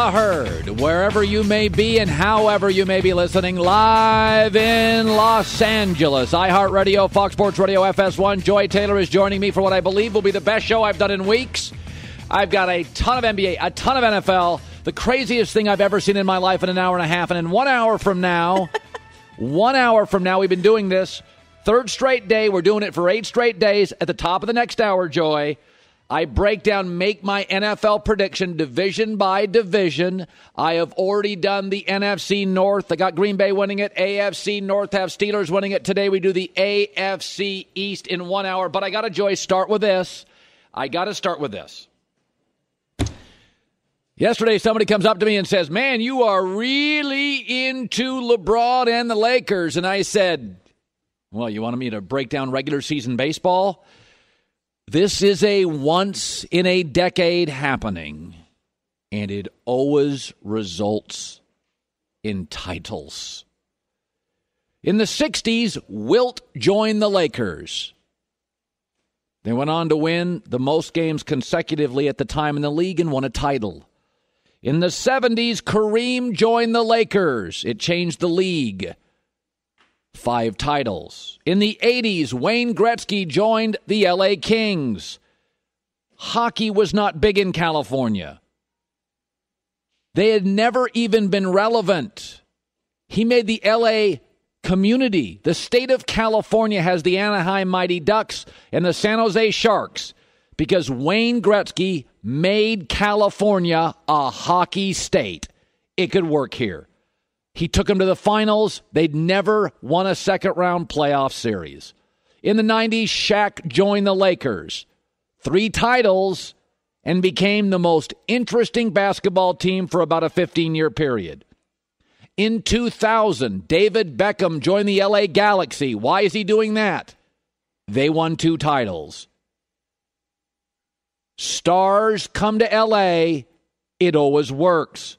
Cowherd, wherever you may be and however you may be listening, live in Los Angeles. iHeartRadio, Fox Sports Radio, FS1. Joy Taylor is joining me for what I believe will be the best show I've done in weeks. I've got a ton of NBA, a ton of NFL, the craziest thing I've ever seen in my life in an hour and a half. And in 1 hour from now, we've been doing this. Third straight day. We're doing it for 8 straight days. At the top of the next hour, Joy, I break down, make my NFL prediction division by division. I have already done the NFC North. I got Green Bay winning it. AFC North have Steelers winning it. Today we do the AFC East in 1 hour. But I got to, Joy, start with this. Yesterday, somebody comes up to me and says, man, you are really into LeBron and the Lakers. And I said, well, you wanted me to break down regular season baseball? This is a once-in-a-decade happening, and it always results in titles. In the 60s, Wilt joined the Lakers. They went on to win the most games consecutively at the time in the league and won a title. In the 70s, Kareem joined the Lakers. It changed the league. 5 titles. In the 80s, Wayne Gretzky joined the L.A. Kings. Hockey was not big in California. They had never even been relevant. He made the L.A. community. The state of California has the Anaheim Mighty Ducks and the San Jose Sharks because Wayne Gretzky made California a hockey state. It could work here. He took them to the finals. They'd never won a second-round playoff series. In the 90s, Shaq joined the Lakers. 3 titles and became the most interesting basketball team for about a 15-year period. In 2000, David Beckham joined the LA Galaxy. Why is he doing that? They won 2 titles. Stars come to LA. It always works.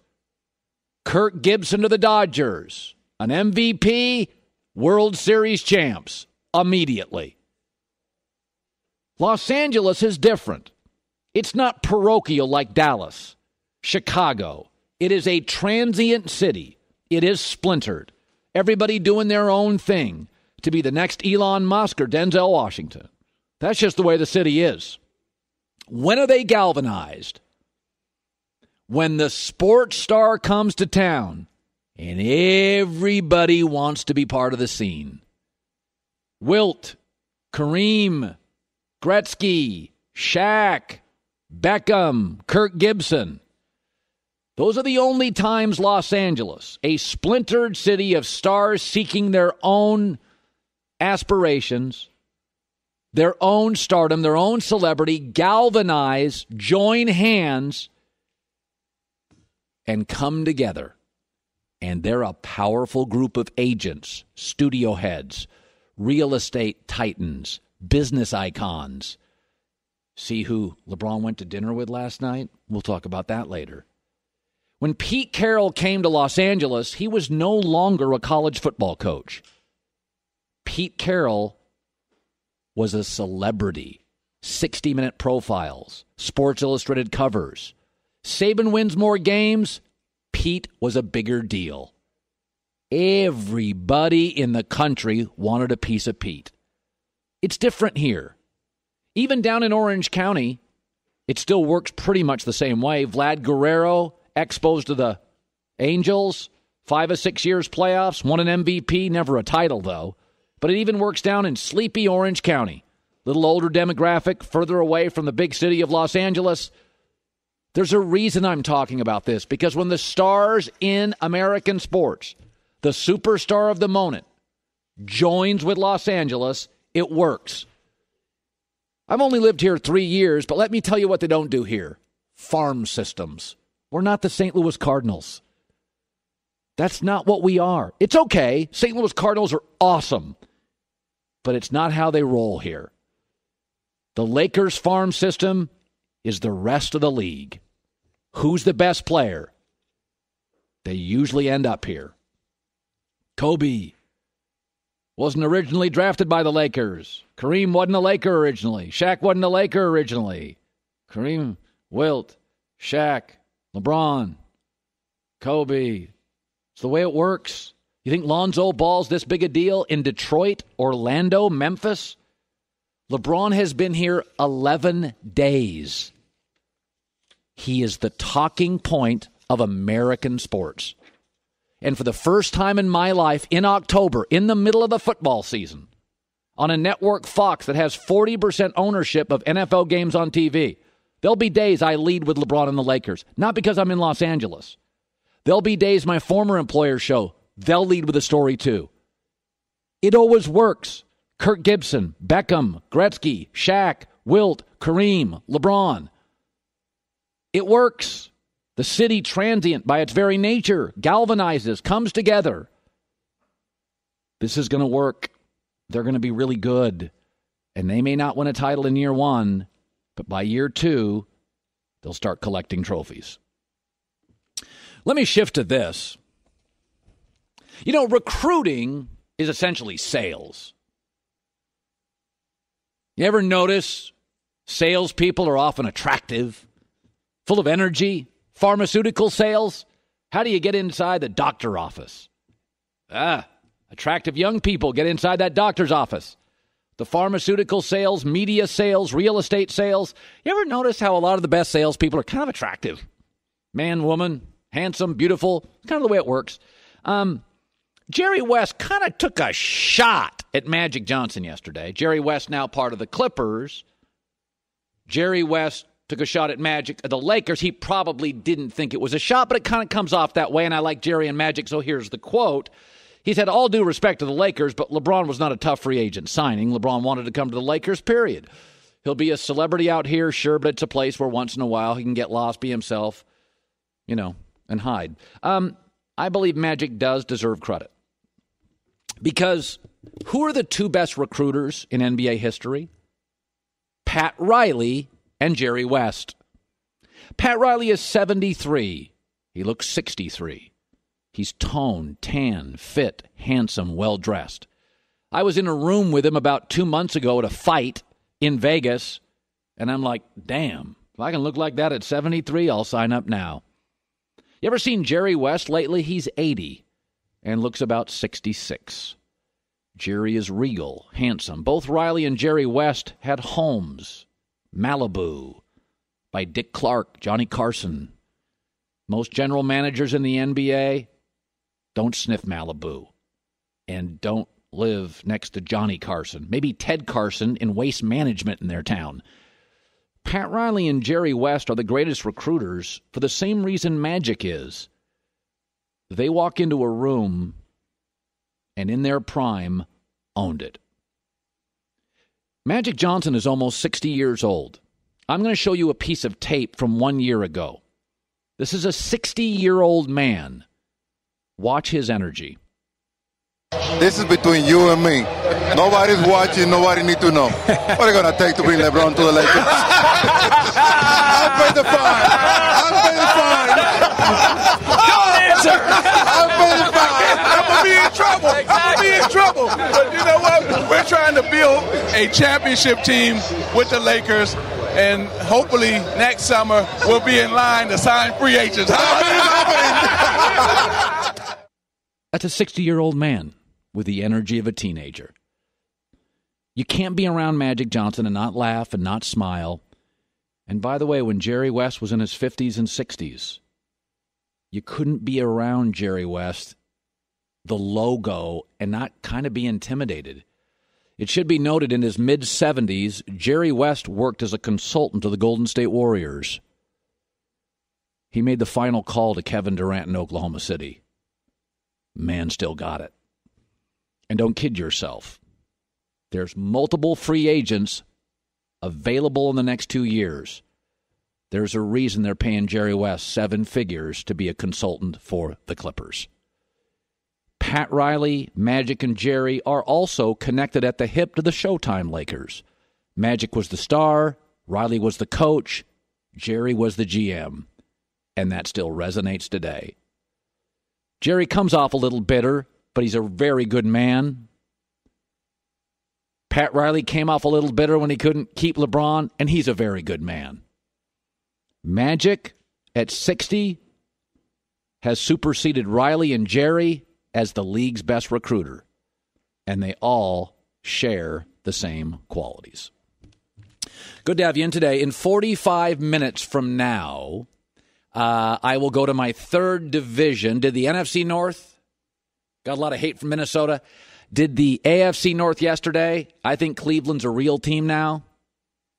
Kirk Gibson to the Dodgers, an MVP, World Series champs, immediately. Los Angeles is different. It's not parochial like Dallas, Chicago. It is a transient city. It is splintered. Everybody doing their own thing to be the next Elon Musk or Denzel Washington. That's just the way the city is. When are they galvanized? When the sports star comes to town and everybody wants to be part of the scene. Wilt, Kareem, Gretzky, Shaq, Beckham, Kirk Gibson. Those are the only times Los Angeles, a splintered city of stars seeking their own aspirations, their own stardom, their own celebrity, galvanize, join hands, and come together. And they're a powerful group of agents, studio heads, real estate titans, business icons. See who LeBron went to dinner with last night? We'll talk about that later. When Pete Carroll came to Los Angeles, he was no longer a college football coach. Pete Carroll was a celebrity. 60-minute profiles, Sports Illustrated covers. Saban wins more games, Pete was a bigger deal. Everybody in the country wanted a piece of Pete. It's different here. Even down in Orange County, it still works pretty much the same way. Vlad Guerrero, exposed to the Angels, 5 or 6 years playoffs, won an MVP, never a title though. But it even works down in sleepy Orange County. Little older demographic, further away from the big city of Los Angeles. There's a reason I'm talking about this, because when the stars in American sports, the superstar of the moment, joins with Los Angeles, it works. I've only lived here 3 years, but let me tell you what they don't do here. Farm systems. We're not the St. Louis Cardinals. That's not what we are. It's okay. St. Louis Cardinals are awesome, but it's not how they roll here. The Lakers farm system is the rest of the league. Who's the best player? They usually end up here. Kobe wasn't originally drafted by the Lakers. Kareem wasn't a Laker originally. Shaq wasn't a Laker originally. Kareem, Wilt, Shaq, LeBron. Kobe. It's the way it works. You think Lonzo Ball's this big a deal in Detroit, Orlando, Memphis? LeBron has been here 11 days. He is the talking point of American sports. And for the first time in my life, in October, in the middle of the football season, on a network, Fox, that has 40% ownership of NFL games on TV, there'll be days I lead with LeBron and the Lakers. Not because I'm in Los Angeles. There'll be days my former employers show, they'll lead with a story too. It always works. Kirk Gibson, Beckham, Gretzky, Shaq, Wilt, Kareem, LeBron. It works. The city, transient by its very nature, galvanizes, comes together. This is going to work. They're going to be really good. And they may not win a title in year one, but by year two, they'll start collecting trophies. Let me shift to this. You know, recruiting is essentially sales. You ever notice salespeople are often attractive, full of energy? Pharmaceutical sales? How do you get inside the doctor office? Attractive young people get inside that doctor's office. The pharmaceutical sales, media sales, real estate sales. You ever notice how a lot of the best salespeople are kind of attractive? Man, woman, handsome, beautiful. Kind of the way it works. Jerry West kind of took a shot at Magic Johnson yesterday. Jerry West now part of the Clippers. Jerry West took a shot at Magic. The Lakers, he probably didn't think it was a shot, but it kind of comes off that way, and I like Jerry and Magic, so here's the quote. He said, all due respect to the Lakers, but LeBron was not a tough free agent signing. LeBron wanted to come to the Lakers, period. He'll be a celebrity out here, sure, but it's a place where once in a while he can get lost, be himself, and hide. I believe Magic does deserve credit. Because who are the two best recruiters in NBA history? Pat Riley and Jerry West. Pat Riley is 73. He looks 63. He's toned, tan, fit, handsome, well-dressed. I was in a room with him about 2 months ago at a fight in Vegas, and I'm like, damn, if I can look like that at 73, I'll sign up now. You ever seen Jerry West lately? He's 80 and looks about 66. Jerry is regal, handsome. Both Riley and Jerry West had homes. Malibu by Dick Clark, Johnny Carson. Most general managers in the NBA don't sniff Malibu and don't live next to Johnny Carson. Maybe Ted Carson in waste management in their town. Pat Riley and Jerry West are the greatest recruiters for the same reason Magic is. They walk into a room and in their prime owned it. Magic Johnson is almost 60 years old. I'm going to show you a piece of tape from 1 year ago. This is a 60-year-old man. Watch his energy. This is between you and me. Nobody's watching. Nobody need to know. What are you going to take to bring LeBron to the Lakers? I'll pay the fine. I'll pay the fine. Don't answer. I'll pay the fine. I'm going to be in trouble. I'm going to be in trouble. But you know what? We're trying to build a championship team with the Lakers. And hopefully next summer we'll be in line to sign free agents. That's a 60-year-old man with the energy of a teenager. You can't be around Magic Johnson and not laugh and not smile. And by the way, when Jerry West was in his 50s and 60s, you couldn't be around Jerry West, the logo, and not kind of be intimidated. It should be noted in his mid-70s, Jerry West worked as a consultant to the Golden State Warriors. He made the final call to Kevin Durant in Oklahoma City. Man still got it. And don't kid yourself. There's multiple free agents available in the next 2 years. There's a reason they're paying Jerry West 7 figures to be a consultant for the Clippers. Pat Riley, Magic, and Jerry are also connected at the hip to the Showtime Lakers. Magic was the star, Riley was the coach, Jerry was the GM, and that still resonates today. Jerry comes off a little bitter, but he's a very good man. Pat Riley came off a little bitter when he couldn't keep LeBron, and he's a very good man. Magic, at 60, has superseded Riley and Jerry as the league's best recruiter, and they all share the same qualities. Good to have you in today. In 45 minutes from now, I will go to my third division. Did the NFC North? Got a lot of hate from Minnesota. Did the AFC North yesterday? I think Cleveland's a real team now.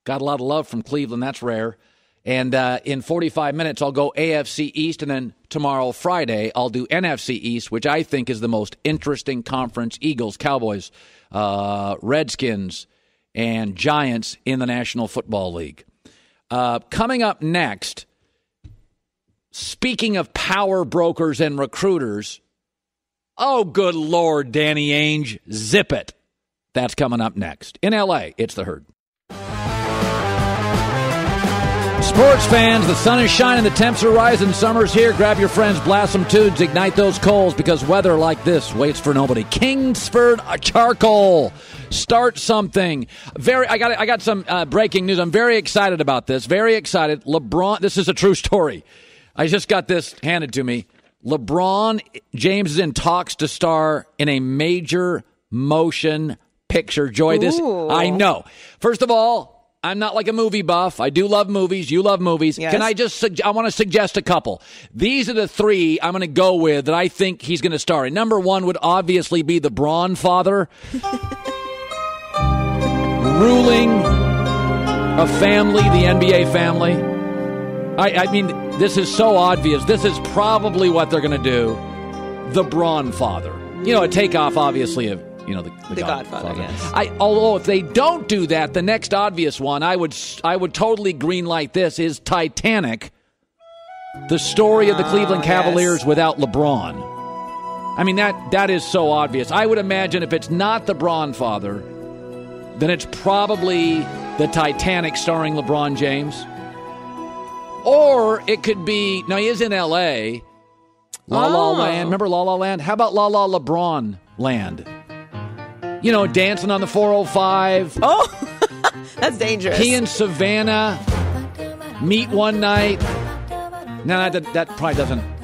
Got a lot of love from Cleveland. That's rare. And in 45 minutes, I'll go AFC East, and then tomorrow, Friday, I'll do NFC East, which I think is the most interesting conference. Eagles, Cowboys, Redskins, and Giants in the National Football League. Coming up next, speaking of power brokers and recruiters, oh, good Lord, Danny Ainge, zip it. That's coming up next. In L.A., it's The Herd. Sports fans, the sun is shining, the temps are rising, summer's here. Grab your friends, blast some tunes, ignite those coals, because weather like this waits for nobody. Kingsford Charcoal. Start something. I got some breaking news. I'm very excited about this. Very excited. LeBron, this is a true story. I just got this handed to me. LeBron James is in talks to star in a major motion picture. Joy, this, I know. First of all, I'm not like a movie buff. I do love movies. You love movies. Yes. Can I just, I want to suggest a couple. These are the three I'm going to go with that I think he's going to star in. Number one would obviously be the Braun father. Ruling a family, the NBA family. I mean, this is so obvious. This is probably what they're going to do. The Braun father. You know, a takeoff, obviously, of the Godfather. Yes. Although if they don't do that, the next obvious one, I would totally greenlight this, is Titanic, the story of the Cleveland Cavaliers without LeBron. I mean, that is so obvious. I would imagine if it's not the Braun father, then it's probably the Titanic starring LeBron James. Or it could be, now he is in L.A., La La Land. Remember La La Land? How about La La LeBron Land? You know, dancing on the 405. Oh, that's dangerous. He and Savannah meet one night. No, that probably doesn't.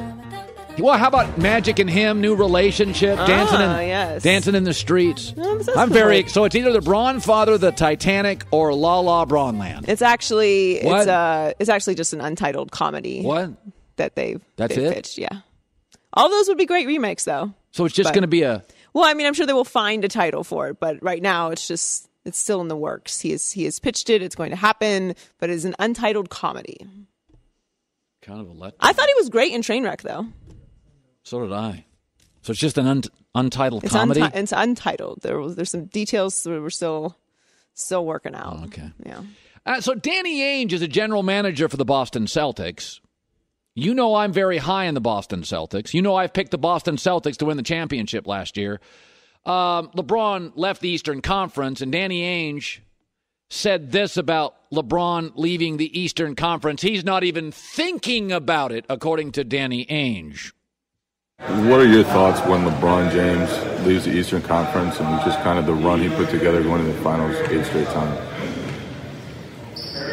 Well, how about Magic and him, new relationship, dancing in the streets? I'm very cool. So it's either the Braun father, the Titanic, or La La Braun Land. It's actually it's actually just an untitled comedy. What? That they've it? pitched. Yeah, all those would be great remakes, though. So it's just going to be a. Well, I mean, I'm sure they will find a title for it, but right now it's still in the works. He has pitched it. It's going to happen, but it's an untitled comedy. Kind of a letdown. I thought he was great in Trainwreck, though. So did I. So it's just an untitled comedy? It's untitled. There's some details that we're still working out. Oh, okay. Yeah. So Danny Ainge is a general manager for the Boston Celtics. You know I'm very high in the Boston Celtics. You know I've picked the Boston Celtics to win the championship last year. LeBron left the Eastern Conference, and Danny Ainge said this about LeBron leaving the Eastern Conference. He's not even thinking about it, according to Danny Ainge. What are your thoughts when LeBron James leaves the Eastern Conference and just kind of the run he put together going to the finals 8 straight times?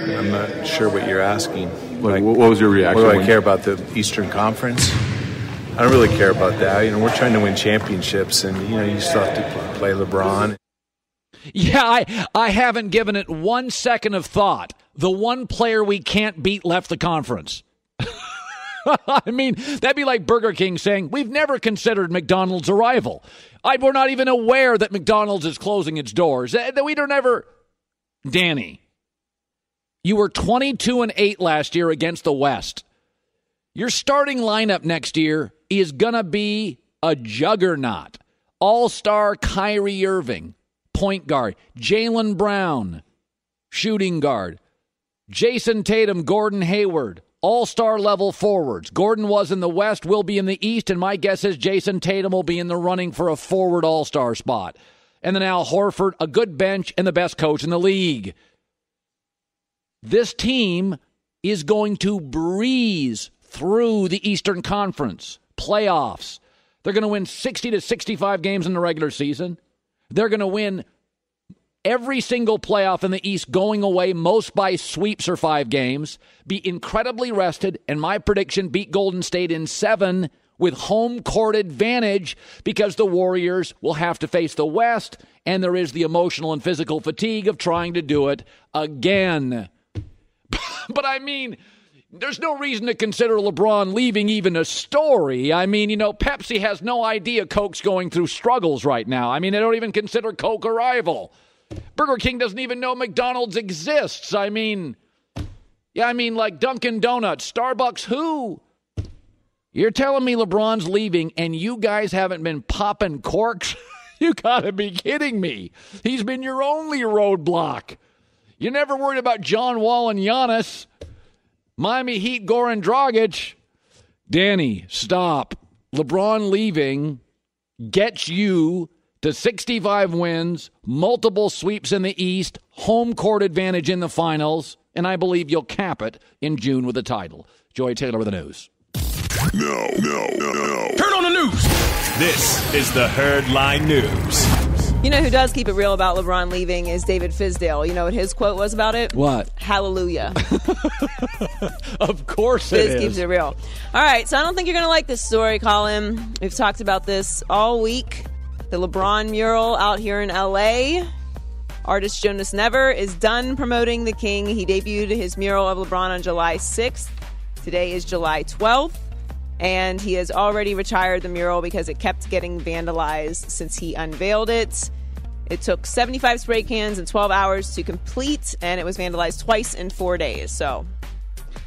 I'm not sure what you're asking. Like, what was your reaction? What do I care about the Eastern Conference? I don't really care about that. We're trying to win championships, and you still have to play LeBron. Yeah, I haven't given it 1 second of thought. The one player we can't beat left the conference. I mean, that'd be like Burger King saying, we've never considered McDonald's a rival. We're not even aware that McDonald's is closing its doors. We don't ever. Danny, you were 22-8 last year against the West. Your starting lineup next year is going to be a juggernaut. All-star Kyrie Irving, point guard. Jaylen Brown, shooting guard. Jason Tatum, Gordon Hayward, all-star level forwards. Gordon was in the West, will be in the East, and my guess is Jason Tatum will be in the running for a forward all-star spot. And then Al Horford, a good bench, and the best coach in the league. This team is going to breeze through the Eastern Conference playoffs. They're going to win 60 to 65 games in the regular season. They're going to win every single playoff in the East going away, most by sweeps or 5 games, be incredibly rested, and my prediction, beat Golden State in 7 with home court advantage because the Warriors will have to face the West, and there is the emotional and physical fatigue of trying to do it again. But I mean, there's no reason to consider LeBron leaving even a story. I mean, Pepsi has no idea Coke's going through struggles right now. I mean, they don't even consider Coke a rival. Burger King doesn't even know McDonald's exists. I mean, like Dunkin' Donuts, Starbucks, who? You're telling me LeBron's leaving and you guys haven't been popping corks? You gotta be kidding me. He's been your only roadblock. You're never worried about John Wall and Giannis. Miami Heat, Goran Dragic. Danny, stop. LeBron leaving gets you to 65 wins, multiple sweeps in the East, home court advantage in the finals, and I believe you'll cap it in June with a title. Joy Taylor with the news. No. Turn on the news. This is the Herdline News. You know who does keep it real about LeBron leaving is David Fizdale. You know what his quote was about it? What? Hallelujah. Of course it is. Fizz keeps it real. All right, so I don't think you're going to like this story, Colin. We've talked about this all week. The LeBron mural out here in L.A. Artist Jonas Never is done promoting the King. He debuted his mural of LeBron on July 6th. Today is July 12th. And he has already retired the mural because it kept getting vandalized since he unveiled it. It took 75 spray cans and 12 hours to complete, and it was vandalized twice in 4 days. So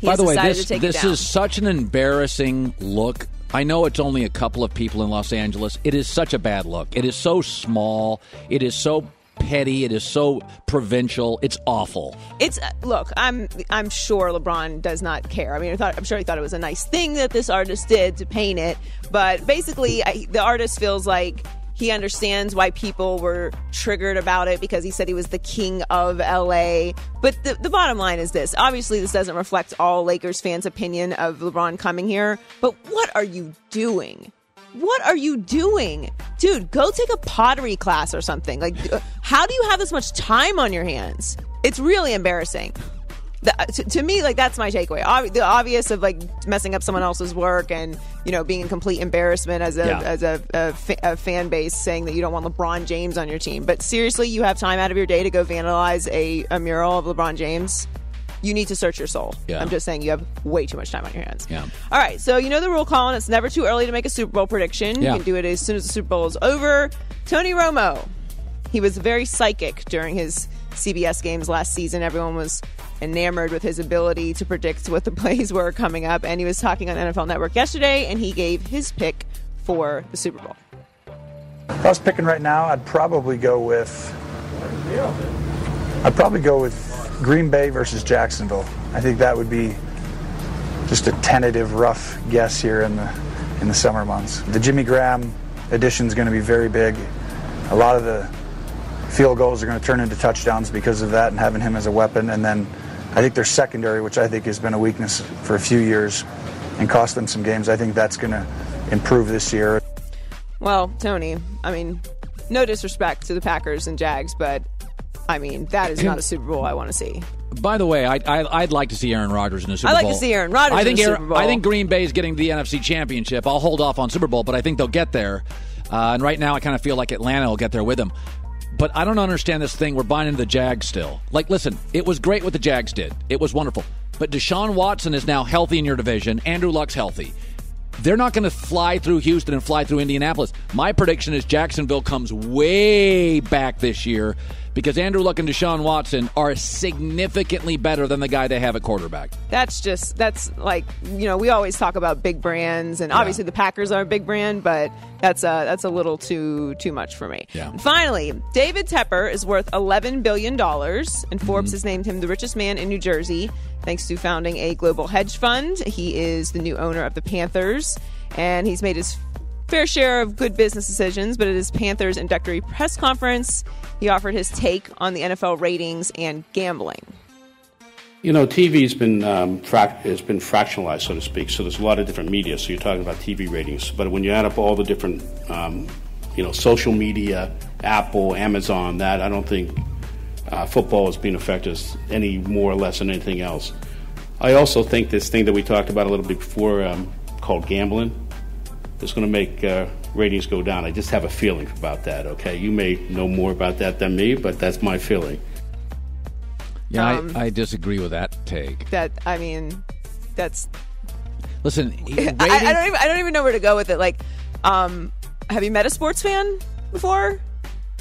he By the way, decided to take it this down. is such an embarrassing look. I know it's only a couple of people in Los Angeles. It is such a bad look. It is so small. It is so petty. It is so provincial. It's awful. It's look. I'm sure LeBron does not care. I mean, I'm sure he thought it was a nice thing that this artist did to paint it. But basically, the artist feels like he understands why people were triggered about it because he said he was the king of LA. But the bottom line is this. Obviously, this doesn't reflect all Lakers fans' opinion of LeBron coming here. But what are you doing? What are you doing? Dude, go take a pottery class or something. Like, how do you have this much time on your hands? It's really embarrassing. To me, like, that's my takeaway. The obvious of, like, messing up someone else's work and, being in complete embarrassment as a fan base saying that you don't want LeBron James on your team. But seriously, you have time out of your day to go vandalize a mural of LeBron James? You need to search your soul. Yeah. I'm just saying you have way too much time on your hands. Yeah. All right, so you know the rule, Colin. It's never too early to make a Super Bowl prediction. Yeah. You can do it as soon as the Super Bowl is over. Tony Romo, he was very psychic during his CBS games last season. Everyone was enamored with his ability to predict what the plays were coming up. And he was talking on NFL Network yesterday, and he gave his pick for the Super Bowl. If I was picking right now, I'd probably go with Green Bay versus Jacksonville. I think that would be just a tentative, rough guess here in the summer months. The Jimmy Graham addition is going to be very big. A lot of the field goals are going to turn into touchdowns because of that and having him as a weapon. And then I think their secondary, which I think has been a weakness for a few years and cost them some games, I think that's going to improve this year. Well, Tony, I mean, no disrespect to the Packers and Jags, but I mean, that is not a Super Bowl I want to see. By the way, I'd like to see Aaron Rodgers in a Super Bowl. I'd like to see Aaron Rodgers in a Super Bowl. I think Green Bay is getting to the NFC Championship. I'll hold off on Super Bowl, but I think they'll get there. And right now, I kind of feel like Atlanta will get there with them. But I don't understand this thing. We're buying into the Jags still. Like, listen, it was great what the Jags did. It was wonderful. But Deshaun Watson is now healthy in your division. Andrew Luck's healthy. They're not going to fly through Houston and fly through Indianapolis. My prediction is Jacksonville comes way back this year because Andrew Luck and Deshaun Watson are significantly better than the guy they have at quarterback. That's like, we always talk about big brands, and obviously the Packers are a big brand, but that's a little too much for me. Yeah. And finally, David Tepper is worth $11 billion, and Forbes has named him the richest man in New Jersey, thanks to founding a global hedge fund. He is the new owner of the Panthers, and he's made his fair share of good business decisions, but at his Panthers introductory press conference, he offered his take on the NFL ratings and gambling. TV's been fractionalized, so to speak. So there's a lot of different media. So you're talking about TV ratings, but when you add up all the different, social media, Apple, Amazon, that I don't think football is being affected any more or less than anything else. I also think this thing that we talked about a little bit before called gambling is going to make ratings go down. I just have a feeling about that, okay? You may know more about that than me, but that's my feeling. Yeah, I disagree with that take. That's... Listen, I don't even know where to go with it. Like, have you met a sports fan before?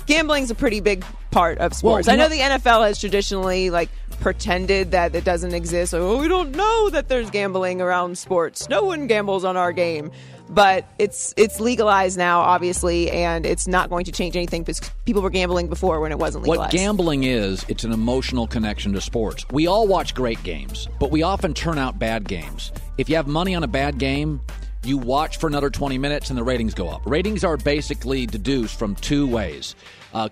Gambling's a pretty big part of sports. Well, I know the NFL has traditionally pretended that it doesn't exist. Oh, we don't know that there's gambling around sports. No one gambles on our game. But it's legalized now, obviously, and it's not going to change anything because people were gambling before when it wasn't legalized. What gambling is, it's an emotional connection to sports. We all watch great games, but we often turn out bad games. If you have money on a bad game, you watch for another 20 minutes and the ratings go up. Ratings are basically deduced from two ways.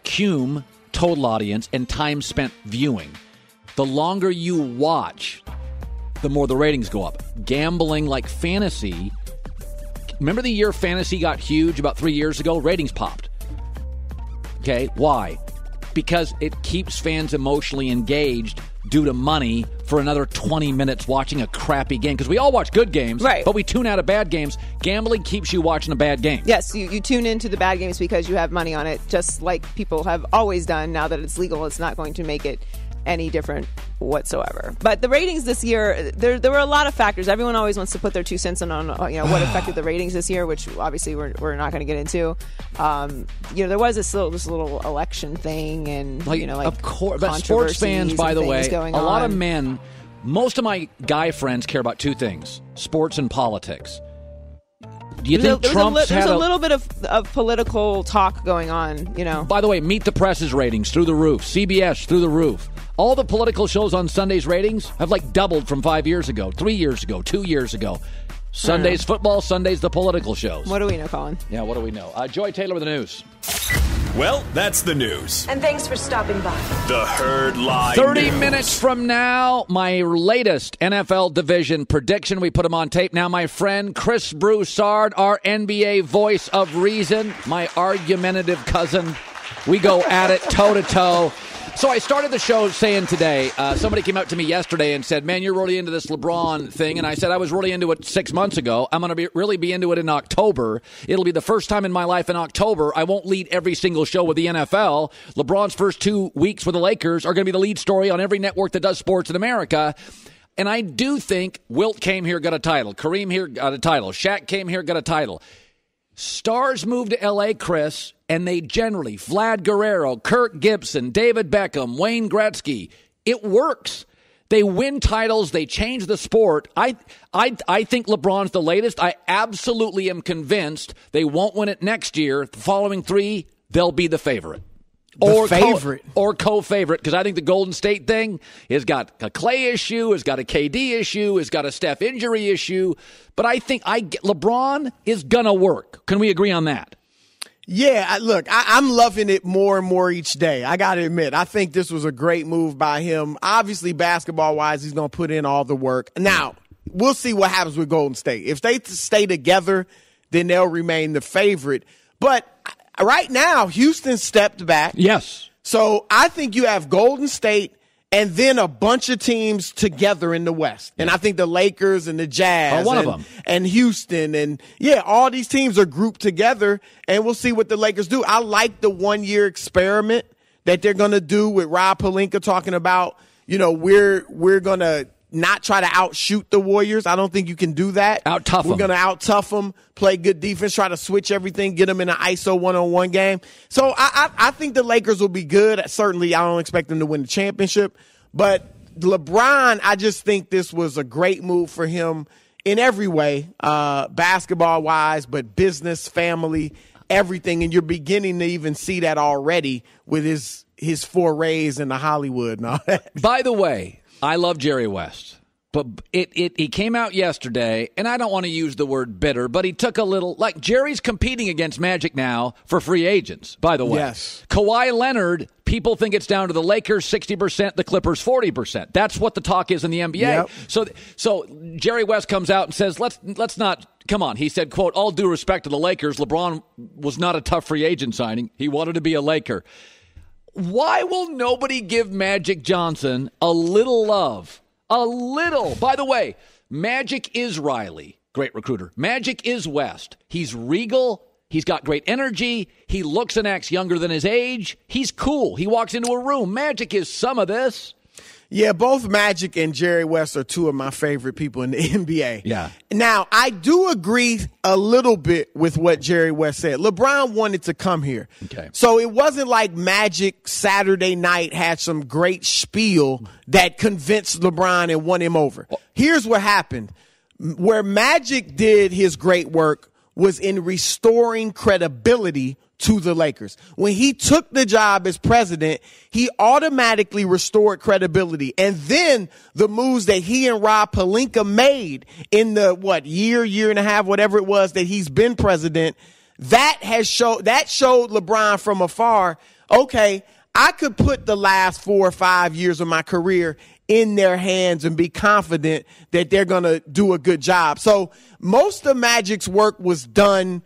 CUME, total audience, and time spent viewing. The longer you watch, the more the ratings go up. Gambling like fantasy... Remember the year fantasy got huge about 3 years ago? Ratings popped. Okay, why? Because it keeps fans emotionally engaged due to money for another 20 minutes watching a crappy game. Because we all watch good games, right, but we tune out of bad games. Gambling keeps you watching a bad game. Yes, you tune into the bad games because you have money on it, just like people have always done. Now that it's legal, it's not going to make it any different whatsoever. But the ratings this year, there were a lot of factors. Everyone always wants to put their 2 cents in on what affected the ratings this year, which obviously we're not going to get into. There was this little election thing, and of course, but sports fans, by the way, a lot of men. Most of my guy friends care about two things: sports and politics. Do you think Trump's had a little bit of political talk going on, By the way, Meet the Press's ratings through the roof. CBS through the roof. All the political shows on Sunday's ratings have doubled from 5 years ago, 3 years ago, 2 years ago. Sunday's football, Sunday's the political shows. What do we know, Colin? Yeah, what do we know? Joy Taylor with the news. Well, that's the news. And thanks for stopping by. The Herd Line 30 News. minutes from now, my latest NFL division prediction. We put him on tape. Now, my friend Chris Broussard, our NBA voice of reason, my argumentative cousin. We go at it toe-to-toe. So I started the show saying today, somebody came up to me yesterday and said, man, you're really into this LeBron thing. And I said I was really into it 6 months ago. I'm going to really be into it in October. It'll be the first time in my life in October. I won't lead every single show with the NFL. LeBron's first 2 weeks with the Lakers are going to be the lead story on every network that does sports in America. And I do think Wilt came here, got a title. Kareem here got a title. Shaq came here, got a title. Stars move to L.A., Chris, and they generally, Vlad Guerrero, Kirk Gibson, David Beckham, Wayne Gretzky, it works. They win titles. They change the sport. I think LeBron's the latest. I absolutely am convinced they won't win it next year. The following 3, they'll be the favorite. Or co-favorite, because I think the Golden State thing has got a Clay issue, has got a KD issue, has got a Steph injury issue. But I think LeBron is going to work. Can we agree on that? Yeah, look, I'm loving it more and more each day. I got to admit, I think this was a great move by him. Obviously, basketball-wise, he's going to put in all the work. Now, we'll see what happens with Golden State. If they stay together, then they'll remain the favorite. But right now, Houston stepped back. Yes. So I think you have Golden State and then a bunch of teams together in the West. And I think the Lakers and the Jazz one of them. And Houston and, all these teams are grouped together, and we'll see what the Lakers do. I like the 1-year experiment that they're going to do with Rob Pelinka talking about, we're going to not try to outshoot the Warriors. I don't think you can do that. Out-tough them. We're going to out-tough them, play good defense, try to switch everything, get them in an ISO one-on-one game. So I think the Lakers will be good. Certainly, I don't expect them to win the championship. But LeBron, I just think this was a great move for him in every way, basketball-wise, but business, family, everything. And you're beginning to even see that already with his forays into Hollywood and all that. By the way, I love Jerry West, but he came out yesterday, and I don't want to use the word bitter, but he took a little, Jerry's competing against Magic now for free agents, by the way. Yes. Kawhi Leonard, people think it's down to the Lakers 60%, the Clippers 40%. That's what the talk is in the NBA. Yep. So Jerry West comes out and says, let's not, come on. He said, quote, all due respect to the Lakers, LeBron was not a tough free agent signing. He wanted to be a Laker. Why will nobody give Magic Johnson a little love? A little. By the way, Magic is Riley. Great recruiter. Magic is West. He's regal. He's got great energy. He looks and acts younger than his age. He's cool. He walks into a room. Magic is some of this. Yeah, both Magic and Jerry West are two of my favorite people in the NBA. Yeah. Now, I do agree a little bit with what Jerry West said. LeBron wanted to come here. Okay. So it wasn't like Magic Saturday night had some great spiel that convinced LeBron and won him over. Here's what happened. Where Magic did his great work was in restoring credibility to the Lakers. When he took the job as president, he automatically restored credibility. And then the moves that he and Rob Pelinka made in the, year and a half, whatever it was that he's been president, that showed LeBron from afar, okay, I could put the last 4 or 5 years of my career in their hands and be confident that they're going to do a good job. So most of Magic's work was done,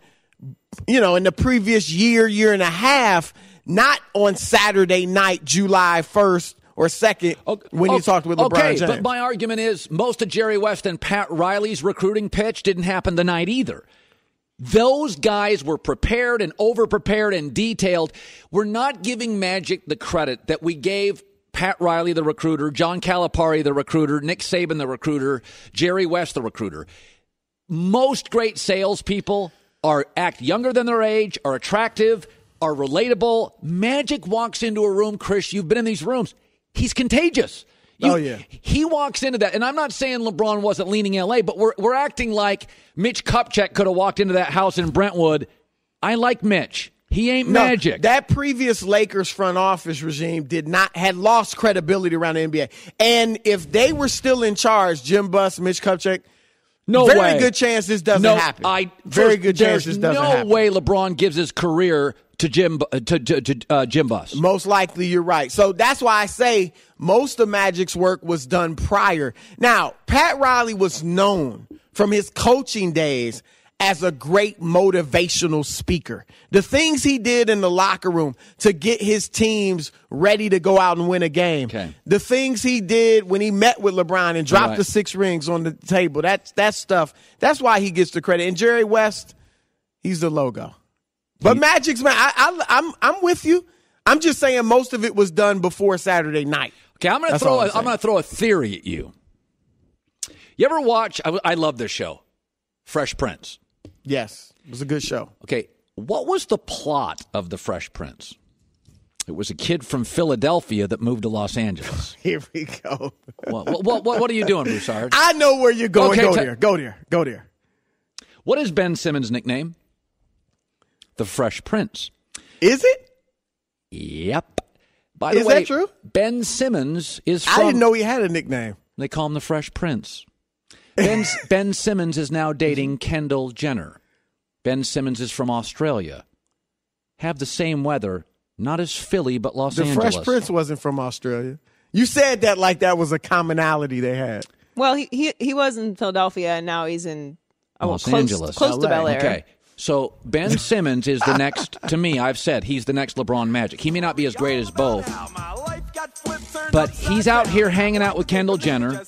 in the previous year and a half, not on Saturday night, July 1st or 2nd, when he talked with LeBron James. But my argument is most of Jerry West and Pat Riley's recruiting pitch didn't happen the night either. Those guys were prepared and over-prepared and detailed. We're not giving Magic the credit that we gave Pat Riley, the recruiter, John Calipari, the recruiter, Nick Saban, the recruiter, Jerry West, the recruiter. Most great salespeople act younger than their age, are attractive, are relatable. Magic walks into a room, Chris, you've been in these rooms. He's contagious. He walks into that, and I'm not saying LeBron wasn't leaning LA, but we're acting like Mitch Kupchak could have walked into that house in Brentwood. I like Mitch. He ain't Magic. That previous Lakers front office regime had lost credibility around the NBA. And if they were still in charge, Jim Buss, Mitch Kupchak, very good chance this doesn't happen. Very good chance this doesn't happen. No way LeBron gives his career to Jim Buss. Most likely you're right. So that's why I say most of Magic's work was done prior. Now, Pat Riley was known from his coaching days as a great motivational speaker. The things he did in the locker room to get his teams ready to go out and win a game. Okay. The things he did when he met with LeBron and dropped the 6 rings on the table. That stuff. That's why he gets the credit. And Jerry West, he's the logo. But Magic's, man, I'm with you. I'm just saying most of it was done before Saturday night. Okay, I'm going to throw a theory at you. You ever watch, I love this show, Fresh Prince. Yes, it was a good show. Okay, what was the plot of The Fresh Prince? It was a kid from Philadelphia that moved to Los Angeles. Here we go. What are you doing, Broussard? I know where you're going. Okay, go there. What is Ben Simmons' nickname? The Fresh Prince. Is it? Yep. By the way, is that true? Ben Simmons is from... I didn't know he had a nickname. They call him the Fresh Prince. Ben Simmons is now dating Kendall Jenner. Ben Simmons is from Australia. Have the same weather, not as Philly, but Los Angeles. The Fresh Prince wasn't from Australia. You said that like that was a commonality they had. Well, he was in Philadelphia, and now he's in Los Angeles. Close to Bel Air. Okay. So Ben Simmons is the next, to me, I've said, he's the next LeBron Magic. He may not be as great as both, but he's out here hanging out with Kendall Jenner.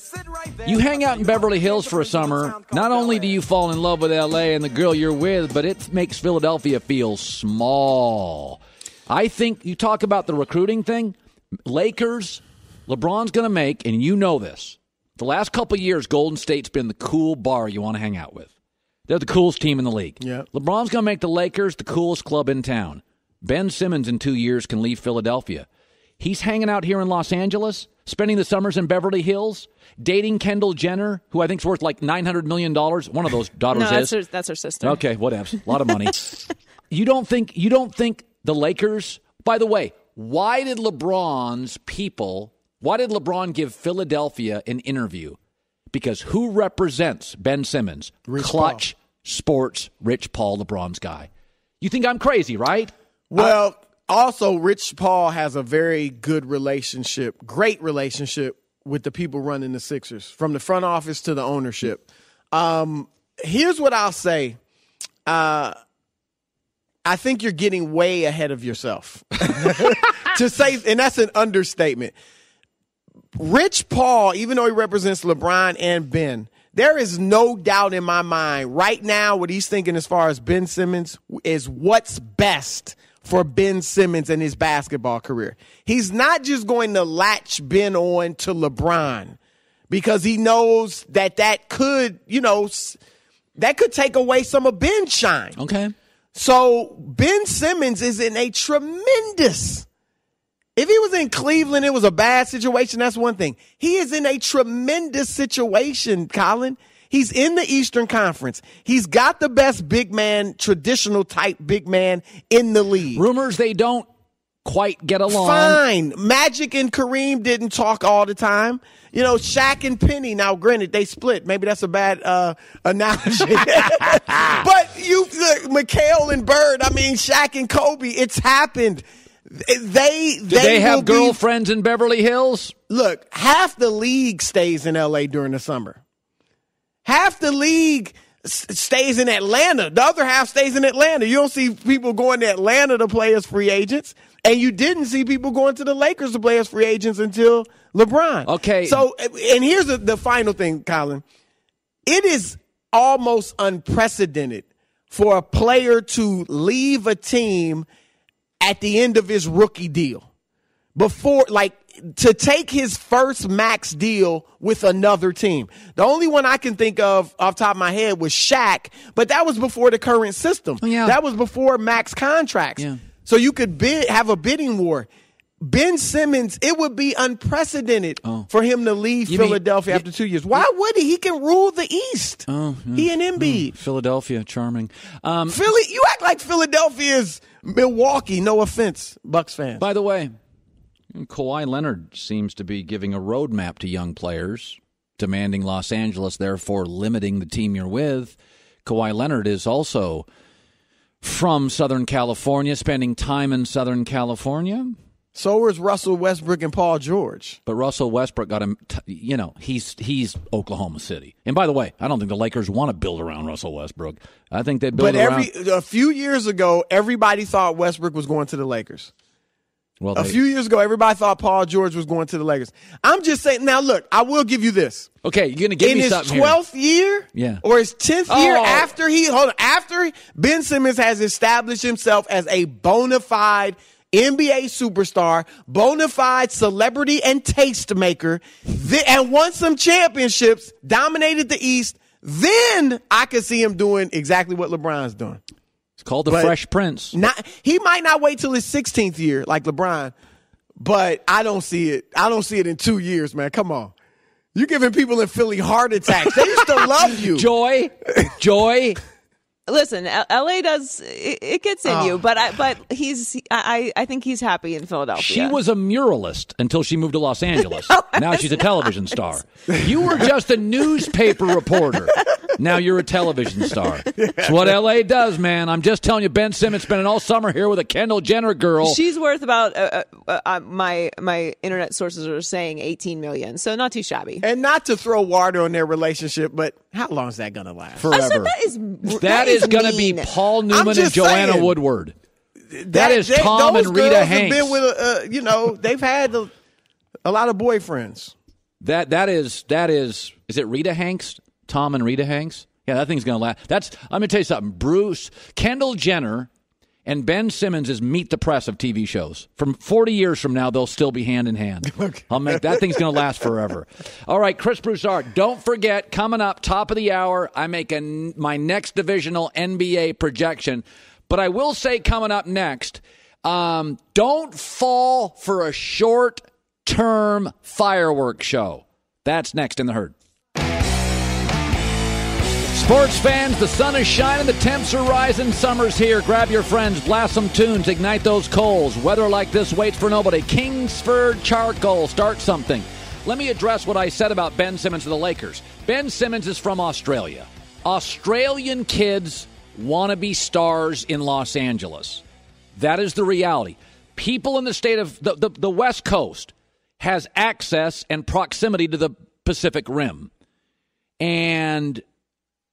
You hang out in Beverly Hills for a summer, not only do you fall in love with L.A. and the girl you're with, but it makes Philadelphia feel small. I think you talk about the recruiting thing, Lakers, LeBron's going to make, and you know this, the last couple of years, Golden State's been the cool bar you want to hang out with. They're the coolest team in the league. Yep. LeBron's going to make the Lakers the coolest club in town. Ben Simmons in 2 years can leave Philadelphia. He's hanging out here in Los Angeles, spending the summers in Beverly Hills, dating Kendall Jenner, who I think is worth like $900 million. One of those daughters is. That's her sister. Okay, whatever. A lot of money. You don't think the Lakers, by the way, why did LeBron give Philadelphia an interview? Because who represents Ben Simmons? Clutch Sports, Rich Paul, LeBron's guy. You think I'm crazy, right? Well, also, Rich Paul has a very good relationship, great relationship with the people running the Sixers, from the front office to the ownership. Here's what I'll say. I think you're getting way ahead of yourself. To say, and that's an understatement. Rich Paul, even though he represents LeBron and Ben, there is no doubt in my mind right now what he's thinking as far as Ben Simmons is what's best for Ben Simmons and his basketball career. He's not just going to latch Ben on to LeBron because he knows that could, that could take away some of Ben's shine. Okay. So Ben Simmons is in a tremendous, if he was in Cleveland, it was a bad situation. That's one thing. He is in a tremendous situation, Colin. He's in the Eastern Conference. He's got the best big man, traditional type big man in the league. Rumors they don't quite get along. Fine. Magic and Kareem didn't talk all the time. Shaq and Penny, now granted, they split. Maybe that's a bad analogy. But look, Mikhail and Bird, Shaq and Kobe, it's happened. They have girlfriends in Beverly Hills? Look, half the league stays in L.A. during the summer. Half the league stays in Atlanta. The other half stays in Atlanta. You don't see people going to Atlanta to play as free agents, and you didn't see people going to the Lakers to play as free agents until LeBron. Okay. So, and here's the final thing, Colin. It is almost unprecedented for a player to leave a team at the end of his rookie deal. To take his first max deal with another team. The only one I can think of off the top of my head was Shaq, but that was before the current system. Yeah. That was before max contracts. Yeah. So you could have a bidding war. Ben Simmons, it would be unprecedented for him to leave Philadelphia after 2 years. Why would he? He can rule the East. He and Embiid. Philadelphia, charming. Philly, you act like Philadelphia is Milwaukee. No offense, Bucks fans. By the way, Kawhi Leonard seems to be giving a roadmap to young players, demanding Los Angeles, therefore limiting the team you're with. Kawhi Leonard is also from Southern California, spending time in Southern California. So is Russell Westbrook and Paul George. But Russell Westbrook got him, he's Oklahoma City. And by the way, I don't think the Lakers want to build around Russell Westbrook. I think they build around. But a few years ago, everybody thought Westbrook was going to the Lakers. Well, a few years ago, everybody thought Paul George was going to the Lakers. I'm just saying, now look, I will give you this. Okay, you're going to give me something in his 12th year or his 10th year after Ben Simmons has established himself as a bona fide NBA superstar, bona fide celebrity and tastemaker, and won some championships, dominated the East, then I could see him doing exactly what LeBron's doing. It's called the Fresh Prince. He might not wait till his 16th year like LeBron, but I don't see it. I don't see it in 2 years, man. Come on. You're giving people in Philly heart attacks. They used to love you. Joy. Listen, LA does it gets in you, but I think he's happy in Philadelphia. She was a muralist until she moved to Los Angeles. Now she's a television star. You were just a newspaper reporter. Now you're a television star. It's what LA does, man. I'm just telling you, Ben Simmons spending all summer here with a Kendall Jenner girl. She's worth about my internet sources are saying $18 million, so not too shabby. And not to throw water on their relationship, but how long is that going to last? Forever. That is going to be Paul Newman and Joanna Woodward. That is Tom and Rita Hanks. Have been with they've had a lot of boyfriends. That is it Rita Hanks? Tom and Rita Hanks? Yeah, that thing's going to last. I'm going to tell you something. Kendall Jenner and Ben Simmons is meet the press of TV shows. From 40 years from now, they'll still be hand in hand. Okay. That thing's going to last forever. All right, Chris Broussard, don't forget, coming up, top of the hour, I make my next divisional NBA projection. But I will say coming up next, don't fall for a short-term fireworks show. That's next in the Herd. Sports fans, the sun is shining, the temps are rising, summer's here. Grab your friends, blast some tunes, ignite those coals. Weather like this waits for nobody. Kingsford Charcoal, start something. Let me address what I said about Ben Simmons of the Lakers. Ben Simmons is from Australia. Australian kids want to be stars in Los Angeles. That is the reality. People in the state of the West Coast has access and proximity to the Pacific Rim. And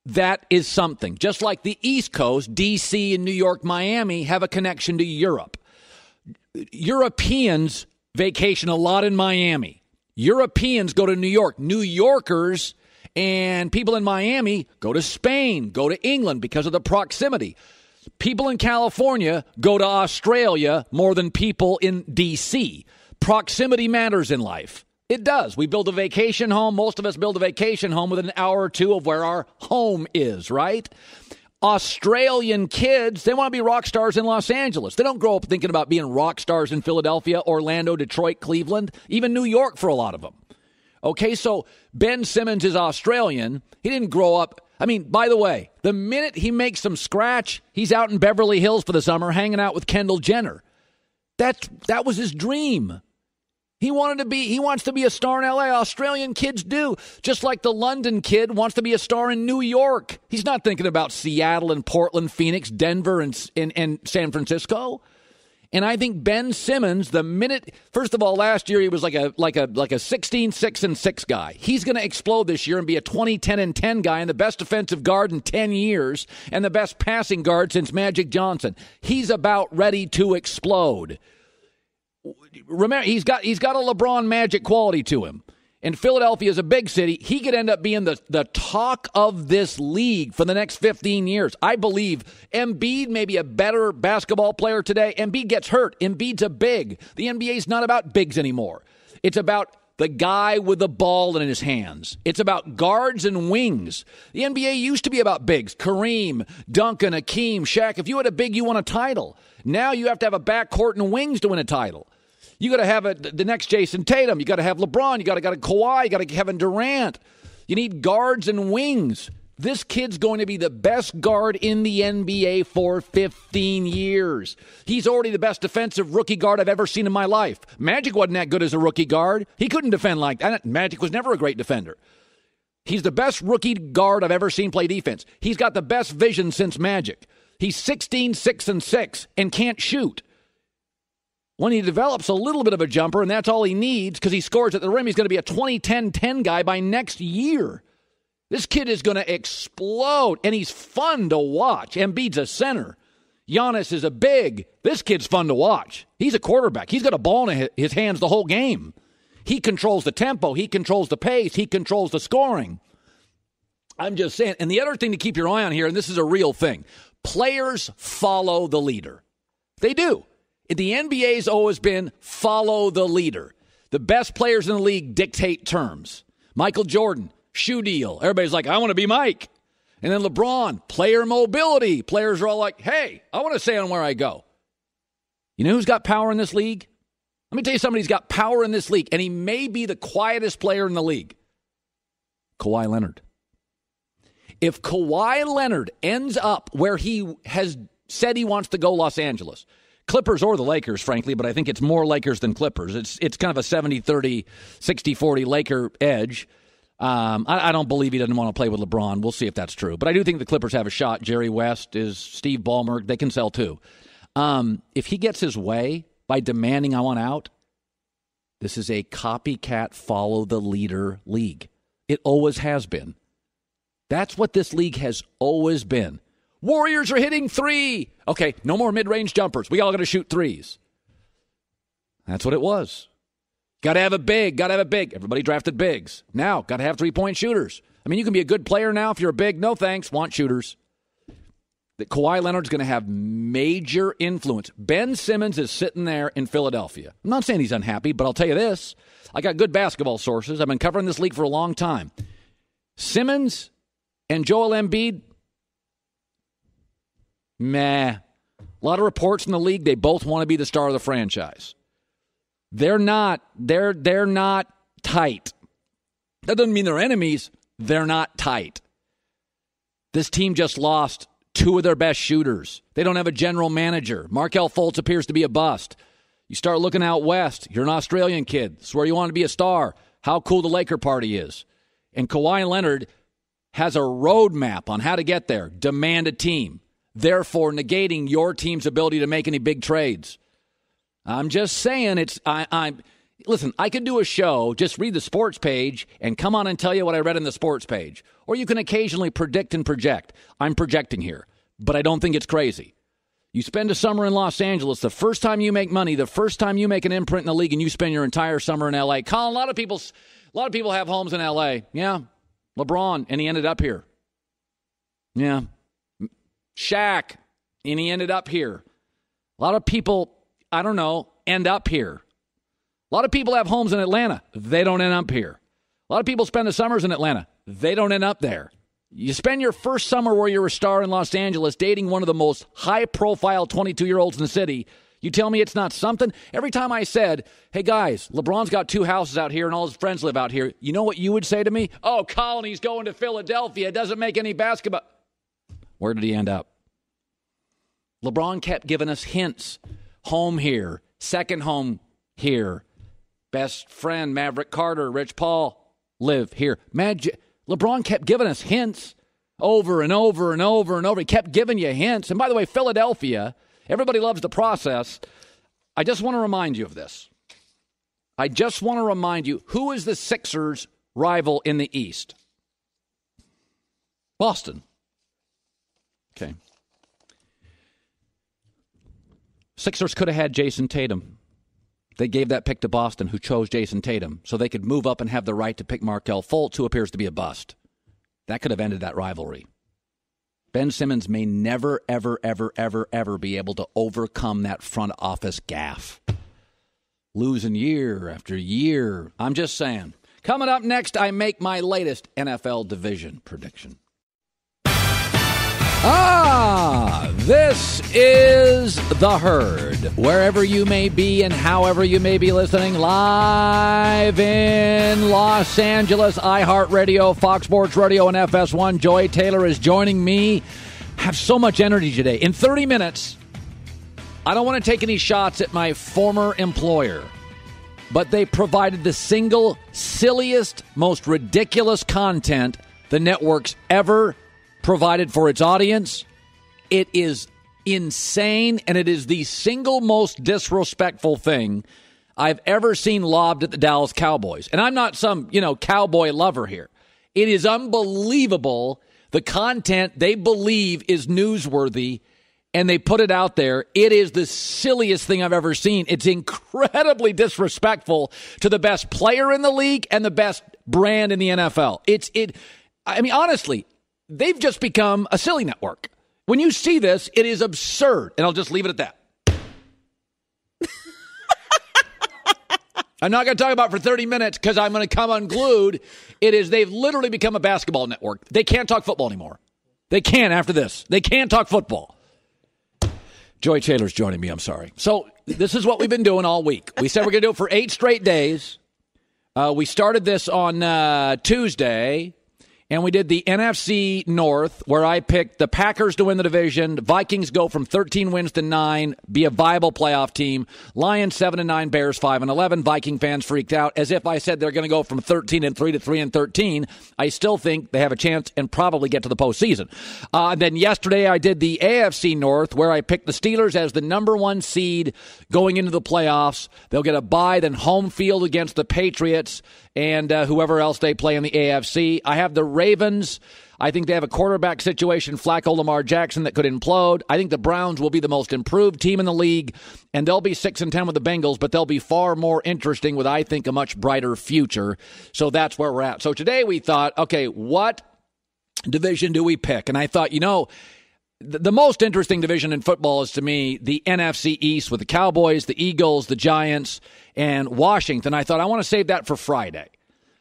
that is something. Just like the East Coast, D.C. and New York, Miami, have a connection to Europe. Europeans vacation a lot in Miami. Europeans go to New York. New Yorkers and people in Miami go to Spain, go to England because of the proximity. People in California go to Australia more than people in D.C. Proximity matters in life. It does. We build a vacation home. Most of us build a vacation home within an hour or two of where our home is, right? Australian kids, they want to be rock stars in Los Angeles. They don't grow up thinking about being rock stars in Philadelphia, Orlando, Detroit, Cleveland, even New York for a lot of them. Okay, so Ben Simmons is Australian. He didn't grow up. I mean, by the way, the minute he makes some scratch, he's out in Beverly Hills for the summer hanging out with Kendall Jenner. That was his dream. He wants to be a star in L.A. Australian kids do. Just like the London kid wants to be a star in New York. He's not thinking about Seattle and Portland, Phoenix, Denver, and San Francisco. And I think Ben Simmons, first of all, last year he was like a 16, 6, and 6 guy. He's going to explode this year and be a 20, 10, and 10 guy and the best defensive guard in 10 years and the best passing guard since Magic Johnson. He's about ready to explode. Remember, he's got a LeBron Magic quality to him. And Philadelphia is a big city. He could end up being the talk of this league for the next 15 years. I believe Embiid may be a better basketball player today. Embiid gets hurt. Embiid's a big. The NBA is not about bigs anymore. It's about the guy with the ball in his hands. It's about guards and wings. The NBA used to be about bigs. Kareem, Duncan, Hakeem, Shaq. If you had a big, you won a title. Now you have to have a backcourt and wings to win a title. You got to have the next Jason Tatum. You got to have LeBron. You got a Kawhi. You got a Kevin Durant. You need guards and wings. This kid's going to be the best guard in the NBA for 15 years. He's already the best defensive rookie guard I've ever seen in my life. Magic wasn't that good as a rookie guard. He couldn't defend like that. Magic was never a great defender. He's the best rookie guard I've ever seen play defense. He's got the best vision since Magic. He's 16, 6, and 6 and can't shoot. When he develops a little bit of a jumper, and that's all he needs because he scores at the rim, he's going to be a 20-10-10 guy by next year. This kid is going to explode, and he's fun to watch. Embiid's a center. Giannis is a big. This kid's fun to watch. He's a quarterback. He's got a ball in his hands the whole game. He controls the tempo. He controls the pace. He controls the scoring. I'm just saying. And the other thing to keep your eye on here, and this is a real thing, players follow the leader. They do. The NBA's always been follow the leader. The best players in the league dictate terms. Michael Jordan, shoe deal. Everybody's like, I want to be Mike. And then LeBron, player mobility. Players are all like, hey, I want to say on where I go. You know who's got power in this league? Let me tell you somebody who's got power in this league, and he may be the quietest player in the league. Kawhi Leonard. If Kawhi Leonard ends up where he has said he wants to go, Los Angeles, Clippers or the Lakers, frankly, but I think it's more Lakers than Clippers. It's kind of a 70-30, 60-40 Laker edge. I don't believe he doesn't want to play with LeBron. We'll see if that's true. But I do think the Clippers have a shot. Jerry West is Steve Ballmer. They can sell too. If he gets his way by demanding I want out, this is a copycat follow-the-leader league. It always has been. That's what this league has always been. Warriors are hitting 3. Okay, no more mid-range jumpers. We all got to shoot 3s. That's what it was. Got to have a big. Everybody drafted bigs. Now, got to have 3-point shooters. I mean, you can be a good player now if you're a big. No thanks. Want shooters. That Kawhi Leonard's going to have major influence. Ben Simmons is sitting there in Philadelphia. I'm not saying he's unhappy, but I'll tell you this. I got good basketball sources. I've been covering this league for a long time. Simmons and Joel Embiid, meh. A lot of reports in the league, they both want to be the star of the franchise. They're not tight. That doesn't mean they're enemies. They're not tight. This team just lost 2 of their best shooters. They don't have a general manager. Markelle Fultz appears to be a bust. You start looking out west. You're an Australian kid. It's where you want to be a star. How cool the Laker party is. And Kawhi Leonard has a roadmap on how to get there. Demand a team. Therefore negating your team's ability to make any big trades. I'm just saying Listen, I could do a show, just read the sports page, and come on and tell you what I read in the sports page. Or you can occasionally predict and project. I'm projecting here, but I don't think it's crazy. You spend a summer in Los Angeles, the first time you make money, the first time you make an imprint in the league, and you spend your entire summer in L.A. Colin, a lot of people have homes in L.A. Yeah, LeBron, and he ended up here. Yeah, Shaq, and he ended up here. A lot of people, I don't know, end up here. A lot of people have homes in Atlanta. They don't end up here. A lot of people spend the summers in Atlanta. They don't end up there. You spend your first summer where you're a star in Los Angeles dating one of the most high-profile 22-year-olds in the city. You tell me it's not something? Every time I said, hey, guys, LeBron's got 2 houses out here and all his friends live out here, you know what you would say to me? Oh, Colin, he's going to Philadelphia. It doesn't make any basketball. Where did he end up? LeBron kept giving us hints. Home here. Second home here. Best friend, Maverick Carter, Rich Paul, live here. LeBron kept giving us hints over and over and over and over. He kept giving you hints. And by the way, Philadelphia, everybody loves the process. I just want to remind you of this. I just want to remind you, who is the Sixers' rival in the East? Boston. Okay. Sixers could have had Jason Tatum. They gave that pick to Boston, who chose Jason Tatum, so they could move up and have the right to pick Markelle Fultz, who appears to be a bust. That could have ended that rivalry. Ben Simmons may never, ever, ever, ever, ever be able to overcome that front office gaffe. Losing year after year. I'm just saying. Coming up next, I make my latest NFL division prediction. This is The Herd. Wherever you may be and however you may be listening, live in Los Angeles, iHeartRadio, Fox Sports Radio, and FS1. Joy Taylor is joining me. Have so much energy today. In 30 minutes, I don't want to take any shots at my former employer, but they provided the single silliest, most ridiculous content the network's ever provided for its audience. It is insane, and it is the single most disrespectful thing I've ever seen lobbed at the Dallas Cowboys. And I'm not some, cowboy lover here. It is unbelievable the content they believe is newsworthy, and they put it out there. It is the silliest thing I've ever seen. It's incredibly disrespectful to the best player in the league and the best brand in the NFL. Honestly, they've just become a silly network. When you see this, it is absurd. And I'll just leave it at that. I'm not going to talk about it for 30 minutes because I'm going to come unglued. They've literally become a basketball network. They can't talk football anymore. They can't after this. They can't talk football. Joy Taylor's joining me. I'm sorry. So this is what we've been doing all week. We said we're going to do it for 8 straight days. We started this on Tuesday. And we did the NFC North, where I picked the Packers to win the division. Vikings go from 13 wins to 9, be a viable playoff team. Lions 7-9, Bears 5-11. Viking fans freaked out as if I said they're going to go from 13-3 to 3-13. I still think they have a chance and probably get to the postseason. Then yesterday I did the AFC North, where I picked the Steelers as the number 1 seed going into the playoffs. They'll get a bye, then home field against the Patriots and whoever else they play in the AFC. I have the Ravens. I think they have a quarterback situation, Flacco, Lamar Jackson, that could implode. I think the Browns will be the most improved team in the league, and they'll be 6-10 with the Bengals, but they'll be far more interesting with, I think, a much brighter future. So that's where we're at. So today we thought, okay, what division do we pick? And I thought, the most interesting division in football is, to me, the NFC East with the Cowboys, the Eagles, the Giants, and Washington. I thought I want to save that for Friday.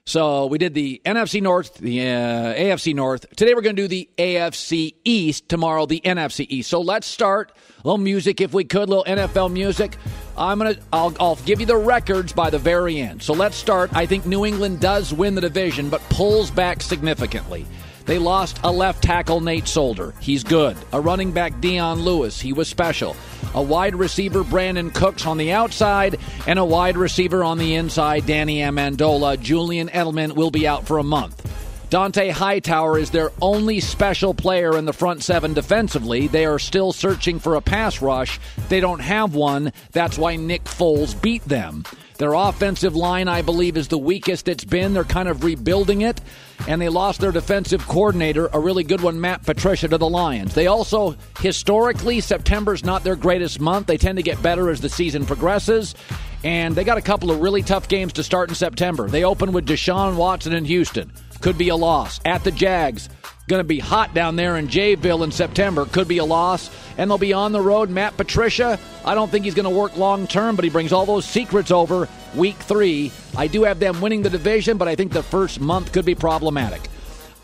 So we did the NFC North, the AFC North. Today we're going to do the AFC East. Tomorrow, the NFC East. So let's start. A little music, if we could, a little NFL music. I'll give you the records by the very end. So let's start. I think New England does win the division, but pulls back significantly. They lost a left tackle, Nate Solder. He's good. A running back, Dion Lewis. He was special. A wide receiver, Brandon Cooks on the outside, and a wide receiver on the inside, Danny Amendola. Julian Edelman will be out for a month. Dante Hightower is their only special player in the front 7 defensively. They are still searching for a pass rush. They don't have one. That's why Nick Foles beat them. Their offensive line, I believe, is the weakest it's been. They're kind of rebuilding it. And they lost their defensive coordinator, a really good one, Matt Patricia, to the Lions. They also, historically, September's not their greatest month. They tend to get better as the season progresses. And they got a couple of really tough games to start in September. They open with Deshaun Watson in Houston. Could be a loss. At the Jags. Going to be hot down there in Jayville in September. Could be a loss. And they'll be on the road. Matt Patricia, I don't think he's going to work long term, but he brings all those secrets over week 3. I do have them winning the division, but I think the first month could be problematic.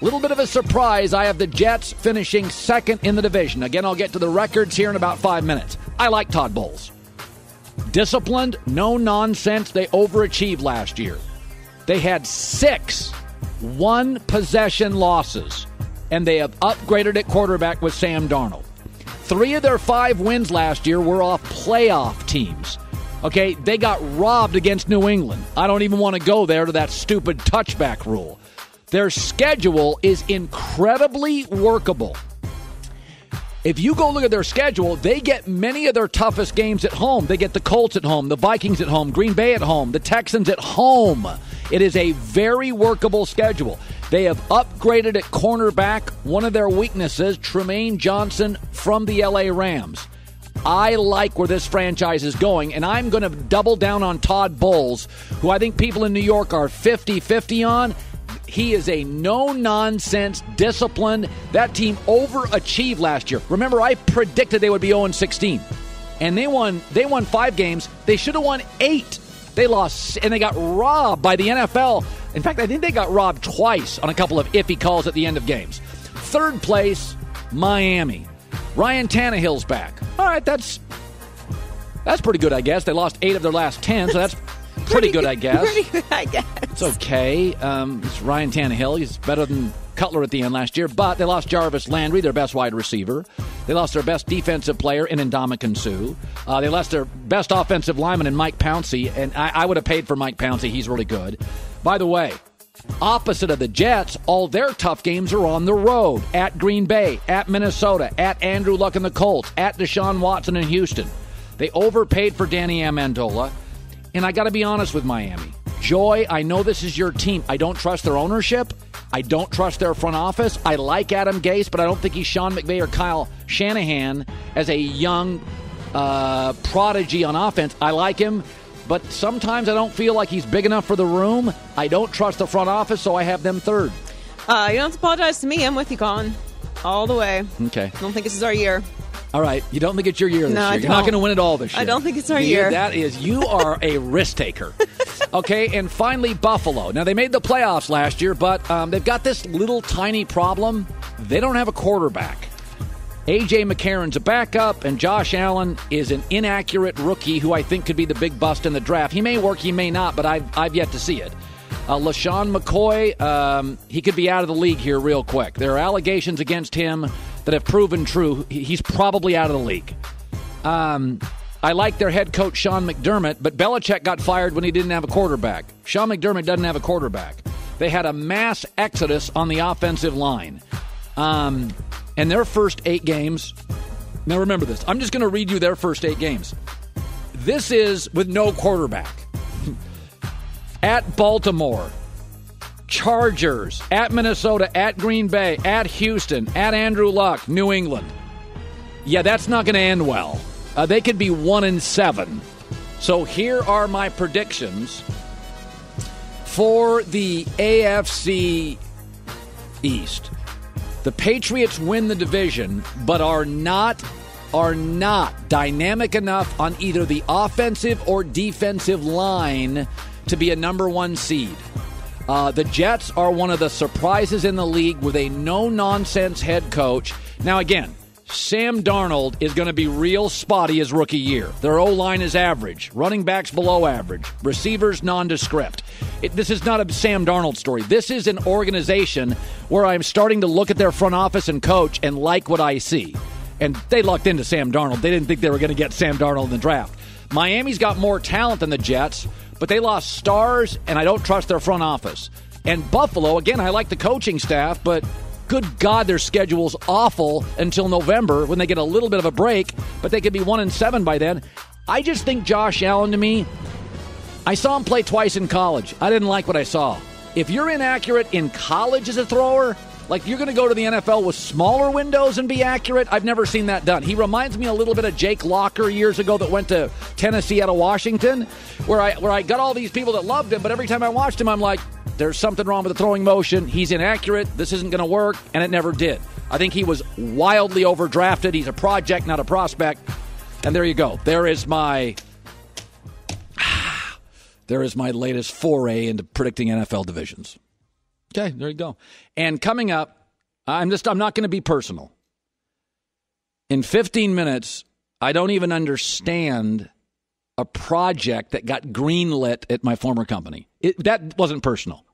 Little bit of a surprise. I have the Jets finishing second in the division. Again, I'll get to the records here in about 5 minutes. I like Todd Bowles. Disciplined, no nonsense. They overachieved last year. They had 6 one-possession losses, and they have upgraded at quarterback with Sam Darnold. 3 of their 5 wins last year were off playoff teams. Okay, they got robbed against New England. I don't even want to go there to that stupid touchback rule. Their schedule is incredibly workable. If you go look at their schedule, they get many of their toughest games at home. They get the Colts at home, the Vikings at home, Green Bay at home, the Texans at home. It is a very workable schedule. They have upgraded at cornerback. One of their weaknesses, Tremaine Johnson from the LA Rams. I like where this franchise is going, and I'm going to double down on Todd Bowles, who I think people in New York are 50-50 on. He is a no-nonsense, disciplined. That team overachieved last year. Remember, I predicted they would be 0-16, and they won 5 games. They should have won 8. They lost, and they got robbed by the NFL. In fact, I think they got robbed twice on a couple of iffy calls at the end of games. 3rd place, Miami. Ryan Tannehill's back. All right, that's pretty good, I guess. They lost 8 of their last 10, so that's pretty good, I guess. Pretty good, I guess. It's okay. It's Ryan Tannehill. He's better than Cutler at the end last year, but they lost Jarvis Landry, their best wide receiver. They lost their best defensive player in Ndamukong Suh. They lost their best offensive lineman in Mike Pouncey, and I would have paid for Mike Pouncey. He's really good. By the way, opposite of the Jets, all their tough games are on the road. At Green Bay, at Minnesota, at Andrew Luck and the Colts, at Deshaun Watson in Houston. They overpaid for Danny Amendola. And I got to be honest with Miami. Joy, I know this is your team. I don't trust their ownership. I don't trust their front office. I like Adam Gase, but I don't think he's Sean McVay or Kyle Shanahan as a young prodigy on offense. I like him, but sometimes I don't feel like he's big enough for the room. I don't trust the front office, so I have them 3rd. You don't have to apologize to me. I'm with you, Colin. All the way. Okay. I don't think this is our year. All right. You don't think it's your year this year? You're not going to win it all this year. I don't think it's our year. You are a risk taker. Okay, and finally, Buffalo. Now, they made the playoffs last year, but they've got this little tiny problem. They don't have a quarterback. A.J. McCarron's a backup, and Josh Allen is an inaccurate rookie who I think could be the big bust in the draft. He may work, he may not, but I've yet to see it. LaShawn McCoy, he could be out of the league here real quick. There are allegations against him that have proven true. He's probably out of the league. I like their head coach, Sean McDermott, but Belichick got fired when he didn't have a quarterback. Sean McDermott doesn't have a quarterback. They had a mass exodus on the offensive line. And their first 8 games, now remember this, I'm just going to read you their first 8 games. This is with no quarterback. At Baltimore, Chargers, at Minnesota, at Green Bay, at Houston, at Andrew Luck, New England. Yeah, that's not going to end well. They could be 1-7. So here are my predictions for the AFC East. The Patriots win the division, but are not dynamic enough on either the offensive or defensive line to be a number 1 seed. The Jets are one of the surprises in the league with a no-nonsense head coach. Now, again, Sam Darnold is going to be real spotty his rookie year. Their O-line is average. Running backs below average. Receivers nondescript. This is not a Sam Darnold story. This is an organization where I'm starting to look at their front office and coach and like what I see. And they lucked into Sam Darnold. They didn't think they were going to get Sam Darnold in the draft. Miami's got more talent than the Jets, but they lost stars, and I don't trust their front office. And Buffalo, again, I like the coaching staff, but good God, their schedule's awful until November when they get a little bit of a break, but they could be 1-7 by then. I just think Josh Allen, to me, I saw him play twice in college. I didn't like what I saw. If you're inaccurate in college as a thrower, like you're going to go to the NFL with smaller windows and be accurate, I've never seen that done. He reminds me a little bit of Jake Locker years ago that went to Tennessee out of Washington, where I got all these people that loved him, but every time I watched him, I'm like, there's something wrong with the throwing motion. He's inaccurate. This isn't going to work, and it never did. I think he was wildly overdrafted. He's a project, not a prospect. And there you go. There is my latest foray into predicting NFL divisions. Okay, there you go. And coming up, I'm not going to be personal. In 15 minutes, I don't even understand a project that got greenlit at my former company. That wasn't personal.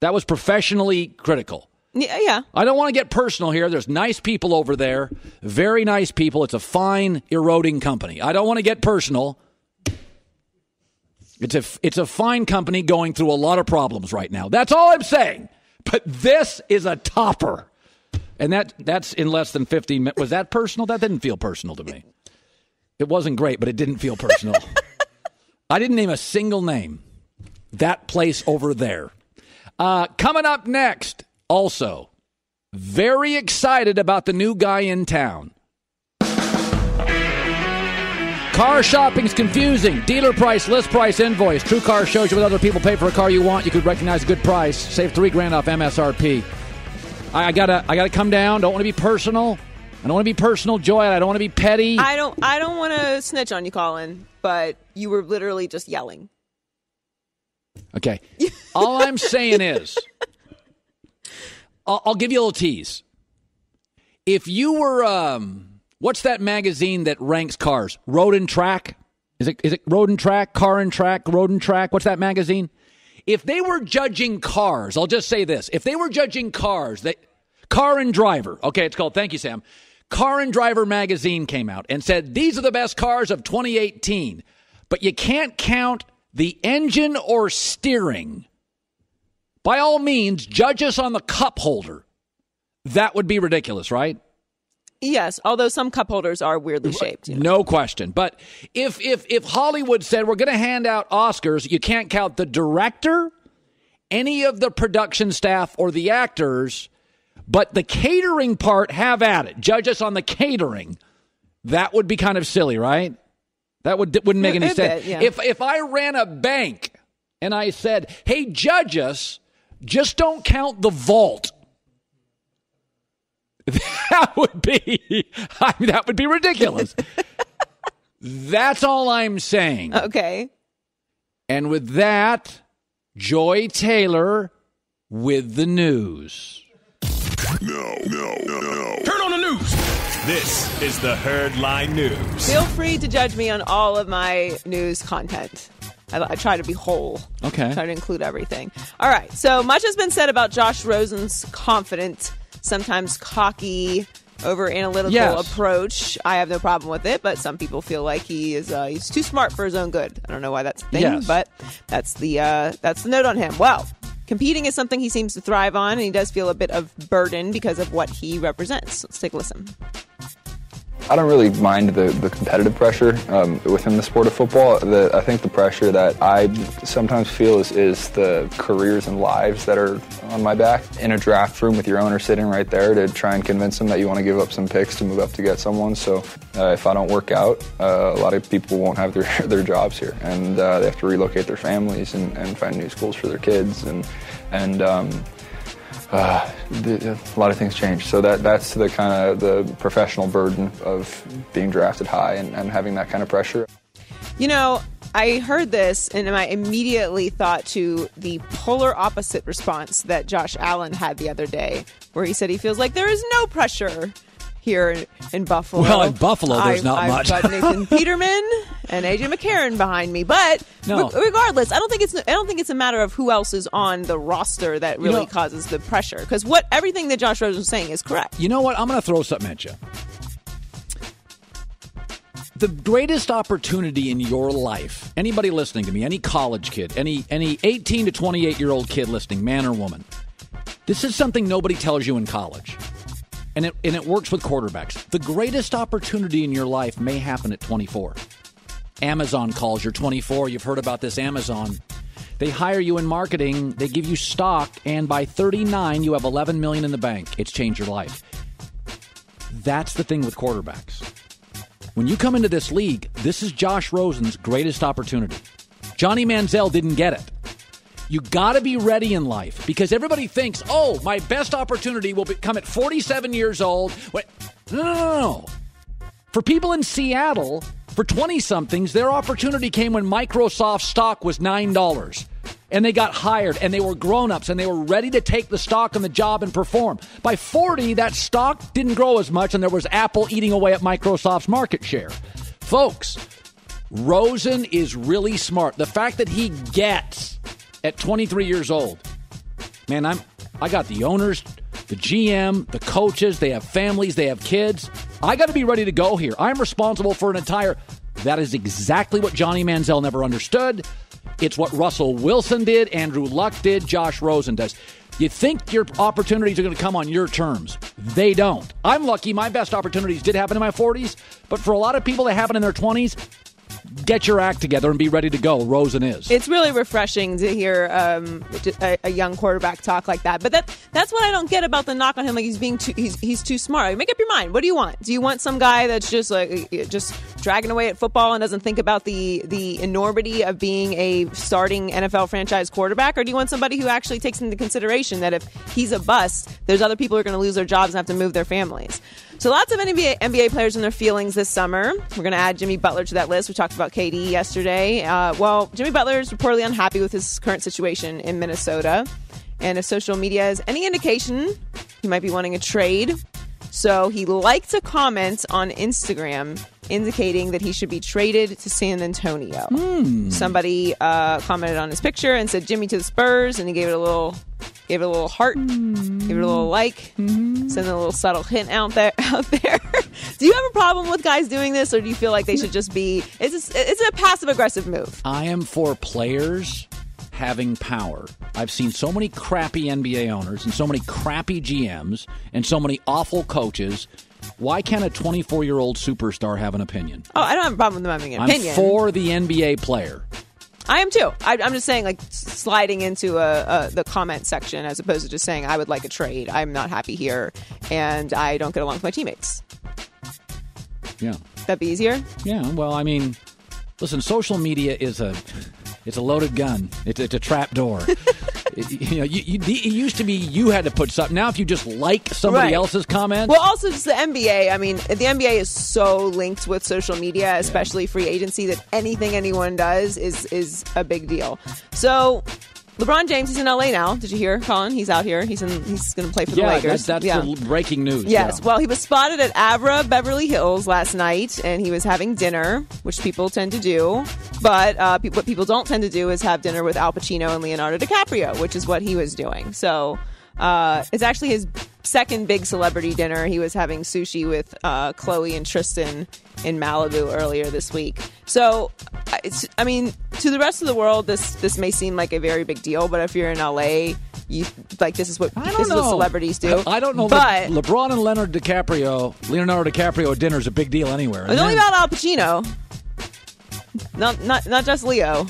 That was professionally critical. Yeah. I don't want to get personal here. There's nice people over there, very nice people. It's a fine, eroding company. I don't want to get personal. It's a fine company going through a lot of problems right now. That's all I'm saying. But this is a topper. And that's in less than 15 minutes. Was that personal? That didn't feel personal to me. It wasn't great, but it didn't feel personal. I didn't name a single name. That place over there. Coming up next, also, very excited about the new guy in town. Car shopping's confusing. Dealer price, list price, invoice. True Car shows you what other people pay for a car you want. You could recognize a good price. Save $3,000 off MSRP. I gotta come down. Don't want to be personal. I don't want to be personal, Joy. I don't want to be petty. I don't want to snitch on you, Colin, but you were literally just yelling. Okay. All I'm saying is, I'll give you a little tease. If you were, what's that magazine that ranks cars? Road and Track? Is it Road and Track? Car and Track? Road and Track? What's that magazine? If they were judging cars, I'll just say this. If they were judging cars, Car and Driver. Okay, it's called, thank you, Sam. Car and Driver magazine came out and said, these are the best cars of 2018. But you can't count the engine or steering. By all means, judge us on the cup holder. That would be ridiculous, right? Yes, although some cup holders are weirdly shaped. You know? No question. But if Hollywood said we're going to hand out Oscars, you can't count the director, any of the production staff, or the actors, but the catering part, have at it. Judge us on the catering. That would be kind of silly, right? That wouldn't make any sense. Yeah. If I ran a bank and I said, hey, judge us, just don't count the vault. That would be ridiculous. That's all I'm saying. Okay. And with that, Joy Taylor with the news. No. Turn on the news. This is the Herd Line News. Feel free to judge me on all of my news content. I try to be whole. Okay. Try to include everything. All right. So much has been said about Josh Rosen's confident, sometimes cocky, over-analytical approach. I have no problem with it, but some people feel like he's too smart for his own good. I don't know why that's a thing, but that's the note on him. Well, competing is something he seems to thrive on, and he does feel a bit of burden because of what he represents. Let's take a listen. I don't really mind the competitive pressure within the sport of football. I think the pressure that I sometimes feel is the careers and lives that are on my back. In a draft room with your owner sitting right there to try and convince them that you want to give up some picks to move up to get someone. So if I don't work out, a lot of people won't have their jobs here. And they have to relocate their families and find new schools for their kids. A lot of things change. So that's the kind of the professional burden of being drafted high and having that kind of pressure. You know, I heard this and I immediately thought to the polar opposite response that Josh Allen had the other day, where he said he feels like there is no pressure here in Buffalo. Well, in Buffalo, there's not much. I've got Nathan Peterman and A.J. McCarron behind me, but regardless, I don't think it's a matter of who else is on the roster that really causes the pressure. Because everything that Josh Rosen was saying is correct. You know what? I'm going to throw something at you. The greatest opportunity in your life, anybody listening to me, any college kid, any 18 to 28-year-old kid listening, man or woman, this is something nobody tells you in college. And it works with quarterbacks. The greatest opportunity in your life may happen at 24. Amazon calls. You're 24. You've heard about this Amazon. They hire you in marketing. They give you stock. And by 39, you have $11 million in the bank. It's changed your life. That's the thing with quarterbacks. When you come into this league, this is Josh Rosen's greatest opportunity. Johnny Manziel didn't get it. You got to be ready in life because everybody thinks, oh, my best opportunity will come at 47 years old. Wait, no. For people in Seattle, for 20-somethings, their opportunity came when Microsoft stock was $9. And they got hired, and they were grown-ups, and they were ready to take the stock on the job and perform. By 40, that stock didn't grow as much, and there was Apple eating away at Microsoft's market share. Folks, Rosen is really smart. The fact that he gets at 23 years old, man, I got the owners, the GM, the coaches, they have families, they have kids. I got to be ready to go here. I'm responsible for an entire... That is exactly what Johnny Manziel never understood. It's what Russell Wilson did, Andrew Luck did, Josh Rosen does. You think your opportunities are going to come on your terms. They don't. I'm lucky my best opportunities did happen in my 40s, but for a lot of people that happen in their 20s, get your act together and be ready to go. Rosen is. It's really refreshing to hear a young quarterback talk like that. But that's what I don't get about the knock on him. Like he's too smart. Like, make up your mind. What do you want? Do you want some guy that's just dragging away at football and doesn't think about the enormity of being a starting NFL franchise quarterback, or do you want somebody who actually takes into consideration that if he's a bust, there's other people who are going to lose their jobs and have to move their families? So lots of NBA players and their feelings this summer. We're going to add Jimmy Butler to that list. We talked about KD yesterday. Jimmy Butler is reportedly unhappy with his current situation in Minnesota. And if social media is any indication, he might be wanting a trade. So he liked to comment on Instagram indicating that he should be traded to San Antonio. Somebody commented on his picture and said Jimmy to the Spurs, and he gave it a little heart, gave it a little like, send a little subtle hint out there. Do you have a problem with guys doing this, or do you feel like they should just be? It's a passive aggressive move. I am for players having power. I've seen so many crappy NBA owners and so many crappy GMs and so many awful coaches. Why can't a 24-year-old superstar have an opinion? Oh, I don't have a problem with them having an opinion. I'm for the NBA player. I am too. I'm just saying, like, sliding into the comment section as opposed to just saying I would like a trade. I'm not happy here, and I don't get along with my teammates. Yeah, that'd be easier. Yeah. Well, I mean, listen, social media is a loaded gun. It's a trap door. It used to be you had to put something. Now, if you just like somebody else's comments. Well, also just the NBA. I mean, the NBA is so linked with social media, especially free agency, that anything anyone does is a big deal. So LeBron James, he's in LA now. Did you hear, Colin? He's out here. He's going to play for the Lakers. That's the breaking news. Yes. Yeah. Well, he was spotted at Abra Beverly Hills last night, and he was having dinner, which people tend to do. But what people don't tend to do is have dinner with Al Pacino and Leonardo DiCaprio, which is what he was doing. So it's actually his second big celebrity dinner. He was having sushi with Chloe and Tristan in Malibu earlier this week. So, to the rest of the world, this may seem like a very big deal, but if you're in LA, this is what celebrities do. I don't know, but LeBron and Leonardo DiCaprio at dinner is a big deal anywhere. It's only about Al Pacino, not just Leo.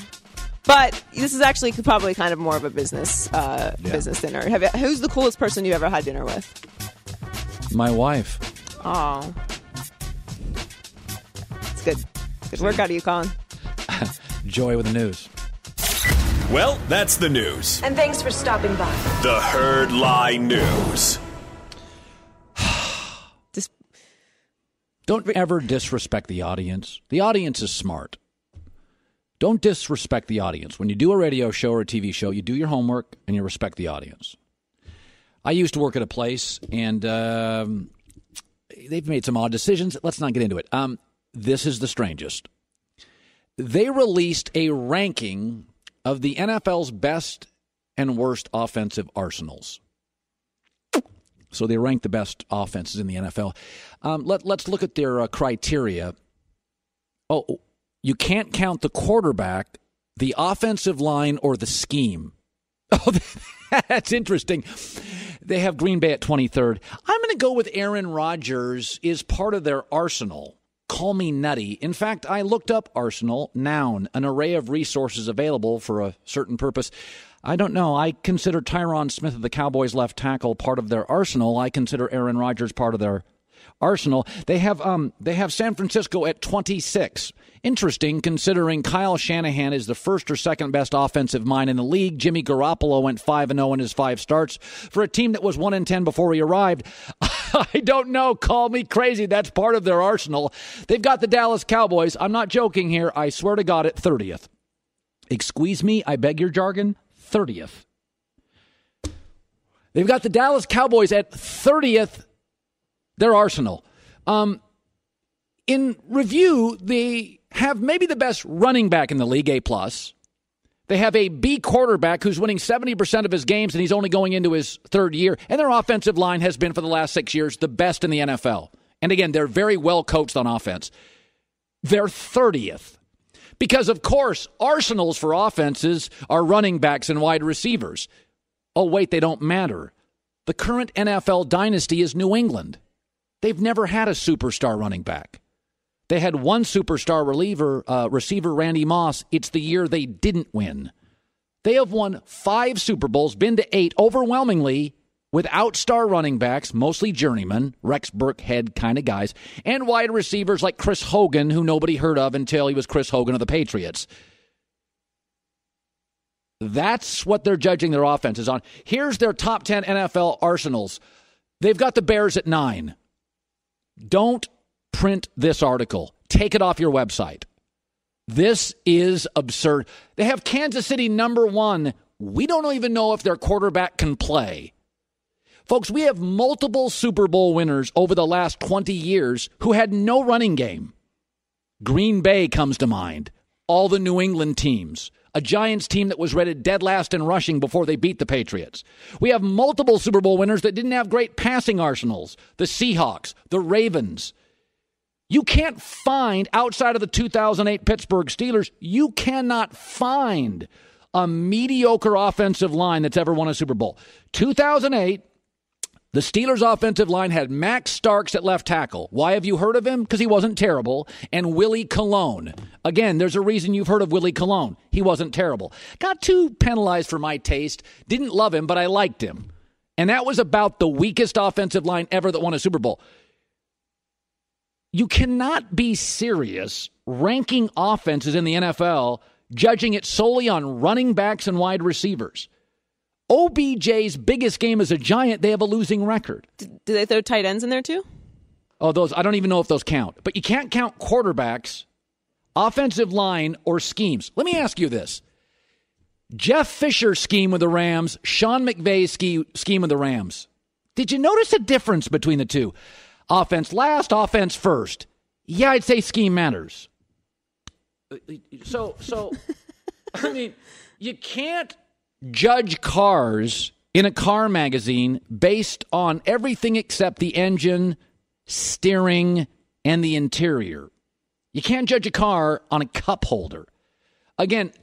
But this is actually probably kind of more of a business dinner. Who's the coolest person you ever had dinner with? My wife. Oh. It's good. Good work out of you, Colin. Joy with the news. Well, that's the news. And thanks for stopping by. The Herd Lie News. Don't ever disrespect the audience. The audience is smart. Don't disrespect the audience. When you do a radio show or a TV show, you do your homework and you respect the audience. I used to work at a place, and they've made some odd decisions. Let's not get into it. This is the strangest. They released a ranking of the NFL's best and worst offensive arsenals. So they ranked the best offenses in the NFL. Let's look at their criteria. Oh, you can't count the quarterback, the offensive line, or the scheme. Oh, that's interesting. They have Green Bay at 23rd. I'm going to go with Aaron Rodgers is part of their arsenal. call me nutty. In fact, I looked up arsenal, noun, an array of resources available for a certain purpose. I don't know. I consider Tyron Smith of the Cowboys left tackle part of their arsenal. I consider Aaron Rodgers part of their arsenal. They have San Francisco at 26. Interesting, considering Kyle Shanahan is the first or second best offensive mind in the league. Jimmy Garoppolo went 5-0 in his 5 starts for a team that was 1-10 before he arrived. I don't know. Call me crazy. That's part of their arsenal. They've got the Dallas Cowboys. I'm not joking here. I swear to God, at 30th. Excuse me, I beg your jargon. 30th. They've got the Dallas Cowboys at 30th. Their arsenal. In review, they have maybe the best running back in the league, A+. They have a B quarterback who's winning 70% of his games, and he's only going into his 3rd year. And their offensive line has been, for the last 6 years, the best in the NFL. And again, they're very well coached on offense. They're 30th. Because, of course, arsenals for offenses are running backs and wide receivers. Oh, wait, they don't matter. The current NFL dynasty is New England. They've never had a superstar running back. They had one superstar receiver, Randy Moss. It's the year they didn't win. They have won 5 Super Bowls, been to 8, overwhelmingly, without star running backs, mostly journeymen, Rex Burkhead kind of guys, and wide receivers like Chris Hogan, who nobody heard of until he was Chris Hogan of the Patriots. That's what they're judging their offenses on. Here's their top 10 NFL arsenals. They've got the Bears at 9. Don't print this article. Take it off your website. This is absurd. They have Kansas City number 1. We don't even know if their quarterback can play. Folks, we have multiple Super Bowl winners over the last 20 years who had no running game. Green Bay comes to mind. All the New England teams. A Giants team that was rated dead last in rushing before they beat the Patriots. We have multiple Super Bowl winners that didn't have great passing arsenals. The Seahawks, the Ravens. You can't find, outside of the 2008 Pittsburgh Steelers, you cannot find a mediocre offensive line that's ever won a Super Bowl. 2008, the Steelers' offensive line had Max Starks at left tackle. Why have you heard of him? Because he wasn't terrible. And Willie Colon. Again, there's a reason you've heard of Willie Colon. He wasn't terrible. Got too penalized for my taste. Didn't love him, but I liked him. And that was about the weakest offensive line ever that won a Super Bowl. You cannot be serious ranking offenses in the NFL, judging it solely on running backs and wide receivers. OBJ's biggest game as a Giant, they have a losing record. Do they throw tight ends in there too? Oh, those, I don't even know if those count. But you can't count quarterbacks, offensive line, or schemes. Let me ask you this. Jeff Fisher's scheme with the Rams, Sean McVay's scheme with the Rams. Did you notice a difference between the two? Offense last, offense first. Yeah, I'd say scheme matters. So I mean, you can't judge cars in a car magazine based on everything except the engine, steering, and the interior. You can't judge a car on a cup holder. Again,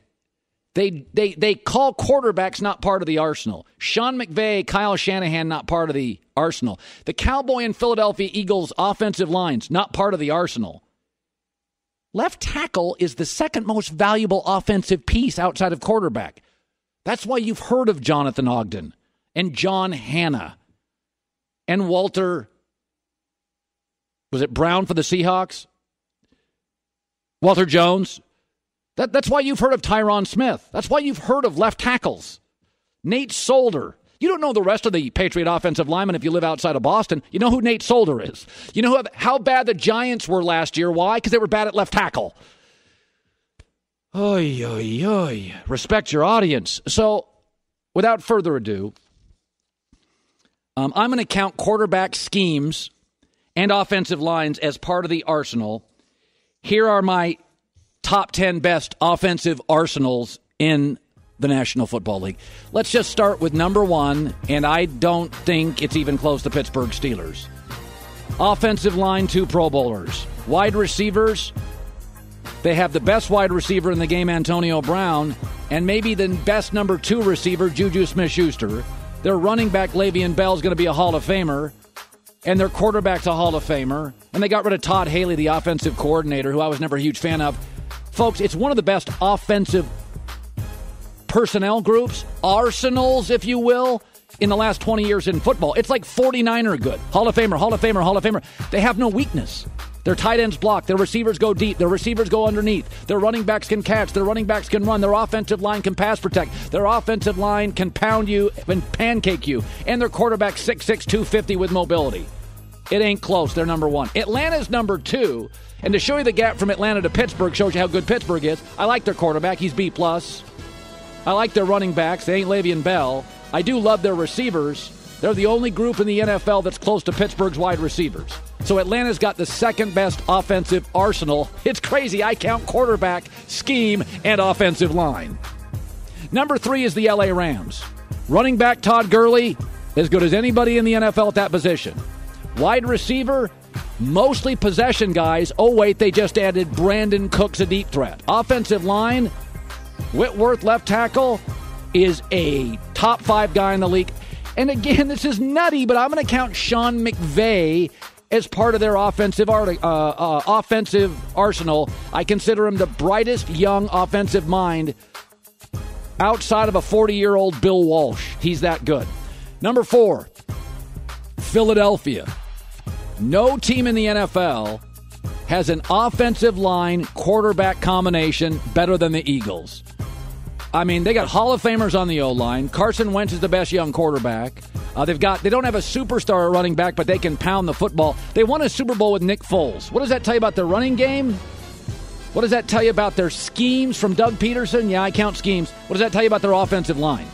they call quarterbacks not part of the arsenal. Sean McVay, Kyle Shanahan, not part of the arsenal. The Cowboy and Philadelphia Eagles offensive lines, not part of the arsenal. Left tackle is the second most valuable offensive piece outside of quarterback. That's why you've heard of Jonathan Ogden and John Hanna and Walter, was it Brown for the Seahawks? Walter Jones. That's why you've heard of Tyron Smith. That's why you've heard of left tackles. Nate Solder. You don't know the rest of the Patriot offensive linemen if you live outside of Boston. You know who Nate Solder is. You know how bad the Giants were last year. Why? Because they were bad at left tackle. Oy, oy, oy. Respect your audience. So, without further ado, I'm going to count quarterback schemes and offensive lines as part of the arsenal. Here are my top 10 best offensive arsenals in the National Football League. Let's just start with number 1, and I don't think it's even close to Pittsburgh Steelers. Offensive line, 2 Pro Bowlers. Wide receivers, they have the best wide receiver in the game, Antonio Brown, and maybe the best number 2 receiver, Juju Smith-Schuster. Their running back, Le'Veon Bell, is going to be a Hall of Famer. and their quarterback's a Hall of Famer, and they got rid of Todd Haley, the offensive coordinator, who I was never a huge fan of. Folks, it's one of the best offensive personnel groups, arsenals, if you will, in the last 20 years in football. It's like 49er good. Hall of Famer, Hall of Famer, Hall of Famer. They have no weakness. Their tight ends block. Their receivers go deep. Their receivers go underneath. Their running backs can catch. Their running backs can run. Their offensive line can pass protect. Their offensive line can pound you and pancake you. And their quarterback 6'6", 250 with mobility. It ain't close. They're number one. Atlanta's number two. And to show you the gap from Atlanta to Pittsburgh shows you how good Pittsburgh is. I like their quarterback. He's B+. I like their running backs. They ain't Le'Veon Bell. I do love their receivers. They're the only group in the NFL that's close to Pittsburgh's wide receivers. So Atlanta's got the second best offensive arsenal. It's crazy. I count quarterback, scheme, and offensive line. Number 3 is the LA Rams. Running back Todd Gurley, as good as anybody in the NFL at that position. Wide receiver, mostly possession guys. Oh, wait, they just added Brandon Cooks, a deep threat. Offensive line, Whitworth, left tackle, is a top 5 guy in the league. And again, this is nutty, but I'm going to count Sean McVay as part of their offensive arsenal. I consider him the brightest young offensive mind outside of a 40-year-old Bill Walsh. He's that good. Number 4, Philadelphia. No team in the NFL has an offensive line quarterback combination better than the Eagles. I mean, they got Hall of Famers on the O-line. Carson Wentz is the best young quarterback. They don't have a superstar at running back, but they can pound the football. They won a Super Bowl with Nick Foles. What does that tell you about their running game? What does that tell you about their schemes from Doug Peterson? Yeah, I count schemes. What does that tell you about their offensive line?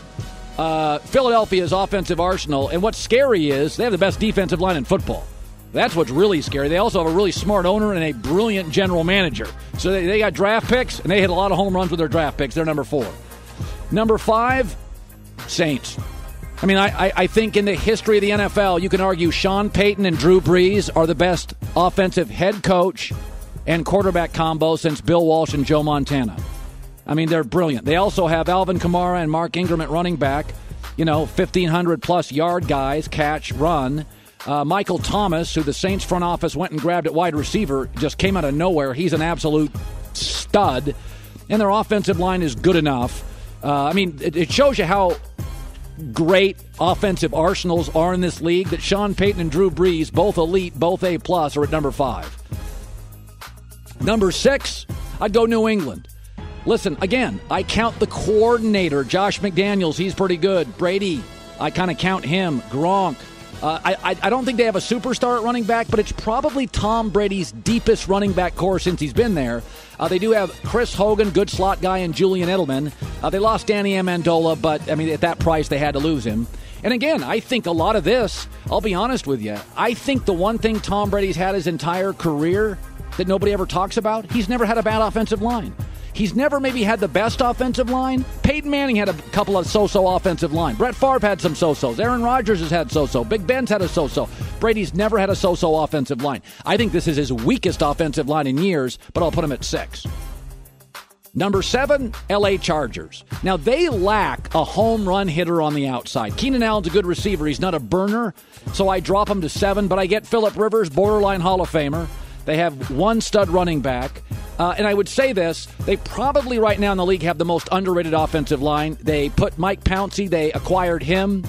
Philadelphia's offensive arsenal, and what's scary is they have the best defensive line in football. That's what's really scary. They also have a really smart owner and a brilliant general manager. So they got draft picks, and they hit a lot of home runs with their draft picks. They're number 4. Number 5, Saints. I mean, I think in the history of the NFL, you can argue Sean Payton and Drew Brees are the best offensive head coach and quarterback combo since Bill Walsh and Joe Montana. I mean, they're brilliant. They also have Alvin Kamara and Mark Ingram at running back. 1,500-plus yard guys, catch, run. Michael Thomas, who the Saints front office went and grabbed at wide receiver, just came out of nowhere. He's an absolute stud. And their offensive line is good enough. It shows you how great offensive arsenals are in this league that Sean Payton and Drew Brees, both elite, both A+, are at number 5. Number 6, I'd go New England. Listen, again, I count the coordinator, Josh McDaniels. He's pretty good. Brady, I kind of count him. Gronk. I don't think they have a superstar at running back, but it's probably Tom Brady's deepest running back core since he's been there. They do have Chris Hogan, good slot guy, and Julian Edelman. They lost Danny Amendola, but, at that price, they had to lose him. And again, I think a lot of this, I'll be honest with you, I think the one thing Tom Brady's had his entire career that nobody ever talks about, he's never had a bad offensive line. He's never maybe had the best offensive line. Peyton Manning had a couple of so-so offensive line. Brett Favre had some so-sos. Aaron Rodgers has had so-so. Big Ben's had a so-so. Brady's never had a so-so offensive line. I think this is his weakest offensive line in years, but I'll put him at 6. Number 7, L.A. Chargers. Now, they lack a home run hitter on the outside. Keenan Allen's a good receiver. He's not a burner, so I drop him to 7, but I get Phillip Rivers, borderline Hall of Famer. They have one stud running back. And I would say this, they probably right now in the league have the most underrated offensive line. They put Mike Pouncey, they acquired him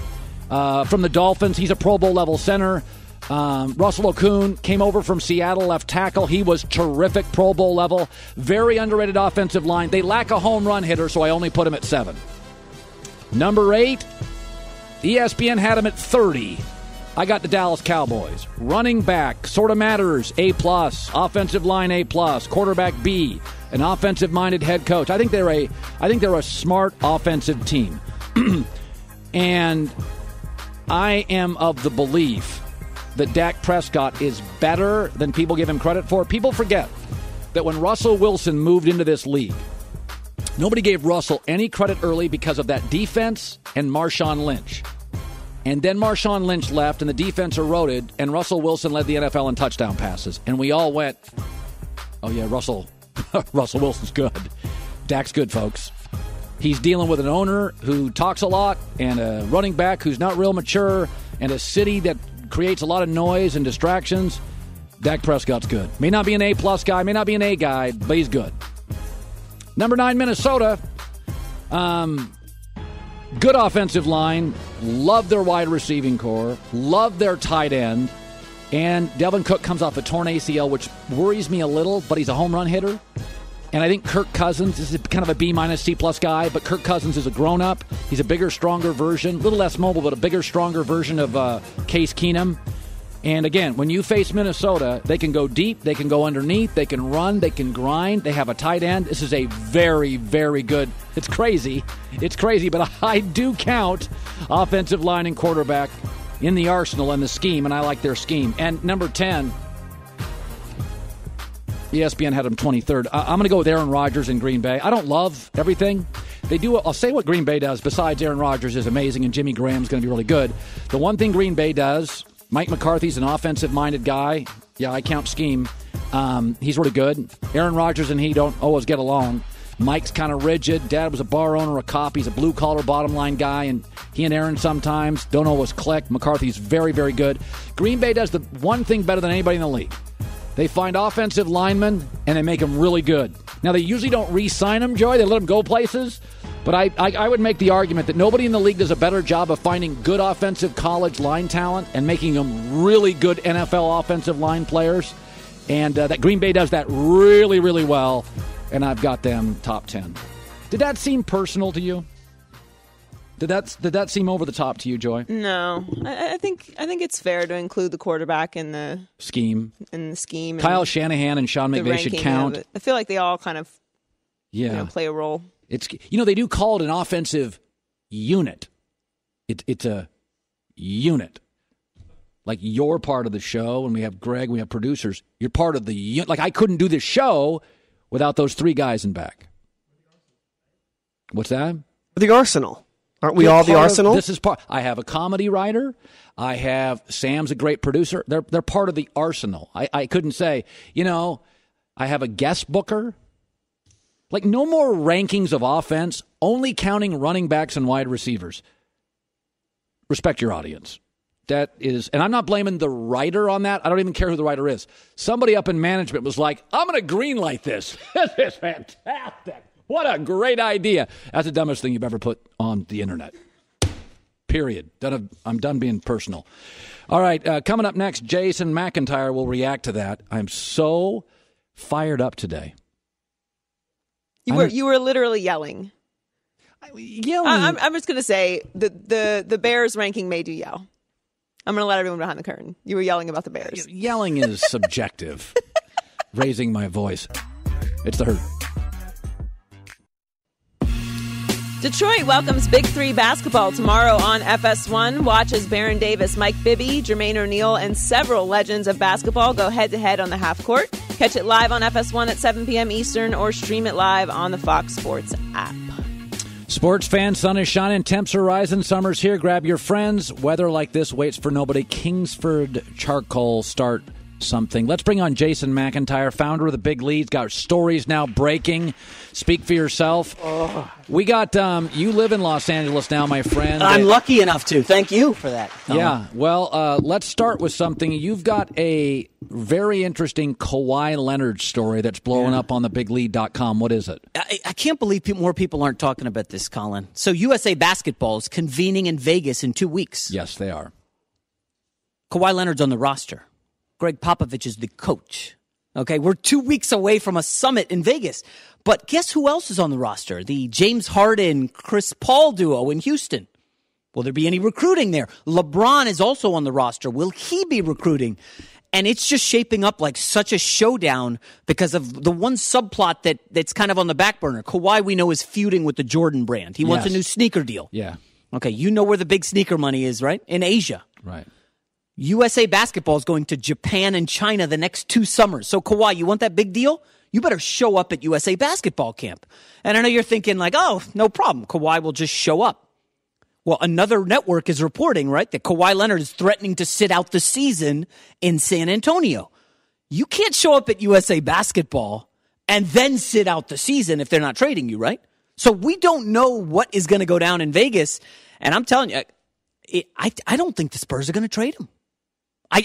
from the Dolphins. He's a Pro Bowl level center. Russell Okung came over from Seattle, left tackle. He was terrific, Pro Bowl level. Very underrated offensive line. They lack a home run hitter, so I only put him at 7. Number 8, ESPN had him at 30. I got the Dallas Cowboys. Running back, sort of matters, A+. Offensive line, A+. Quarterback, B. An offensive-minded head coach. I think they're a smart offensive team. And I am of the belief that Dak Prescott is better than people give him credit for. People forget that when Russell Wilson moved into this league, nobody gave Russell any credit early because of that defense and Marshawn Lynch. And then Marshawn Lynch left, and the defense eroded, and Russell Wilson led the NFL in touchdown passes. And we all went, oh, yeah, Russell Wilson's good. Dak's good, folks. He's dealing with an owner who talks a lot and a running back who's not real mature and a city that creates a lot of noise and distractions, Dak Prescott's good. May not be an A-plus guy, may not be an A guy, but he's good. Number 9, Minnesota. Good offensive line. Love their wide receiving core. Love their tight end. And Delvin Cook comes off a torn ACL, which worries me a little, but he's a home run hitter. And I think Kirk Cousins is kind of a B-, C-plus guy, but Kirk Cousins is a grown-up. He's a bigger, stronger version, a little less mobile, but a bigger, stronger version of Case Keenum. And again, when you face Minnesota, they can go deep, they can go underneath, they can run, they can grind, they have a tight end. This is a very, very good, it's crazy, but I do count offensive line and quarterback in the arsenal and the scheme, and I like their scheme. And number 10, ESPN had him 23rd. I'm going to go with Aaron Rodgers in Green Bay. I don't love everything they do. I'll say what Green Bay does besides Aaron Rodgers is amazing, and Jimmy Graham's going to be really good. The one thing Green Bay does, Mike McCarthy's an offensive-minded guy. Yeah, I count scheme. He's really good. Aaron Rodgers and he don't always get along. Mike's kind of rigid. Dad was a bar owner, a cop. He's a blue-collar, bottom-line guy, and he and Aaron sometimes don't always click. McCarthy's very, very good. Green Bay does the one thing better than anybody in the league. They find offensive linemen, and they make them really good. Now, they usually don't re-sign them, Joey. They let them go places. But I would make the argument that nobody in the league does a better job of finding good offensive college line talent and making them really good NFL offensive line players. And that Green Bay does that really, really well. And I've got them top 10. Did that seem personal to you? Did that seem over the top to you, Joy? No, I think it's fair to include the quarterback in the scheme. Kyle Shanahan and Sean McVay should count. I feel like they all kind of play a role. It's they do call it an offensive unit. It's a unit. Like you're part of the show, and we have Greg, we have producers. You're part of the unit. Like I couldn't do this show without those 3 guys in back. What's that? The Arsenal. Aren't we all the Arsenal? This is part. I have a comedy writer. I have Sam's a great producer. They're part of the Arsenal. I couldn't say, I have a guest booker. Like no more rankings of offense, only counting running backs and wide receivers. Respect your audience. That is, and I'm not blaming the writer on that. I don't even care who the writer is. Somebody up in management was like, I'm going to greenlight this. This is fantastic. What a great idea. That's the dumbest thing you've ever put on the internet. Period. I'm done being personal. All right, coming up next, Jason McIntyre will react to that. I'm so fired up today. You were literally yelling. Yelling. I'm just going to say the Bears ranking made you yell. I'm going to let everyone behind the curtain. You were yelling about the Bears. Yelling is subjective. Raising my voice. It's the Herd. Detroit welcomes Big 3 basketball tomorrow on FS1. Watch as Baron Davis, Mike Bibby, Jermaine O'Neal, and several legends of basketball go head-to-head on the half court. Catch it live on FS1 at 7 p.m. Eastern or stream it live on the Fox Sports app. Sports fans, sun is shining, temps are rising, summer's here. Grab your friends. Weather like this waits for nobody. Kingsford Charcoal start something. Let's bring on Jason McIntyre, founder of The Big Leads. Got stories now breaking. Speak for yourself. We got, you live in Los Angeles now, my friend. I'm lucky enough to. Thank you for that. Yeah. Well, let's start with something. You've got a very interesting Kawhi Leonard story that's blowing up on thebiglead.com. What is it? I can't believe more people aren't talking about this, Colin. So USA Basketball is convening in Vegas in 2 weeks. Yes, they are. Kawhi Leonard's on the roster. Greg Popovich is the coach. Okay, we're 2 weeks away from a summit in Vegas. But guess who else is on the roster? The James Harden, Chris Paul duo in Houston. Will there be any recruiting there? LeBron is also on the roster. Will he be recruiting? And it's just shaping up like such a showdown because of the one subplot that's kind of on the back burner. Kawhi, we know, is feuding with the Jordan brand. He wants a new sneaker deal. Yeah. Okay, you know where the big sneaker money is, right? In Asia. Right. USA Basketball is going to Japan and China the next 2 summers. So, Kawhi, you want that big deal? You better show up at USA Basketball camp. And I know you're thinking like, oh, no problem. Kawhi will just show up. Well, another network is reporting, right, that Kawhi Leonard is threatening to sit out the season in San Antonio. You can't show up at USA Basketball and then sit out the season if they're not trading you, right? So we don't know what is going to go down in Vegas. And I'm telling you, I don't think the Spurs are going to trade him.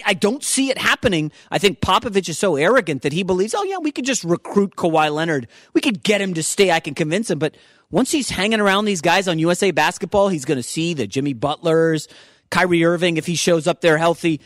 I don't see it happening. I think Popovich is so arrogant that he believes, oh, yeah, we could just recruit Kawhi Leonard. We could get him to stay. I can convince him. But once he's hanging around these guys on USA Basketball, he's going to see the Jimmy Butlers, Kyrie Irving, if he shows up there healthy.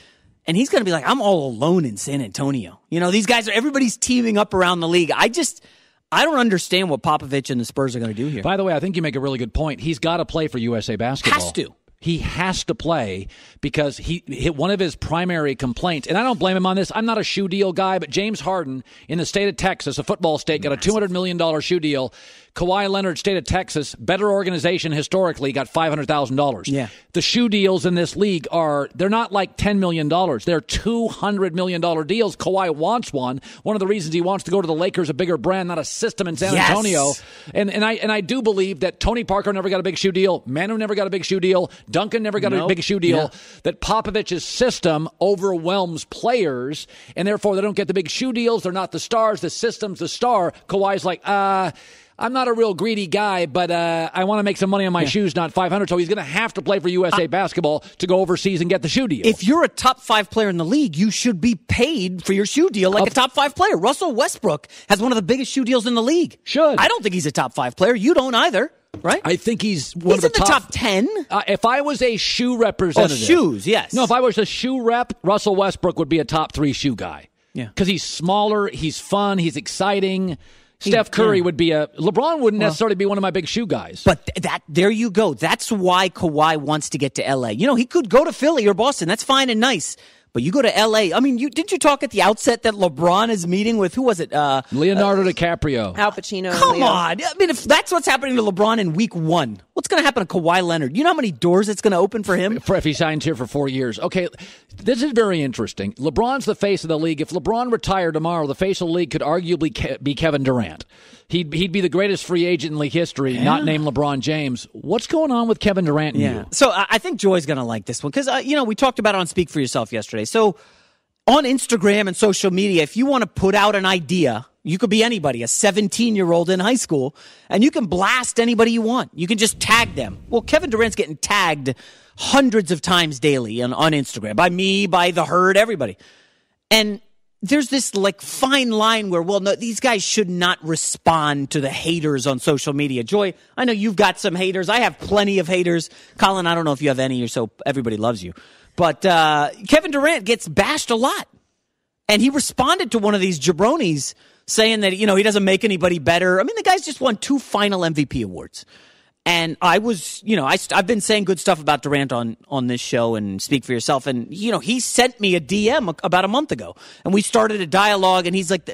And he's going to be like, I'm all alone in San Antonio. These guys everybody's teaming up around the league. I don't understand what Popovich and the Spurs are going to do here. By the way, I think you make a really good point. He's got to play for USA Basketball. Has to. He has to play because one of his primary complaints, and I don't blame him on this. I'm not a shoe deal guy, but James Harden in the state of Texas, a football state, got a $200 million shoe deal. Kawhi Leonard, state of Texas, better organization historically, got $500,000. Yeah. The shoe deals in this league they're not like $10 million. They're $200 million deals. Kawhi wants one. One of the reasons he wants to go to the Lakers, a bigger brand, not a system in San Antonio. And I do believe that Tony Parker never got a big shoe deal. Manu never got a big shoe deal. Duncan never got a big shoe deal. Yeah. That Popovich's system overwhelms players, and therefore they don't get the big shoe deals. They're not the stars. The system's the star. Kawhi's like, I'm not a real greedy guy, but I want to make some money on my shoes, not $500. So he's going to have to play for USA Basketball to go overseas and get the shoe deal. If you're a top 5 player in the league, you should be paid for your shoe deal like a top 5 player. Russell Westbrook has one of the biggest shoe deals in the league. Should. I don't think he's a top 5 player. You don't either, right? I think he's one of the top 10. If I was a shoe representative. Shoes, yes. No, if I was a shoe rep, Russell Westbrook would be a top 3 shoe guy. Yeah. Because he's smaller, he's fun, he's exciting. Steph Curry would be LeBron wouldn't necessarily be one of my big shoe guys. But there you go. That's why Kawhi wants to get to L.A. He could go to Philly or Boston. That's fine and nice. But you go to L.A. I mean, didn't you talk at the outset that LeBron is meeting with, who was it? Leonardo DiCaprio. Al Pacino. Come on. I mean, if that's what's happening to LeBron in week 1, what's going to happen to Kawhi Leonard? You know how many doors it's going to open for him? If he signs here for 4 years. Okay, this is very interesting. LeBron's the face of the league. If LeBron retired tomorrow, the face of the league could arguably be Kevin Durant. He'd be the greatest free agent in league history, not named LeBron James. What's going on with Kevin Durant and you? So I think Joy's going to like this one because, we talked about it on Speak for Yourself yesterday. So on Instagram and social media, if you want to put out an idea, you could be anybody, a 17-year-old in high school, and you can blast anybody you want. You can just tag them. Well, Kevin Durant's getting tagged hundreds of times daily on Instagram, by me, by The Herd, everybody. And there's this fine line where, no, these guys should not respond to the haters on social media. Joy, I know you've got some haters. I have plenty of haters. Colin, I don't know if you have any, so everybody loves you. But Kevin Durant gets bashed a lot. And he responded to one of these jabronis saying that, he doesn't make anybody better. I mean, the guy's just won 2 final MVP awards. And I was, I've been saying good stuff about Durant on this show and Speak for Yourself. And, he sent me a DM about a month ago. And we started a dialogue, and he's like,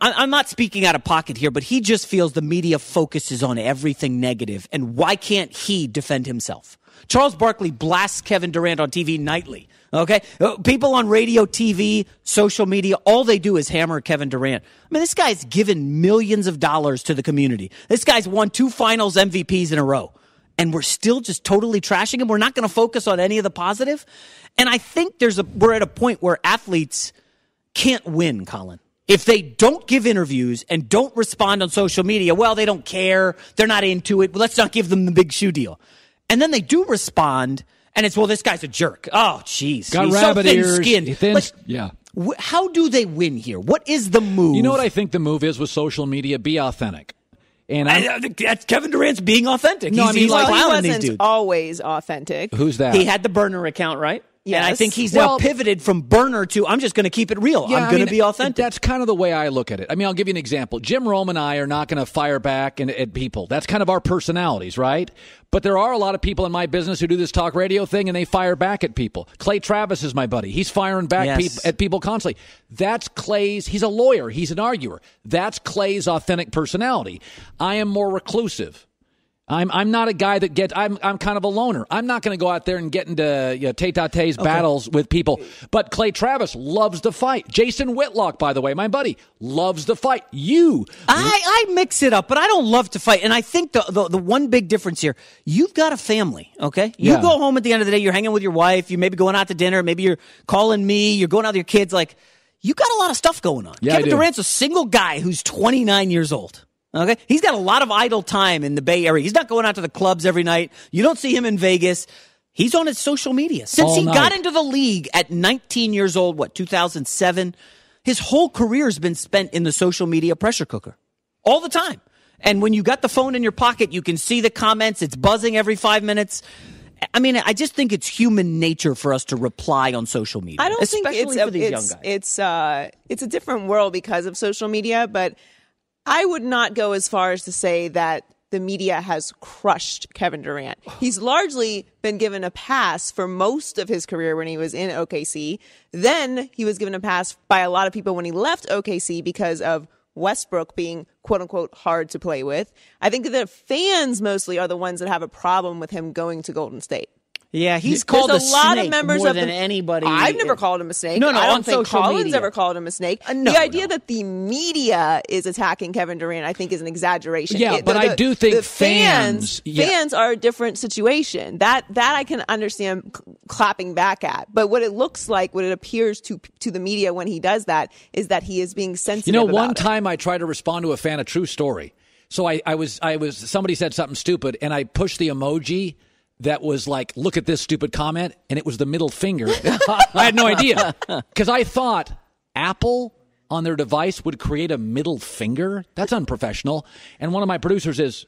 I'm not speaking out of pocket here, but he just feels the media focuses on everything negative. And why can't he defend himself? Charles Barkley blasts Kevin Durant on TV nightly. Okay? People on radio, TV, social media, all they do is hammer Kevin Durant. I mean, this guy's given millions of dollars to the community. This guy's won 2 finals MVPs in a row. And we're still just totally trashing him. We're not going to focus on any of the positive. And I think we're at a point where athletes can't win, Colin. If they don't give interviews and don't respond on social media, well, they don't care. They're not into it. Well, let's not give them the big shoe deal. And then they do respond, and it's, this guy's a jerk. Oh, jeez. Got He's rabbit so ears. thin-skinned. Yeah. How do they win here? What is the move? You know what I think the move is with social media? Be authentic. And that's Kevin Durant's being authentic. No, he wasn't always authentic. Who's that? He had the burner account, right? Yes. And I think he's now pivoted from burner to, I'm just going to keep it real. I'm going to be authentic. That's kind of the way I look at it. I mean, I'll give you an example. Jim Rome and I are not going to fire back at people. That's kind of our personalities, right? But there are a lot of people in my business who do this talk radio thing, and they fire back at people. Clay Travis is my buddy. He's firing back at people constantly. That's Clay's. He's a lawyer. He's an arguer. That's Clay's authentic personality. I am more reclusive. I'm not a guy that I'm kind of a loner. I'm not going to go out there and get into tete-a-tete's battles with people. But Clay Travis loves to fight. Jason Whitlock, by the way, my buddy, loves to fight. I mix it up, but I don't love to fight. And I think the one big difference here, you've got a family, okay? You go home at the end of the day, you're hanging with your wife, you may be going out to dinner, maybe you're calling me, you're going out with your kids. You got a lot of stuff going on. Yeah, Kevin Durant's a single guy who's 29 years old. Okay, he's got a lot of idle time in the Bay Area. He's not going out to the clubs every night. You don't see him in Vegas. He's on his social media. Since All he night. got into the league at 19 years old, 2007, his whole career has been spent in the social media pressure cooker. All the time. And when you got the phone in your pocket, you can see the comments. It's buzzing every 5 minutes. I mean, I just think it's human nature for us to reply on social media. I don't think especially for these young guys. It's a different world because of social media, but I would not go as far as to say that the media has crushed Kevin Durant. He's largely been given a pass for most of his career when he was in OKC. Then he was given a pass by a lot of people when he left OKC because of Westbrook being quote unquote hard to play with. I think the fans mostly are the ones that have a problem with him going to Golden State. Yeah, he's called There's a lot snake of members more of than anybody. I've never called him a snake. No, I don't on think social Colin's media. ever called him a snake. The idea that the media is attacking Kevin Durant, I think, is an exaggeration. Yeah, but I do think the fans are a different situation. That I can understand clapping back at. But what it looks like, what it appears to the media when he does that, is that he is being sensitive. You know, one about it. time I tried to respond to a fan, a true story. So I was somebody said something stupid, and I pushed the emoji that was like, look at this stupid comment, and it was the middle finger. I had no idea, because I thought Apple on their device would create a middle finger. That's unprofessional. And one of my producers is,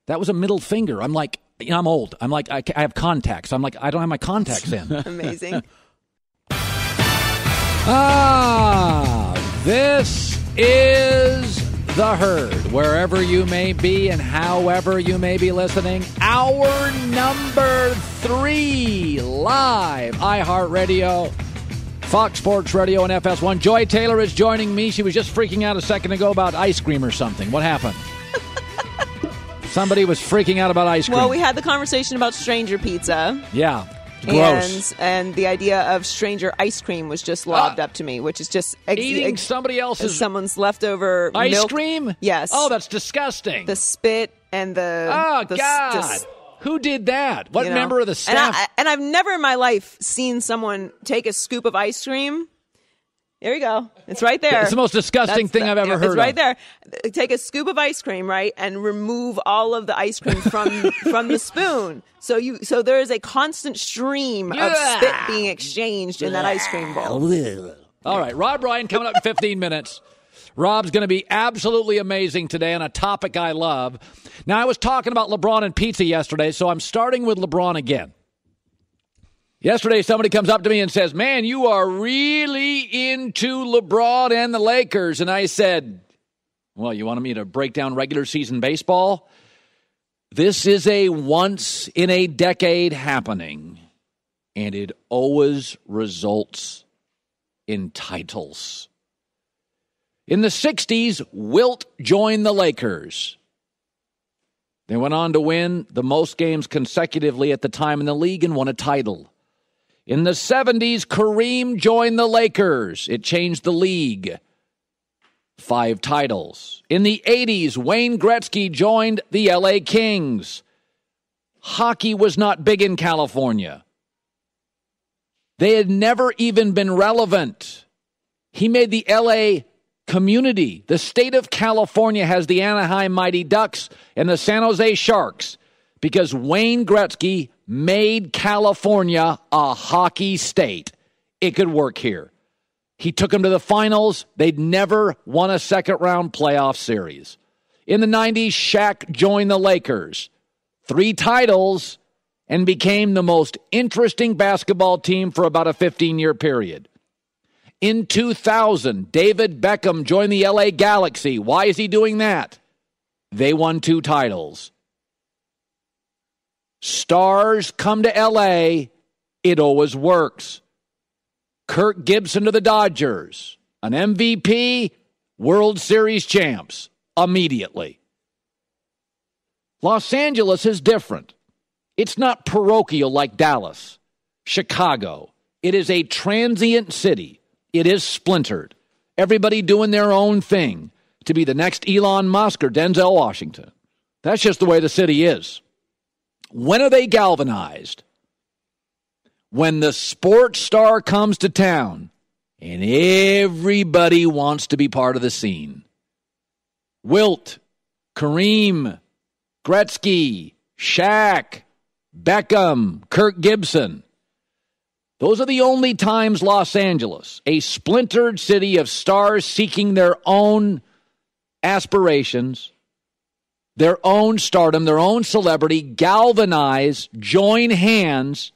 that was a middle finger. I'm like, you know, I'm old. I'm like, I have contacts. I'm like, I don't have my contacts in. Amazing. This is The Herd, wherever you may be and however you may be listening. Hour number 3, live, iHeartRadio, Fox Sports Radio, and FS1. Joy Taylor is joining me. She was just freaking out a second ago about ice cream or something. What happened? Somebody was freaking out about ice cream. Well, we had the conversation about stranger pizza. Yeah. Gross. And the idea of stranger ice cream was just lobbed up to me, which is just eating somebody else's someone's leftover ice milk. cream. Yes. Oh, that's disgusting. The spit and the God. Who did that? What member of the staff? And I've never in my life seen someone take a scoop of ice cream. There you go. It's right there. It's the most disgusting thing I've ever heard. It's right of. there. Take a scoop of ice cream, right, and remove all of the ice cream from the spoon. So there is a constant stream of spit being exchanged in that ice cream bowl. All right, Rob Ryan coming up in 15 minutes. Rob's going to be absolutely amazing today on a topic I love. Now, I was talking about LeBron and pizza yesterday, so I'm starting with LeBron again. Yesterday, somebody comes up to me and says, man, you are really into LeBron and the Lakers. And I said, well, you wanted me to break down regular season baseball? This is a once-in-a-decade happening, and it always results in titles. In the 60s, Wilt joined the Lakers. They went on to win the most games consecutively at the time in the league and won a title. In the 70s, Kareem joined the Lakers. It changed the league. 5 titles. In the 80s, Wayne Gretzky joined the LA Kings. Hockey was not big in California. They had never even been relevant. He made the LA community. The state of California has the Anaheim Mighty Ducks and the San Jose Sharks because Wayne Gretzky made California a hockey state. It could work here. He took them to the finals. They'd never won a second-round playoff series. In the 90s, Shaq joined the Lakers. 3 titles and became the most interesting basketball team for about a 15-year period. In 2000, David Beckham joined the LA Galaxy. Why is he doing that? They won 2 titles. Stars come to LA, it always works. Kirk Gibson to the Dodgers, an MVP, World Series champs, immediately. Los Angeles is different. It's not parochial like Dallas, Chicago. It is a transient city. It is splintered. Everybody doing their own thing to be the next Elon Musk or Denzel Washington. That's just the way the city is. When are they galvanized? When the sports star comes to town and everybody wants to be part of the scene. Wilt, Kareem, Gretzky, Shaq, Beckham, Kirk Gibson. Those are the only times Los Angeles, a splintered city of stars seeking their own aspirations, their own stardom, their own celebrity, galvanize, join hands,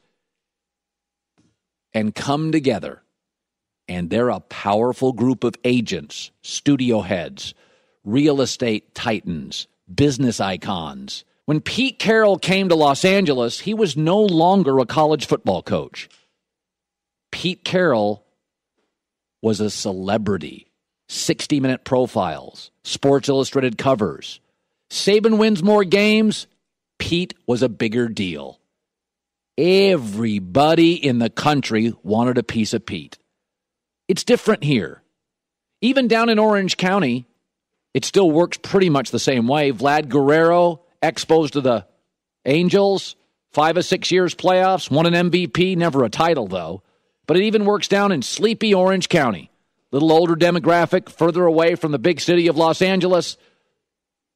and come together. And they're a powerful group of agents, studio heads, real estate titans, business icons. When Pete Carroll came to Los Angeles, he was no longer a college football coach. Pete Carroll was a celebrity. 60-minute profiles, Sports Illustrated covers. Saban wins more games. Pete was a bigger deal. Everybody in the country wanted a piece of Pete. It's different here. Even down in Orange County, it still works pretty much the same way. Vlad Guerrero, exposed to the Angels, 5 of 6 years playoffs, won an MVP, never a title though. But it even works down in sleepy Orange County. Little older demographic, further away from the big city of Los Angeles.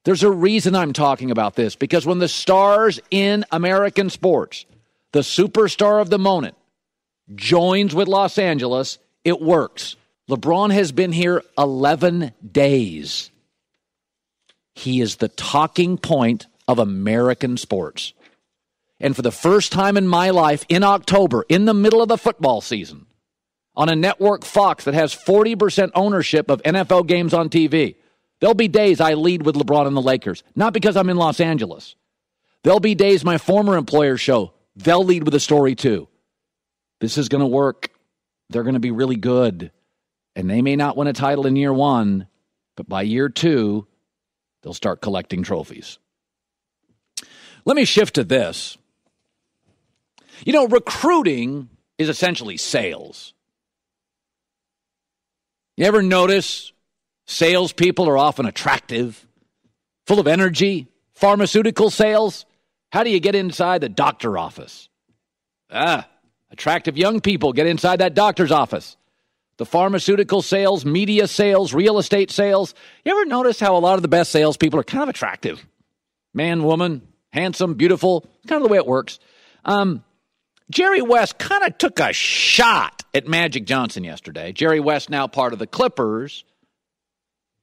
There's a reason I'm talking about this, because when the stars in American sports, the superstar of the moment, joins with Los Angeles, it works. LeBron has been here 11 days. He is the talking point of American sports. And for the first time in my life, in October, in the middle of the football season, on a network Fox that has 40% ownership of NFL games on TV, there'll be days I lead with LeBron and the Lakers, not because I'm in Los Angeles. There'll be days my former employers show, they'll lead with a story too. This is going to work. They're going to be really good. And they may not win a title in year one, but by year two, they'll start collecting trophies. Let me shift to this. You know, recruiting is essentially sales. You ever notice salespeople are often attractive, full of energy? Pharmaceutical sales? How do you get inside the doctor office? Attractive young people get inside that doctor's office. The pharmaceutical sales, media sales, real estate sales. You ever notice how a lot of the best salespeople are kind of attractive? Man, woman, handsome, beautiful. Kind of the way it works. Jerry West kind of took a shot at Magic Johnson yesterday. Jerry West now part of the Clippers.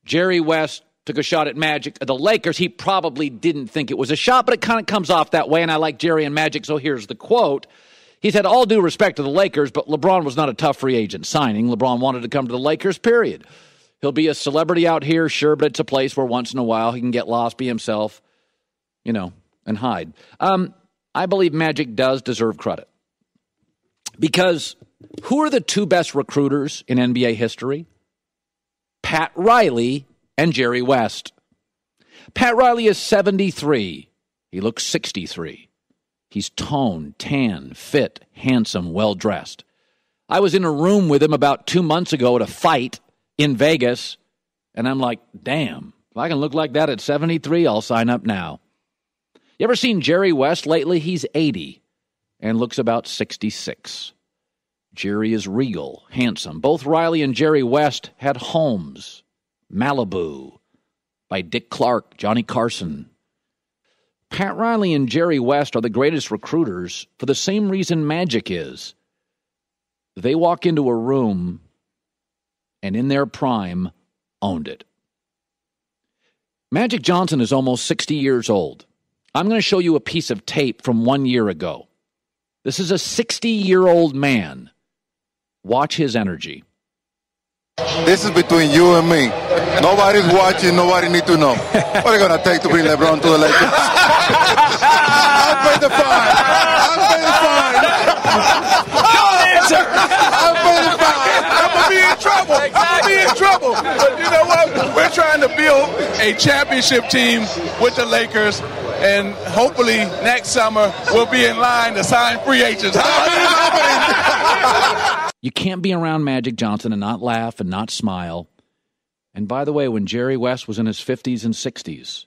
Jerry West took a shot at Magic. The Lakers, he probably didn't think it was a shot, but it kind of comes off that way, and I like Jerry and Magic, so here's the quote. He said, all due respect to the Lakers, but LeBron was not a tough free agent signing. LeBron wanted to come to the Lakers, period. He'll be a celebrity out here, sure, but it's a place where once in a while he can get lost, be himself, and hide. I believe Magic does deserve credit. Because who are the two best recruiters in NBA history? Pat Riley and Jerry West. Pat Riley is 73. He looks 63. He's toned, tan, fit, handsome, well-dressed. I was in a room with him about 2 months ago at a fight in Vegas, and I'm like, damn, if I can look like that at 73, I'll sign up now. You ever seen Jerry West lately? He's 80 and looks about 66. Jerry is regal, handsome. Both Riley and Jerry West had homes. Malibu, by Dick Clark, Johnny Carson. Pat Riley and Jerry West are the greatest recruiters for the same reason Magic is. They walk into a room and in their prime owned it. Magic Johnson is almost 60 years old. I'm going to show you a piece of tape from 1 year ago. This is a 60-year-old man. Watch his energy. This is between you and me. Nobody's watching. Nobody need to know. What are you going to take to bring LeBron to the Lakers? I'll pay the fine. I'll pay the fine. Don't answer. I'll pay the fine. I'm going to be in trouble. I'm going to be in trouble. But you know what? We're trying to build a championship team with the Lakers. And hopefully next summer we'll be in line to sign free agents. You can't be around Magic Johnson and not laugh and not smile. And by the way, when Jerry West was in his 50s and 60s,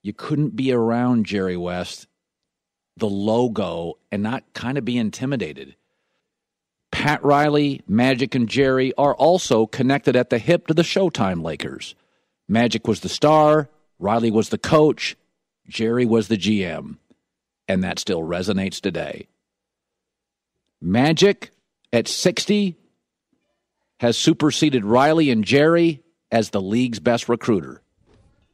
you couldn't be around Jerry West, the logo, and not kind of be intimidated. Pat Riley, Magic, and Jerry are also connected at the hip to the Showtime Lakers. Magic was the star, Riley was the coach, Jerry was the GM. and that still resonates today. Magic at 60 has superseded Riley and Jerry as the league's best recruiter,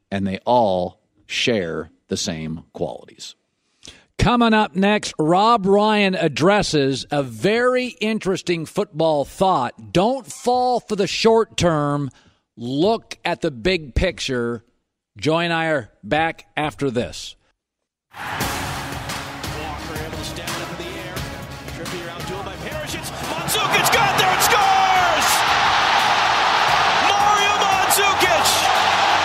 and they all share the same qualities. Coming up next, Rob Ryan addresses a very interesting football thought. Don't fall for the short term. Look at the big picture. Joy and I are back after this. Walker able to stab it up in the air. Trippier out to him by Parashits. Mandzukic got there and scores! Mario Mandzukic!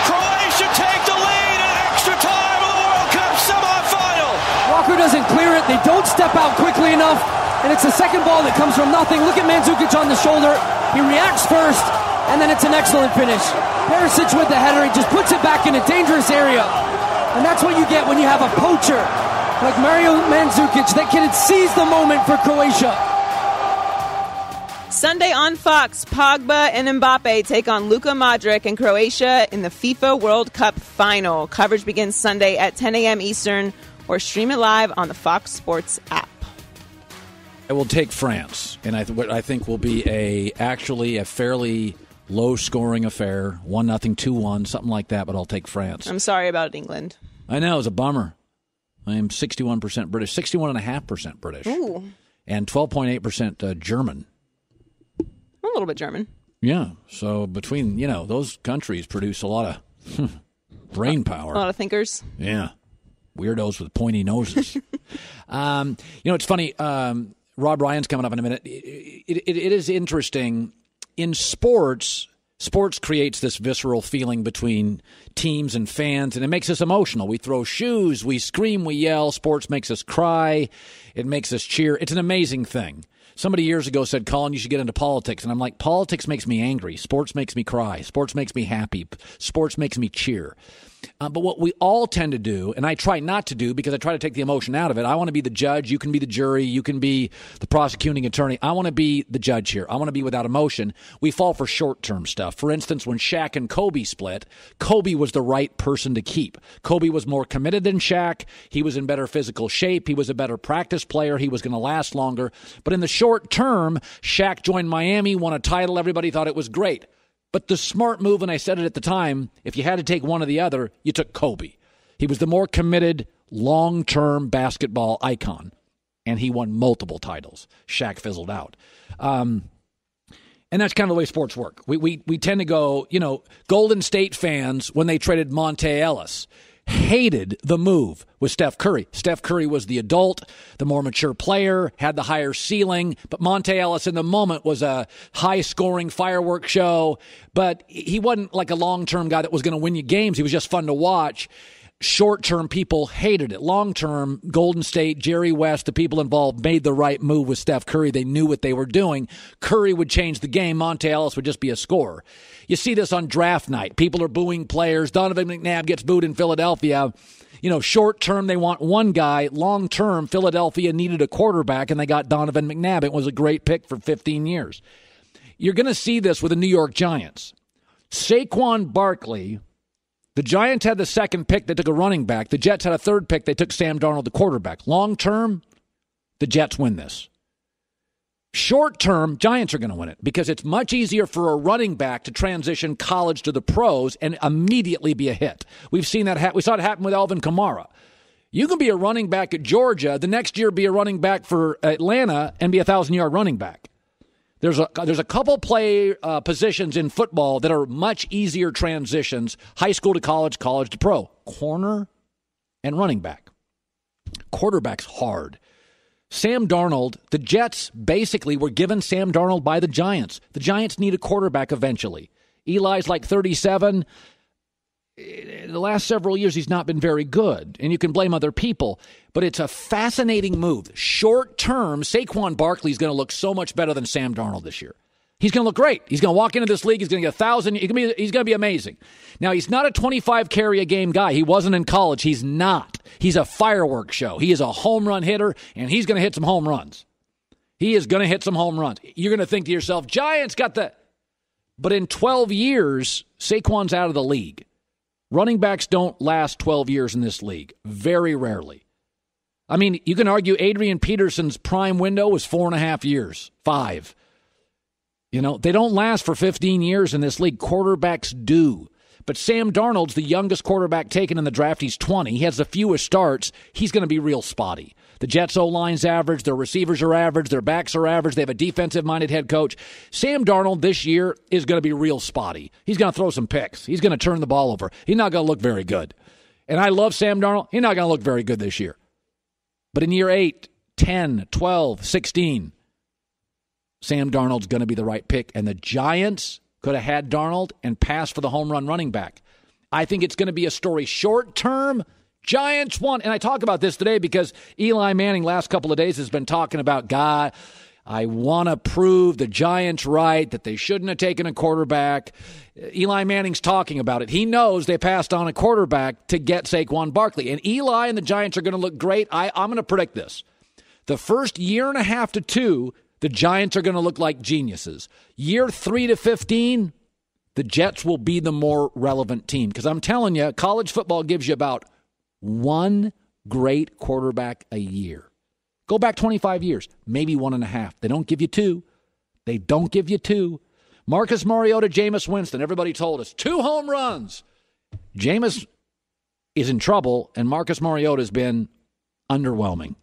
Croatia take the lead in extra time of the World Cup semifinal. Walker doesn't clear it. They don't step out quickly enough. And it's the second ball that comes from nothing. Look at Mandzukic on the shoulder. He reacts first, and then it's an excellent finish. Perisic with the header. He just puts it back in a dangerous area. And that's what you get when you have a poacher like Mario Mandzukic that can seize the moment for Croatia. Sunday on Fox, Pogba and Mbappe take on Luka Modric and Croatia in the FIFA World Cup final. Coverage begins Sunday at 10 a.m. Eastern, or stream it live on the Fox Sports app. I will take France, and what I think will be actually a fairly low-scoring affair, 1-0, 2-1, something like that, but I'll take France. I'm sorry about England. I know, it's a bummer. I am 61% British, 61.5% British, Ooh. and 12.8% German. A little bit German. Yeah, so between, those countries produce a lot of brain power. A lot of thinkers. Yeah, weirdos with pointy noses. It's funny, Rob Ryan's coming up in a minute. It is interesting. In sports creates this visceral feeling between teams and fans, and it makes us emotional. We throw shoes, we scream, we yell. Sports makes us cry. It makes us cheer. It's an amazing thing. Somebody years ago said, Colin, you should get into politics. And I'm like, politics makes me angry. Sports makes me cry. Sports makes me happy. Sports makes me cheer. But what we all tend to do, and I try not to do because I try to take the emotion out of it. I want to be the judge. You can be the jury. You can be the prosecuting attorney. I want to be the judge here. I want to be without emotion. We fall for short-term stuff. For instance, when Shaq and Kobe split, Kobe was the right person to keep. Kobe was more committed than Shaq. He was in better physical shape. He was a better practice player. He was going to last longer. But in the short term, Shaq joined Miami, won a title. Everybody thought it was great. But the smart move, and I said it at the time, if you had to take one or the other, you took Kobe. He was the more committed, long-term basketball icon, and he won multiple titles. Shaq fizzled out. And that's kind of the way sports work. We tend to go, Golden State fans, when they traded Monte Ellis, hated the move with Steph Curry. Steph Curry was the adult, the more mature player, had the higher ceiling, but Monte Ellis in the moment was a high-scoring fireworks show, but he wasn't like a long-term guy that was going to win you games. He was just fun to watch. Short-term people hated it. Long-term, Golden State, Jerry West, the people involved made the right move with Steph Curry. They knew what they were doing. Curry would change the game. Monte Ellis would just be a scorer. You see this on draft night. People are booing players. Donovan McNabb gets booed in Philadelphia. Short-term, they want one guy. Long-term, Philadelphia needed a quarterback, and they got Donovan McNabb. It was a great pick for 15 years. You're going to see this with the New York Giants. Saquon Barkley. The Giants had the second pick. They took a running back. The Jets had a third pick. They took Sam Darnold, the quarterback. Long term, the Jets win this. Short term, Giants are going to win it because it's much easier for a running back to transition college to the pros and immediately be a hit. We've seen that. We saw it happen with Alvin Kamara. You can be a running back at Georgia, the next year be a running back for Atlanta, and be a 1,000-yard running back. There's a couple play positions in football that are much easier transitions, high school to college, college to pro. Corner and running back. Quarterback's hard. Sam Darnold, the Jets basically were given Sam Darnold by the Giants. The Giants need a quarterback eventually. Eli's like 37. The last several years, he's not been very good, and you can blame other people, but it's a fascinating move. Short term, Saquon Barkley is going to look so much better than Sam Darnold this year. He's going to look great. He's going to walk into this league. He's going to get 1,000. He's going to be amazing. Now, he's not a 25 carry a game guy. He wasn't in college. He's not. He's a fireworks show. He is a home run hitter, and he's going to hit some home runs. He is going to hit some home runs. You're going to think to yourself, Giants got the... But in 12 years, Saquon's out of the league. Running backs don't last 12 years in this league. Very rarely. I mean, you can argue Adrian Peterson's prime window was 4.5 years, 5. You know, they don't last for 15 years in this league. Quarterbacks do. But Sam Darnold's the youngest quarterback taken in the draft. He's 20. He has the fewest starts. He's going to be real spotty. The Jets' O-line's average. Their receivers are average. Their backs are average. They have a defensive-minded head coach. Sam Darnold this year is going to be real spotty. He's going to throw some picks. He's going to turn the ball over. He's not going to look very good. And I love Sam Darnold. He's not going to look very good this year. But in year 8, 10, 12, 16, Sam Darnold's going to be the right pick. And the Giants could have had Darnold and passed for the home run running back. I think it's going to be a story short term. Giants won. And I talk about this today because Eli Manning last couple of days has been talking about, God, I want to prove the Giants right, that they shouldn't have taken a quarterback. Eli Manning's talking about it. He knows they passed on a quarterback to get Saquon Barkley. And Eli and the Giants are going to look great. I'm going to predict this. The first year and a half to 2, the Giants are going to look like geniuses. Year 3 to 15, the Jets will be the more relevant team. Because I'm telling you, college football gives you about one great quarterback a year. Go back 25 years, maybe 1.5. They don't give you 2. They don't give you 2. Marcus Mariota, Jameis Winston, everybody told us, 2 home runs. Jameis is in trouble, and Marcus Mariota has been underwhelming.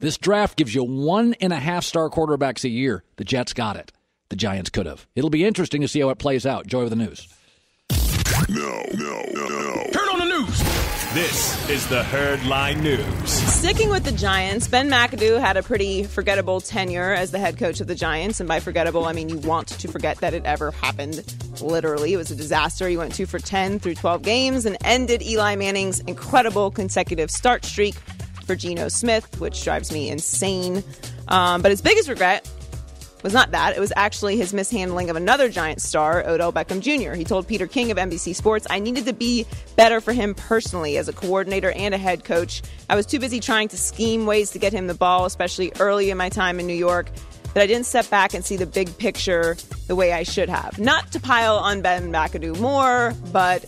This draft gives you 1.5-star quarterbacks a year. The Jets got it. The Giants could have. It'll be interesting to see how it plays out. Joy with the news. No. Turn on the news. This is the Herd Line News. Sticking with the Giants, Ben McAdoo had a pretty forgettable tenure as the head coach of the Giants. And by forgettable, I mean you want to forget that it ever happened. Literally, it was a disaster. He went 2 for 10 through 12 games and ended Eli Manning's incredible consecutive start streak for Geno Smith, which drives me insane. But his biggest regret was not that. It was actually his mishandling of another Giants star, Odell Beckham Jr. He told Peter King of NBC Sports, I needed to be better for him personally as a coordinator and a head coach. I was too busy trying to scheme ways to get him the ball, especially early in my time in New York, that I didn't step back and see the big picture the way I should have. Not to pile on Ben McAdoo more, but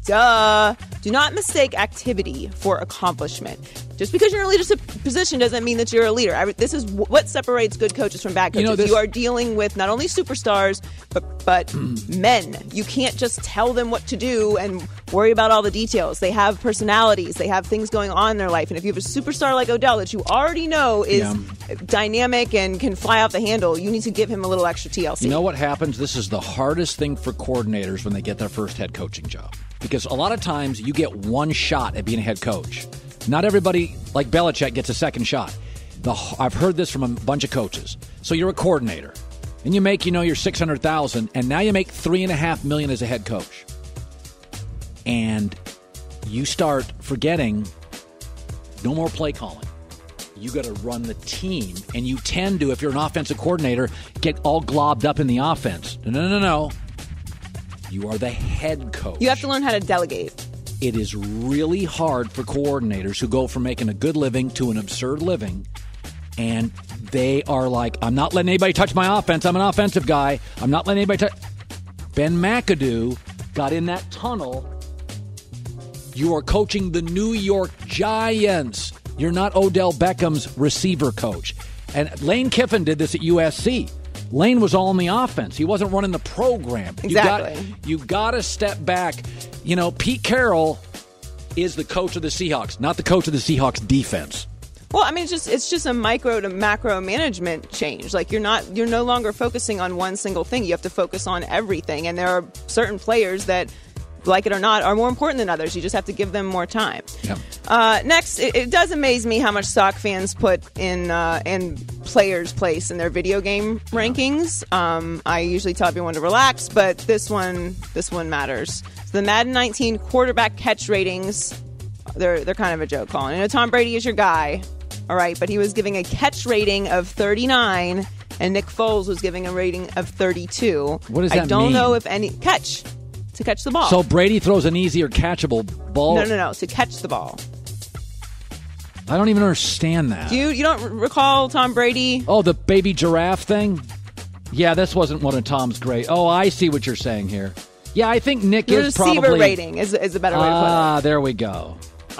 duh. Do not mistake activity for accomplishment. Just because you're in a leadership position doesn't mean that you're a leader. This is what separates good coaches from bad coaches. You are dealing with not only superstars, but men. You can't just tell them what to do and worry about all the details. They have personalities. They have things going on in their life. And if you have a superstar like Odell that you already know is dynamic and can fly off the handle, you need to give him a little extra TLC. You know what happens? This is the hardest thing for coordinators when they get their first head coaching job. Because a lot of times you get one shot at being a head coach. Not everybody, like Belichick, gets a second shot. I've heard this from a bunch of coaches. So you're a coordinator, and you make, your $600,000, and now you make $3.5 million as a head coach. And you start forgetting no more play calling. You got to run the team, and you tend to, if you're an offensive coordinator, get all globbed up in the offense. No. You are the head coach. You have to learn how to delegate. It is really hard for coordinators who go from making a good living to an absurd living, and they are like, I'm not letting anybody touch my offense. I'm an offensive guy. I'm not letting anybody touch. Ben McAdoo got in that tunnel. You are coaching the New York Giants. You're not Odell Beckham's receiver coach. And Lane Kiffin did this at USC. Lane was all in the offense. He wasn't running the program. Exactly. You got to step back. Pete Carroll is the coach of the Seahawks, not the coach of the Seahawks defense. Well, I mean, it's just a micro to macro management change. Like you're no longer focusing on one single thing. You have to focus on everything. And there are certain players that, like it or not, are more important than others. You just have to give them more time. Yep. Next, it does amaze me how much stock fans put in players' place in their video game rankings. I usually tell everyone to relax, but this one matters. So the Madden 19 quarterback catch ratings, they're kind of a joke, Colin. Tom Brady is your guy, all right, but he was giving a catch rating of 39, and Nick Foles was giving a rating of 32. What does that mean? I don't know if any catch. To catch the ball. So Brady throws an easier catchable ball? No. To catch the ball. I don't even understand that. You don't recall Tom Brady? Oh, the baby giraffe thing? Yeah, this wasn't one of Tom's great. Oh, I see what you're saying here. Yeah, I think Nick is probably... The receiver rating is a better way to put it. There we go.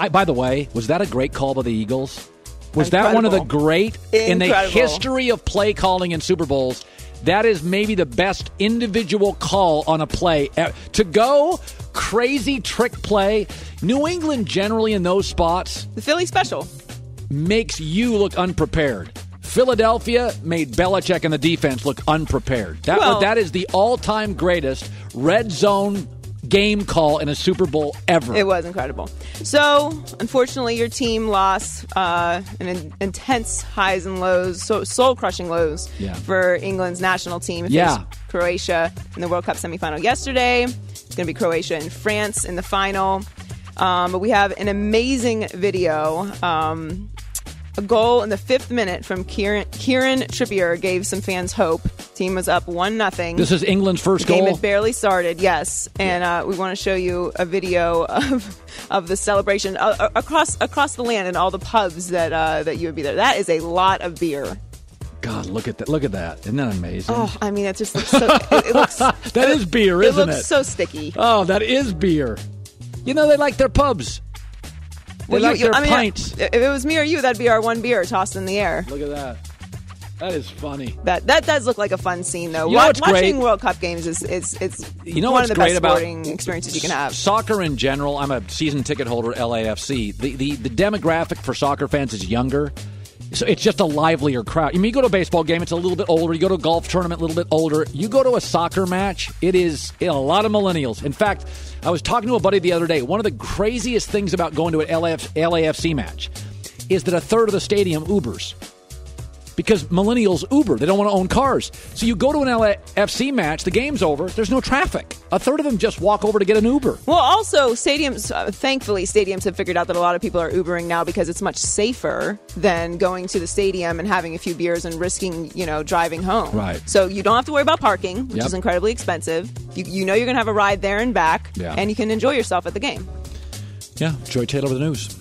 By the way, was that a great call by the Eagles? Was Incredible. that one of the great in the Incredible. history of play calling in Super Bowls? That is maybe the best individual call on a play. To go crazy trick play, New England generally in those spots, The Philly special. makes you look unprepared. Philadelphia made Belichick and the defense look unprepared. That is the all-time greatest red zone game call in a Super Bowl ever. It was incredible. So, unfortunately, your team lost an intense highs and lows, so soul-crushing lows for England's national team. It faced Croatia in the World Cup semifinal yesterday. It's going to be Croatia and France in the final. But we have an amazing video. A goal in the 5th minute from Kieran Trippier gave some fans hope. Team was up 1-0. This is England's first goal? The game had barely started, yes. And we want to show you a video of the celebration across the land and all the pubs that you would be there. That is a lot of beer. God, look at that! Look at that! Isn't that amazing? Oh, I mean, it just looks so. It looks that is beer, isn't it? It looks so sticky. Oh, that is beer. You know they like their pubs. They like their pints. If it was me or you, that'd be our one beer tossed in the air. Look at that. That is funny. That does look like a fun scene, though. You know what's Watching great? World Cup games is you know one what's of the great best about sporting experiences you can have. Soccer in general. I'm a season ticket holder at LAFC. The demographic for soccer fans is younger. So it's just a livelier crowd. I mean, you go to a baseball game, it's a little bit older. You go to a golf tournament, a little bit older. You go to a soccer match, it is a lot of millennials. In fact, I was talking to a buddy the other day. One of the craziest things about going to an LAFC match is that a third of the stadium Ubers. Because millennials Uber. They don't want to own cars. So you go to an LAFC match, the game's over, there's no traffic. A third of them just walk over to get an Uber. Well, also, stadiums, thankfully, stadiums have figured out that a lot of people are Ubering now because it's much safer than going to the stadium and having a few beers and risking, driving home. Right. So you don't have to worry about parking, which is incredibly expensive. You know you're going to have a ride there and back, and you can enjoy yourself at the game. Yeah, Joy Taylor with the news.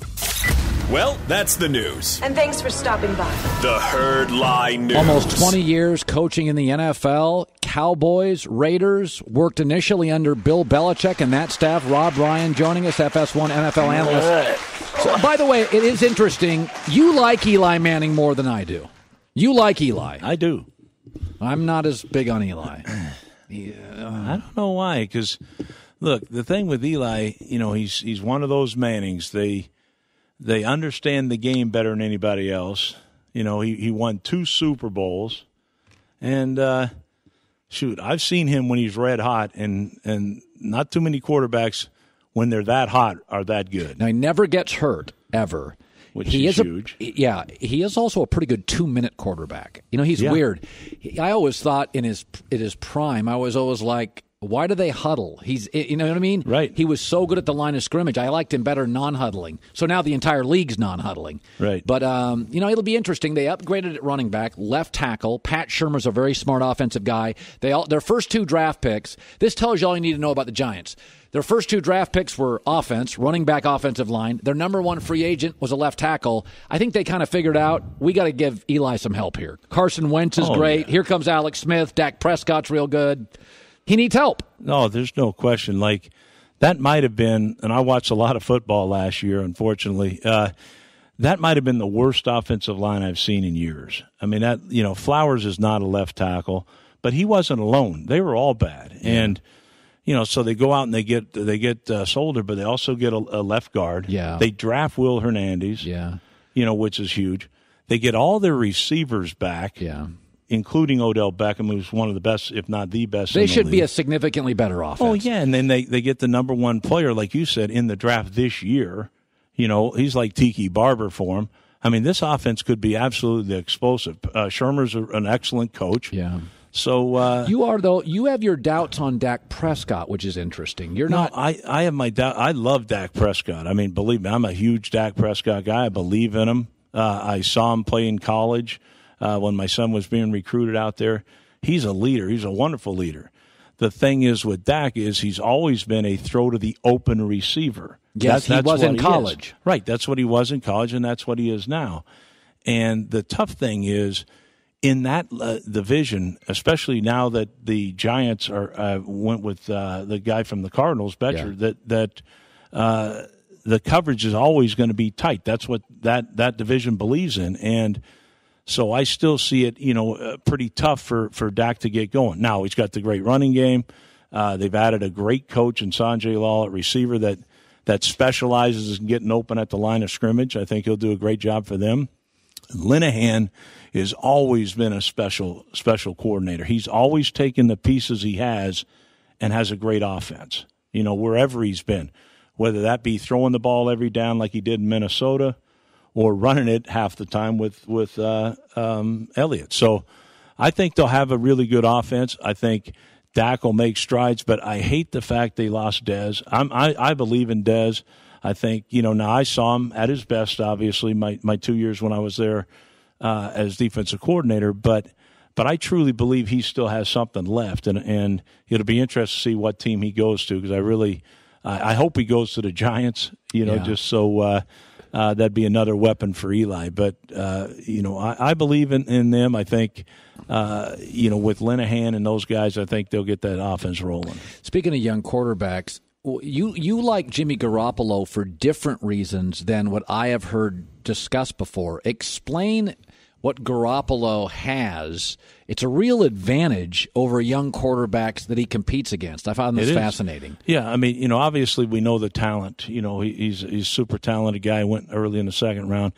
Well, that's the news. And thanks for stopping by. The Herd Line News. Almost 20 years coaching in the NFL. Cowboys, Raiders, worked initially under Bill Belichick and that staff. Rob Ryan joining us, FS1 NFL analyst. So, by the way, it is interesting. You like Eli Manning more than I do. You like Eli. I do. I'm not as big on Eli. I don't know why, because, look, the thing with Eli, he's one of those Mannings. They understand the game better than anybody else. He won 2 Super Bowls. And, I've seen him when he's red hot, and not too many quarterbacks, when they're that hot, are that good. Now, he never gets hurt, ever. Which is huge. He is also a pretty good 2-minute quarterback. He's weird. I always thought in his prime, I was always like, why do they huddle? You know what I mean? Right. He was so good at the line of scrimmage. I liked him better non-huddling. So now the entire league's non-huddling. Right. But, it'll be interesting. They upgraded at running back, left tackle. Pat Shurmur's a very smart offensive guy. Their first 2 draft picks, this tells you all you need to know about the Giants. Their first 2 draft picks were offense, running back, offensive line. Their number 1 free agent was a left tackle. I think they kind of figured out, we got to give Eli some help here. Carson Wentz is great. Yeah. Here comes A.Smith. Dak Prescott's real good. He needs help. No, there's no question. Like, that might have been, and I watched a lot of football last year, unfortunately, that might have been the worst offensive line I've seen in years. I mean, Flowers is not a left tackle, but he wasn't alone. They were all bad. Yeah. And, so they go out and they get Solder, but they also get a left guard. Yeah. They draft Will Hernandez, which is huge. They get all their receivers back. Yeah. Including Odell Beckham, who's one of the best, if not the best. They should be be a significantly better offense. Oh, yeah, and then they get the number 1 player, like you said, in the draft this year. He's like Tiki Barber for him. I mean, this offense could be absolutely explosive. Shurmur's an excellent coach. Yeah. So you have your doubts on Dak Prescott, which is interesting. You're not. I have my doubt. I love Dak Prescott. I mean, believe me, I'm a huge Dak Prescott guy. I believe in him. I saw him play in college. When my son was being recruited out there. He's a leader. He's a wonderful leader. The thing is with Dak is he's always been a throw to the open receiver. Yes, he was in college. Right, that's what he was in college, and that's what he is now. And the tough thing is in that division, especially now that the Giants went with the guy from the Cardinals, Betcher, that the coverage is always going to be tight. That's what that division believes in. And so I still see it, pretty tough for Dak to get going. Now, he's got the great running game. They've added a great coach in Sanjay Lal at receiver that specializes in getting open at the line of scrimmage. I think he'll do a great job for them. Linehan has always been a special coordinator. He's always taken the pieces he has and has a great offense, wherever he's been, whether that be throwing the ball every down like he did in Minnesota or running it half the time with Elliott. So I think they'll have a really good offense. I think Dak will make strides, but I hate the fact they lost Dez. I believe in Dez. I think, now I saw him at his best, obviously, my 2 years when I was there as defensive coordinator, but I truly believe he still has something left, and it'll be interesting to see what team he goes to, because I hope he goes to the Giants, just so that'd be another weapon for Eli. But, I believe in them. I think, with Linehan and those guys, I think they'll get that offense rolling. Speaking of young quarterbacks, you like Jimmy Garoppolo for different reasons than what I have heard discussed before. Explain what Garoppolo has. It's a real advantage over young quarterbacks that he competes against. I found this fascinating. Yeah, I mean, obviously we know the talent. He's a super talented guy, went early in the second round.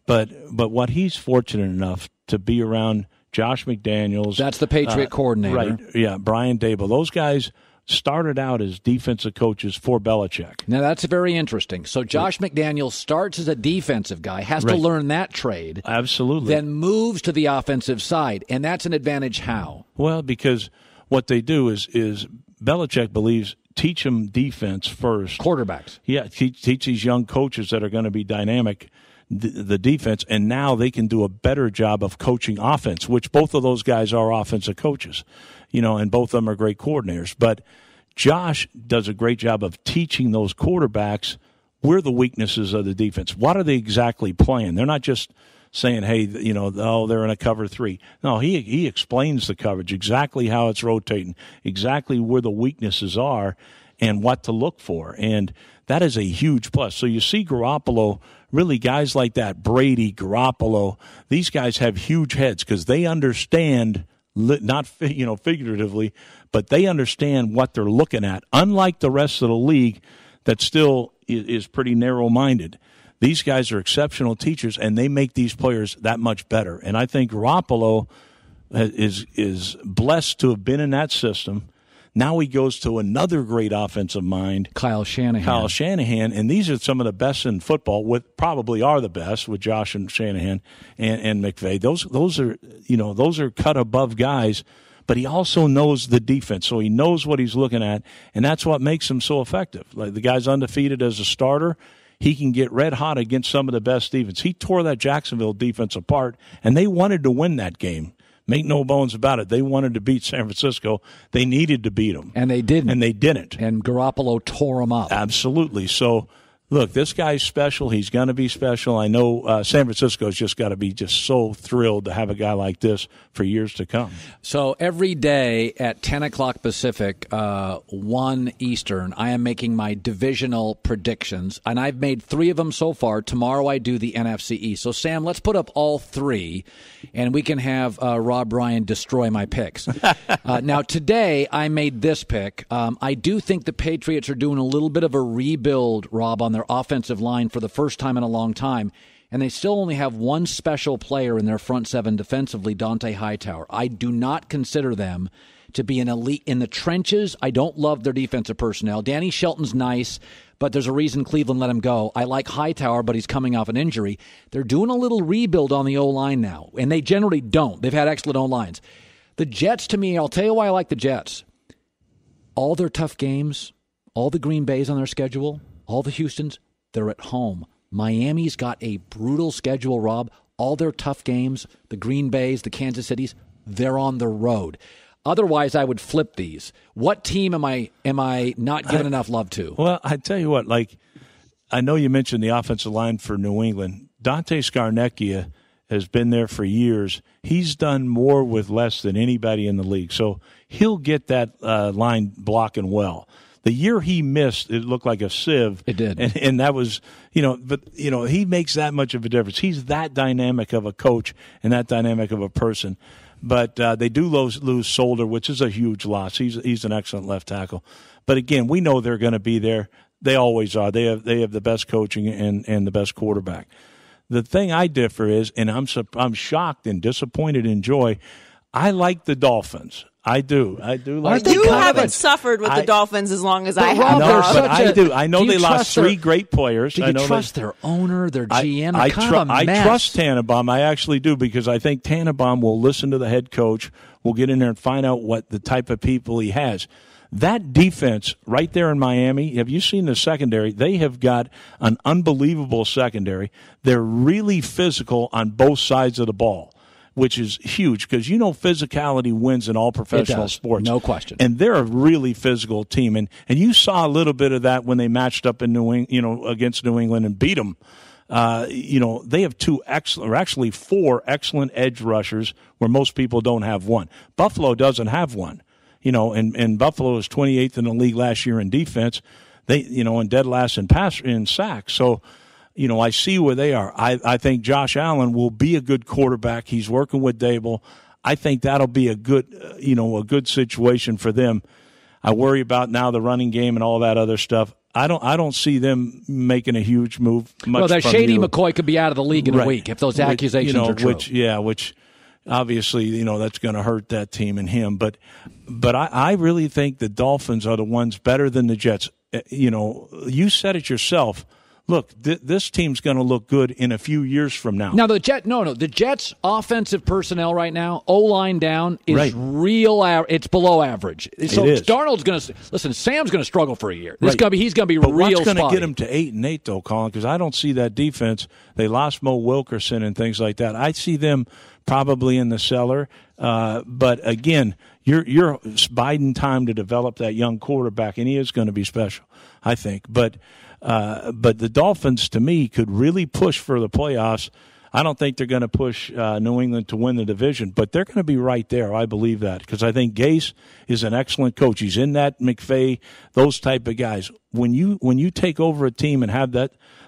But what he's fortunate enough to be around Josh McDaniels. That's the Patriot coordinator. Right, yeah, Brian Daboll. Those guys started out as defensive coaches for Belichick. Now, that's very interesting. So Josh McDaniels starts as a defensive guy, has to learn that trade. Absolutely. Then moves to the offensive side, and that's an advantage how? Well, because what they do is Belichick believes teach them defense first. Quarterbacks. Yeah, teach these young coaches that are going to be dynamic the defense, and now they can do a better job of coaching offense, which both of those guys are offensive coaches, and both of them are great coordinators. But Josh does a great job of teaching those quarterbacks where the weaknesses of the defense. What are they exactly playing? They're not just saying, hey, they're in a cover three. No, he explains the coverage, exactly how it's rotating, exactly where the weaknesses are and what to look for. And that is a huge plus. So you see Garoppolo, really guys like that, Brady, Garoppolo, these guys have huge heads because they understand, not figuratively, but they understand what they're looking at, unlike the rest of the league that still is pretty narrow-minded. These guys are exceptional teachers, and they make these players that much better. And I think Garoppolo is blessed to have been in that system. Now he goes to another great offensive mind, Kyle Shanahan, and these are some of the best in football. Probably are the best with Josh and Shanahan and McVay. Those are cut above guys, but he also knows the defense, so he knows what he's looking at, and that's what makes him so effective. Like the guy's undefeated as a starter. He can get red hot against some of the best defense. He tore that Jacksonville defense apart, and they wanted to win that game. Make no bones about it. They wanted to beat San Francisco. They needed to beat them. And they didn't. And Garoppolo tore them up. Absolutely. So, look, this guy's special. He's going to be special. I know San Francisco's just got to be just so thrilled to have a guy like this for years to come. So every day at 10 o'clock Pacific, 1 Eastern, I am making my divisional predictions, and I've made 3 of them so far. Tomorrow I do the NFC East. So, Sam, let's put up all 3, and we can have Rob Ryan destroy my picks. Now, today I made this pick. I do think the Patriots are doing a little bit of a rebuild, Rob, on their offensive line for the first time in a long time, and they still only have one special player in their front 7 defensively, Dante Hightower. I do not consider them to be an elite in the trenches. I don't love their defensive personnel. Danny Shelton's nice, but there's a reason Cleveland let him go. I like Hightower, but he's coming off an injury. They're doing a little rebuild on the O-line now, and they generally don't. They've had excellent O-lines. The Jets, to me, I'll tell you why I like the Jets. All their tough games, all the Green Bays on their schedule, all the Houstons, they're at home. Miami's got a brutal schedule, Rob. All their tough games, the Green Bays, the Kansas Cities, they're on the road. Otherwise, I would flip these. What team am I not giving enough love to? Well, I tell you what, I know you mentioned the offensive line for New England. Dante Scarnecchia has been there for years. He's done more with less than anybody in the league. So he'll get that line blocking well. The year he missed, it looked like a sieve. It did. And that was, he makes that much of a difference. He's that dynamic of a coach and that dynamic of a person. But they do lose Solder, which is a huge loss. He's an excellent left tackle. But again, we know they're going to be there. They always are. They have the best coaching and the best quarterback. The thing I differ is, and I'm shocked and disappointed in Joy, I like the Dolphins. I do. Like you haven't suffered with the Dolphins as long as I have. No, but I do. I know they lost three great players. Do you trust their owner, their GM? I trust Tannenbaum. I actually do, because I think Tannenbaum will listen to the head coach, will get in there and find out what the type of people he has. That defense right there in Miami, have you seen the secondary? They have got an unbelievable secondary. They're really physical on both sides of the ball, which is huge, because physicality wins in all professional sports. No question. And they're a really physical team. And you saw a little bit of that when they matched up in against New England and beat them. They have four excellent edge rushers where most people don't have one. Buffalo doesn't have one. And Buffalo was 28th in the league last year in defense. They, and dead last in sacks. So, I see where they are. I think Josh Allen will be a good quarterback. He's working with Dable. I think that'll be a good situation for them. I worry about now the running game and all that other stuff. I don't see them making a huge move. Well, that Shady McCoy could be out of the league in a week if those accusations are true. Which obviously, that's going to hurt that team and him. But I really think the Dolphins are the ones better than the Jets. You said it yourself. Look, this team's going to look good in a few years from now. Now, the Jets' offensive personnel right now, O-line down, is it's below average. So Darnold's going to listen. Sam's going to struggle for a year. He's going to be real. What's going to get him to 8-8 though, Colin? Because I don't see that defense. They lost Mo Wilkerson and things like that. I see them probably in the cellar. But again, you're biding time to develop that young quarterback, and he is going to be special, I think. But the Dolphins, to me, could really push for the playoffs. I don't think they're going to push New England to win the division, but they're going to be right there. I believe that, because I think Gase is an excellent coach. He's in that McVay, those type of guys. When you take over a team and have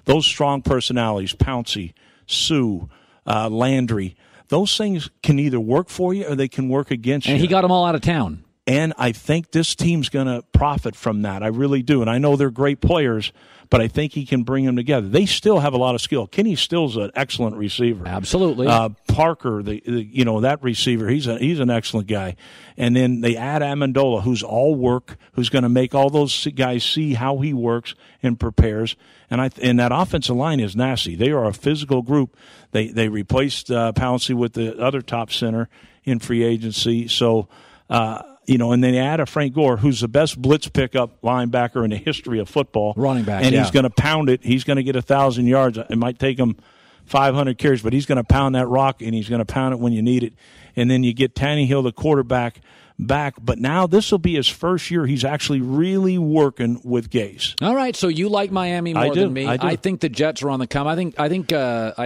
those strong personalities, Pouncey, Sue, Landry, those things can either work for you or they can work against you. And he got them all out of town. And I think this team's going to profit from that. I really do. And I know they're great players, but I think he can bring them together. They still have a lot of skill. Kenny Still's an excellent receiver. Absolutely. Parker, that receiver, he's an excellent guy. And then they add Amendola, who's all work, who's going to make all those guys see how he works and prepares. And that offensive line is nasty. They are a physical group. They replaced Pouncey with the other top center in free agency. So, and then they add a Frank Gore, who's the best blitz pickup linebacker in the history of football. Running back, and he's going to pound it. He's going to get 1,000 yards. It might take him 500 carries, but he's going to pound that rock, and he's going to pound it when you need it. And then you get Tannehill, the quarterback, back. But now this will be his first year he's actually really working with Gase. All right, so you like Miami more than me. I do. I think the Jets are on the come. I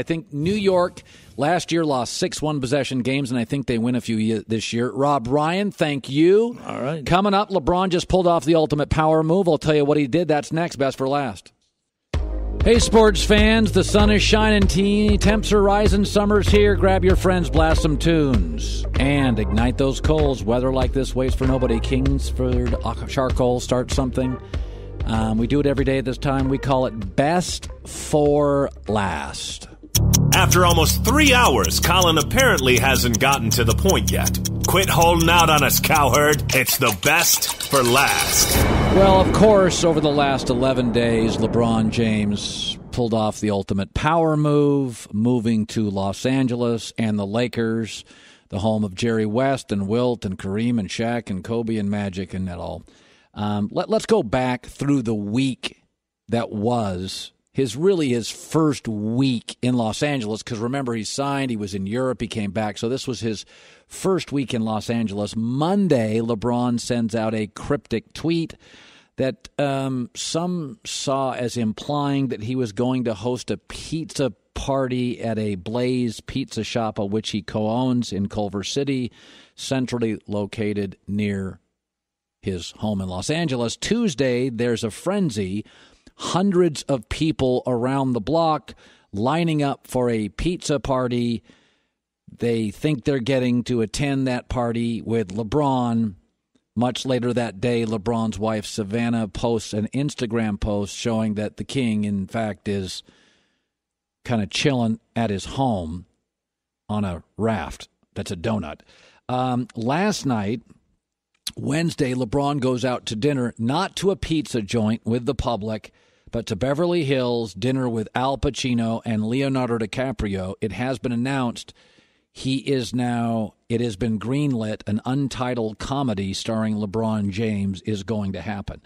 think New York last year lost 6 one-possession games, and I think they win a few this year. Rob Ryan, thank you. All right. Coming up, LeBron just pulled off the ultimate power move. I'll tell you what he did. That's next. Best for last. Hey, sports fans, the sun is shining, temps are rising, summer's here. Grab your friends, blast some tunes, and ignite those coals. Weather like this waits for nobody. Kingsford Charcoal, start something. We do it every day at this time. We call it Best for Last. After almost 3 hours, Colin apparently hasn't gotten to the point yet. Quit holding out on us, Cowherd. It's the best for last. Well, of course, over the last 11 days, LeBron James pulled off the ultimate power move, moving to Los Angeles and the Lakers, the home of Jerry West and Wilt and Kareem and Shaq and Kobe and Magic and that all. Let's go back through the week that was his first week in Los Angeles, because remember, he signed, he was in Europe, he came back. So this was his first week in Los Angeles. Monday, LeBron sends out a cryptic tweet that some saw as implying that he was going to host a pizza party at a Blaze Pizza Shop, which he co-owns in Culver City, centrally located near his home in Los Angeles. Tuesday, there's a frenzy. Hundreds of people around the block lining up for a pizza party. They think they're getting to attend that party with LeBron. Much later that day, LeBron's wife, Savannah, posts an Instagram post showing that the king, in fact, is kind of chilling at his home on a raft. That's a donut. Last night, Wednesday, LeBron goes out to dinner, not to a pizza joint with the public, but to Beverly Hills, dinner with Al Pacino and Leonardo DiCaprio. It has been announced it has been greenlit, an untitled comedy starring LeBron James is going to happen.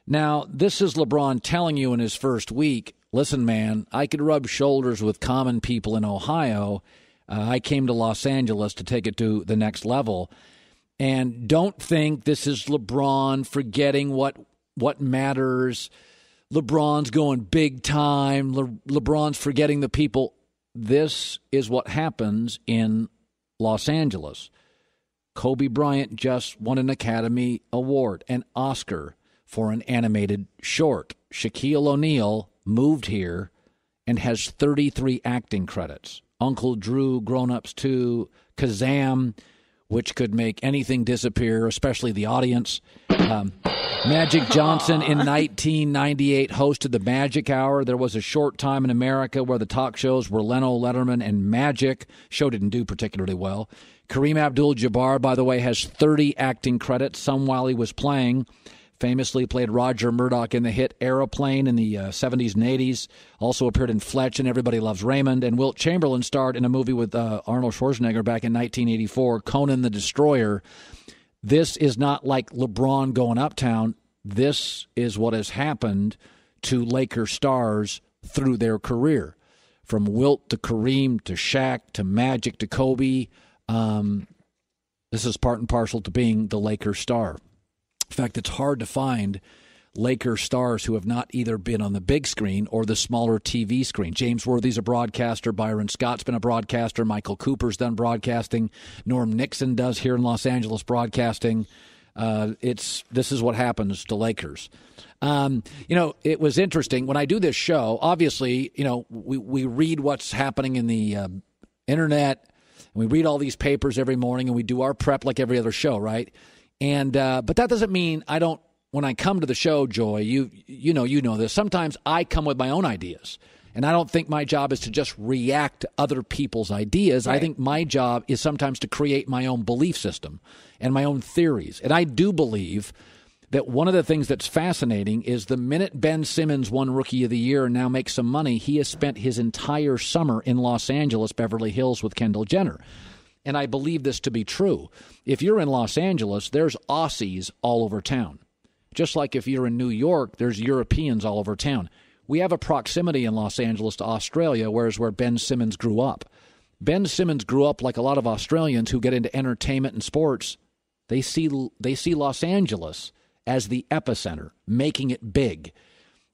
Now, this is LeBron telling you in his first week, listen, man, I could rub shoulders with common people in Ohio. I came to Los Angeles to take it to the next level. And don't think this is LeBron forgetting what matters. LeBron's going big time. LeBron's forgetting the people. This is what happens in Los Angeles. Kobe Bryant just won an Academy Award, an Oscar, for an animated short. Shaquille O'Neal moved here and has 33 acting credits. Uncle Drew, Grown Ups 2, Kazam, which could make anything disappear, especially the audience. Magic Johnson in 1998 hosted the Magic Hour. There was a short time in America where the talk shows were Leno, Letterman, and Magic. Show didn't do particularly well. Kareem Abdul-Jabbar, by the way, has 30 acting credits, some while he was playing. Famously played Roger Murdoch in the hit Aeroplane in the 70s and 80s. Also appeared in Fletch and Everybody Loves Raymond. And Wilt Chamberlain starred in a movie with Arnold Schwarzenegger back in 1984, Conan the Destroyer. This is not like LeBron going uptown. This is what has happened to Laker stars through their career. From Wilt to Kareem to Shaq to Magic to Kobe. This is part and parcel to being the Laker star. In fact, it's hard to find Laker stars who have not either been on the big screen or the smaller TV screen. James Worthy's a broadcaster. Byron Scott's been a broadcaster. Michael Cooper's done broadcasting. Norm Nixon does here in Los Angeles broadcasting. This is what happens to Lakers. It was interesting. When I do this show, obviously, we read what's happening in the internet, and we read all these papers every morning, and we do our prep like every other show, right? And but that doesn't mean I don't. When I come to the show, Joy, you know this. Sometimes I come with my own ideas, and I don't think my job is to just react to other people's ideas. Right. I think my job is sometimes to create my own belief system and my own theories. And I do believe that one of the things that's fascinating is the minute Ben Simmons won Rookie of the Year and now makes some money, he has spent his entire summer in Los Angeles, Beverly Hills with Kendall Jenner. And I believe this to be true. If you're in Los Angeles, there's Aussies all over town. Just like if you're in New York, there's Europeans all over town. We have a proximity in Los Angeles to Australia, whereas where Ben Simmons grew up. Ben Simmons grew up like a lot of Australians who get into entertainment and sports. They see Los Angeles as the epicenter, making it big.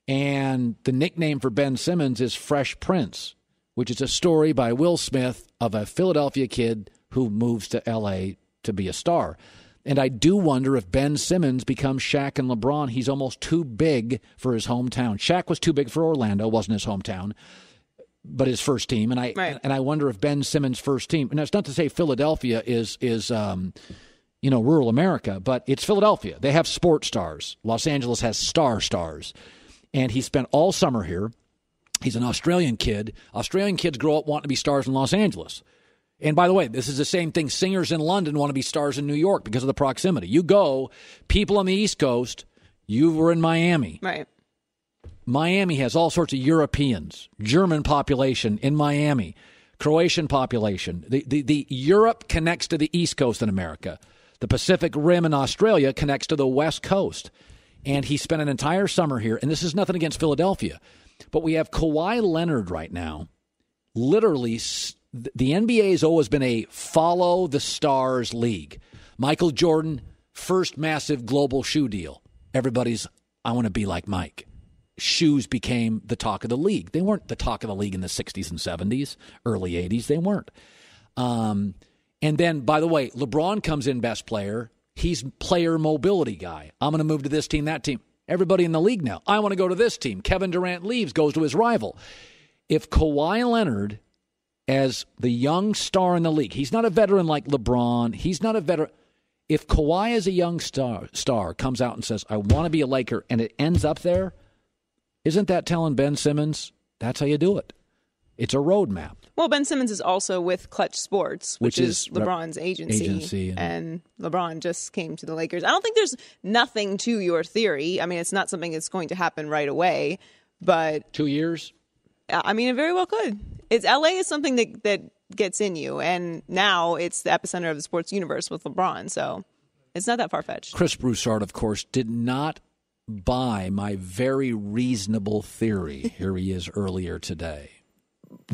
And the nickname for Ben Simmons is Fresh Prince, which is a story by Will Smith of a Philadelphia kid who moves to L.A. to be a star. And I do wonder if Ben Simmons becomes Shaq and LeBron. He's almost too big for his hometown. Shaq was too big for Orlando, wasn't his hometown, but his first team. And I wonder if Ben Simmons' first team. And that's not to say Philadelphia is rural America, but it's Philadelphia. They have sports stars. Los Angeles has stars. And he spent all summer here. He's an Australian kid. Australian kids grow up wanting to be stars in Los Angeles. And by the way, this is the same thing. Singers in London want to be stars in New York because of the proximity. You go, people on the East Coast, you were in Miami. Right. Miami has all sorts of Europeans, German population in Miami, Croatian population. The Europe connects to the East Coast in America. The Pacific Rim in Australia connects to the West Coast. And he spent an entire summer here. And this is nothing against Philadelphia. But we have Kawhi Leonard right now. Literally, the NBA has always been a follow the stars league. Michael Jordan, first massive global shoe deal. Everybody's, I want to be like Mike. Shoes became the talk of the league. They weren't the talk of the league in the 60s and 70s, early 80s. They weren't. And then, by the way, LeBron comes in best player. He's player mobility guy. I'm going to move to this team, that team. Everybody in the league now, I want to go to this team. Kevin Durant leaves, goes to his rival. If Kawhi Leonard, as the young star in the league, he's not a veteran like LeBron. He's not a veteran. If Kawhi as a young star comes out and says, I want to be a Laker, and it ends up there, isn't that telling Ben Simmons, that's how you do it? It's a roadmap. Well, Ben Simmons is also with Clutch Sports, which is LeBron's agency and LeBron just came to the Lakers. I don't think there's nothing to your theory. I mean, it's not something that's going to happen right away, but 2 years? I mean, it very well could. LA is something that gets in you, and now it's the epicenter of the sports universe with LeBron, so it's not that far-fetched. Chris Broussard, of course, did not buy my very reasonable theory. Here he is earlier today.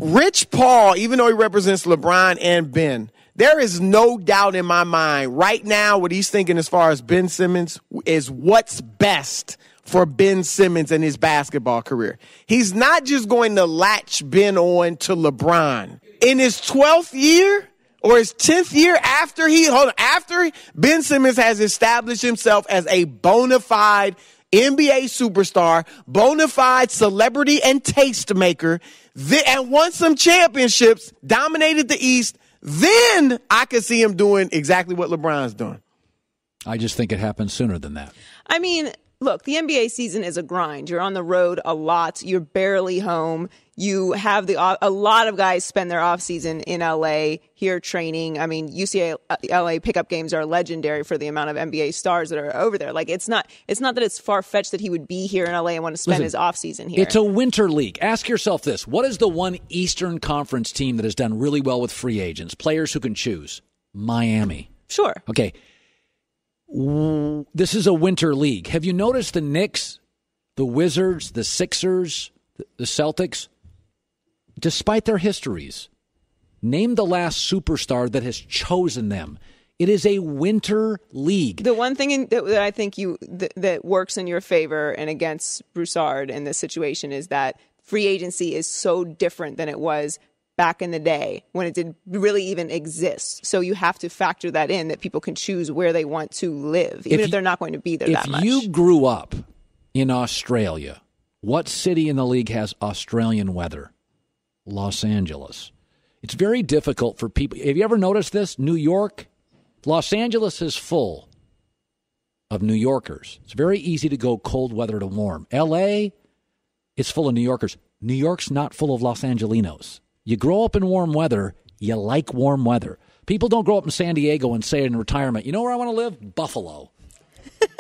Rich Paul, even though he represents LeBron and Ben, there is no doubt in my mind right now what he's thinking as far as Ben Simmons is what's best for Ben Simmons and his basketball career. He's not just going to latch Ben on to LeBron. In his 12th year or his 10th year after Ben Simmons has established himself as a bona fide NBA superstar, bona fide celebrity and tastemaker, and won some championships, dominated the East, then I could see him doing exactly what LeBron's doing. I just think it happens sooner than that. I mean, look, the NBA season is a grind. You're on the road a lot. You're barely home. You have a lot of guys spend their offseason in LA here training. I mean, UCLA pickup games are legendary for the amount of NBA stars that are over there. Like, it's not that it's far-fetched that he would be here in LA and want to spend his offseason here. It's a winter league. Ask yourself this. What is the one Eastern Conference team that has done really well with free agents, players who can choose? Miami. Sure. Okay. This is a winter league. Have you noticed the Knicks, the Wizards, the Sixers, the Celtics? Despite their histories, name the last superstar that has chosen them. It is a winter league. The one thing that I think that works in your favor and against Broussard in this situation is that free agency is so different than it was back in the day when it didn't really even exist. So you have to factor that in, that people can choose where they want to live, even if they're not going to be there that much. If you grew up in Australia, what city in the league has Australian weather? Los Angeles. It's very difficult for people. Have you ever noticed this? New York, Los Angeles is full of New Yorkers. It's very easy to go cold weather to warm. L.A. is full of New Yorkers. New York's not full of Los Angelinos. You grow up in warm weather, you like warm weather. People don't grow up in San Diego and say in retirement, you know where I want to live? Buffalo.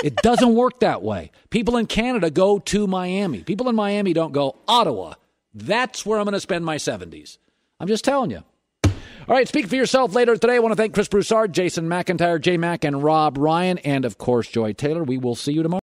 It doesn't work that way. People in Canada go to Miami. People in Miami don't go Ottawa. That's where I'm going to spend my 70s. I'm just telling you. All right, speak for yourself later today. I want to thank Chris Broussard, Jason McIntyre, J. Mac, and Rob Ryan, and, of course, Joy Taylor. We will see you tomorrow.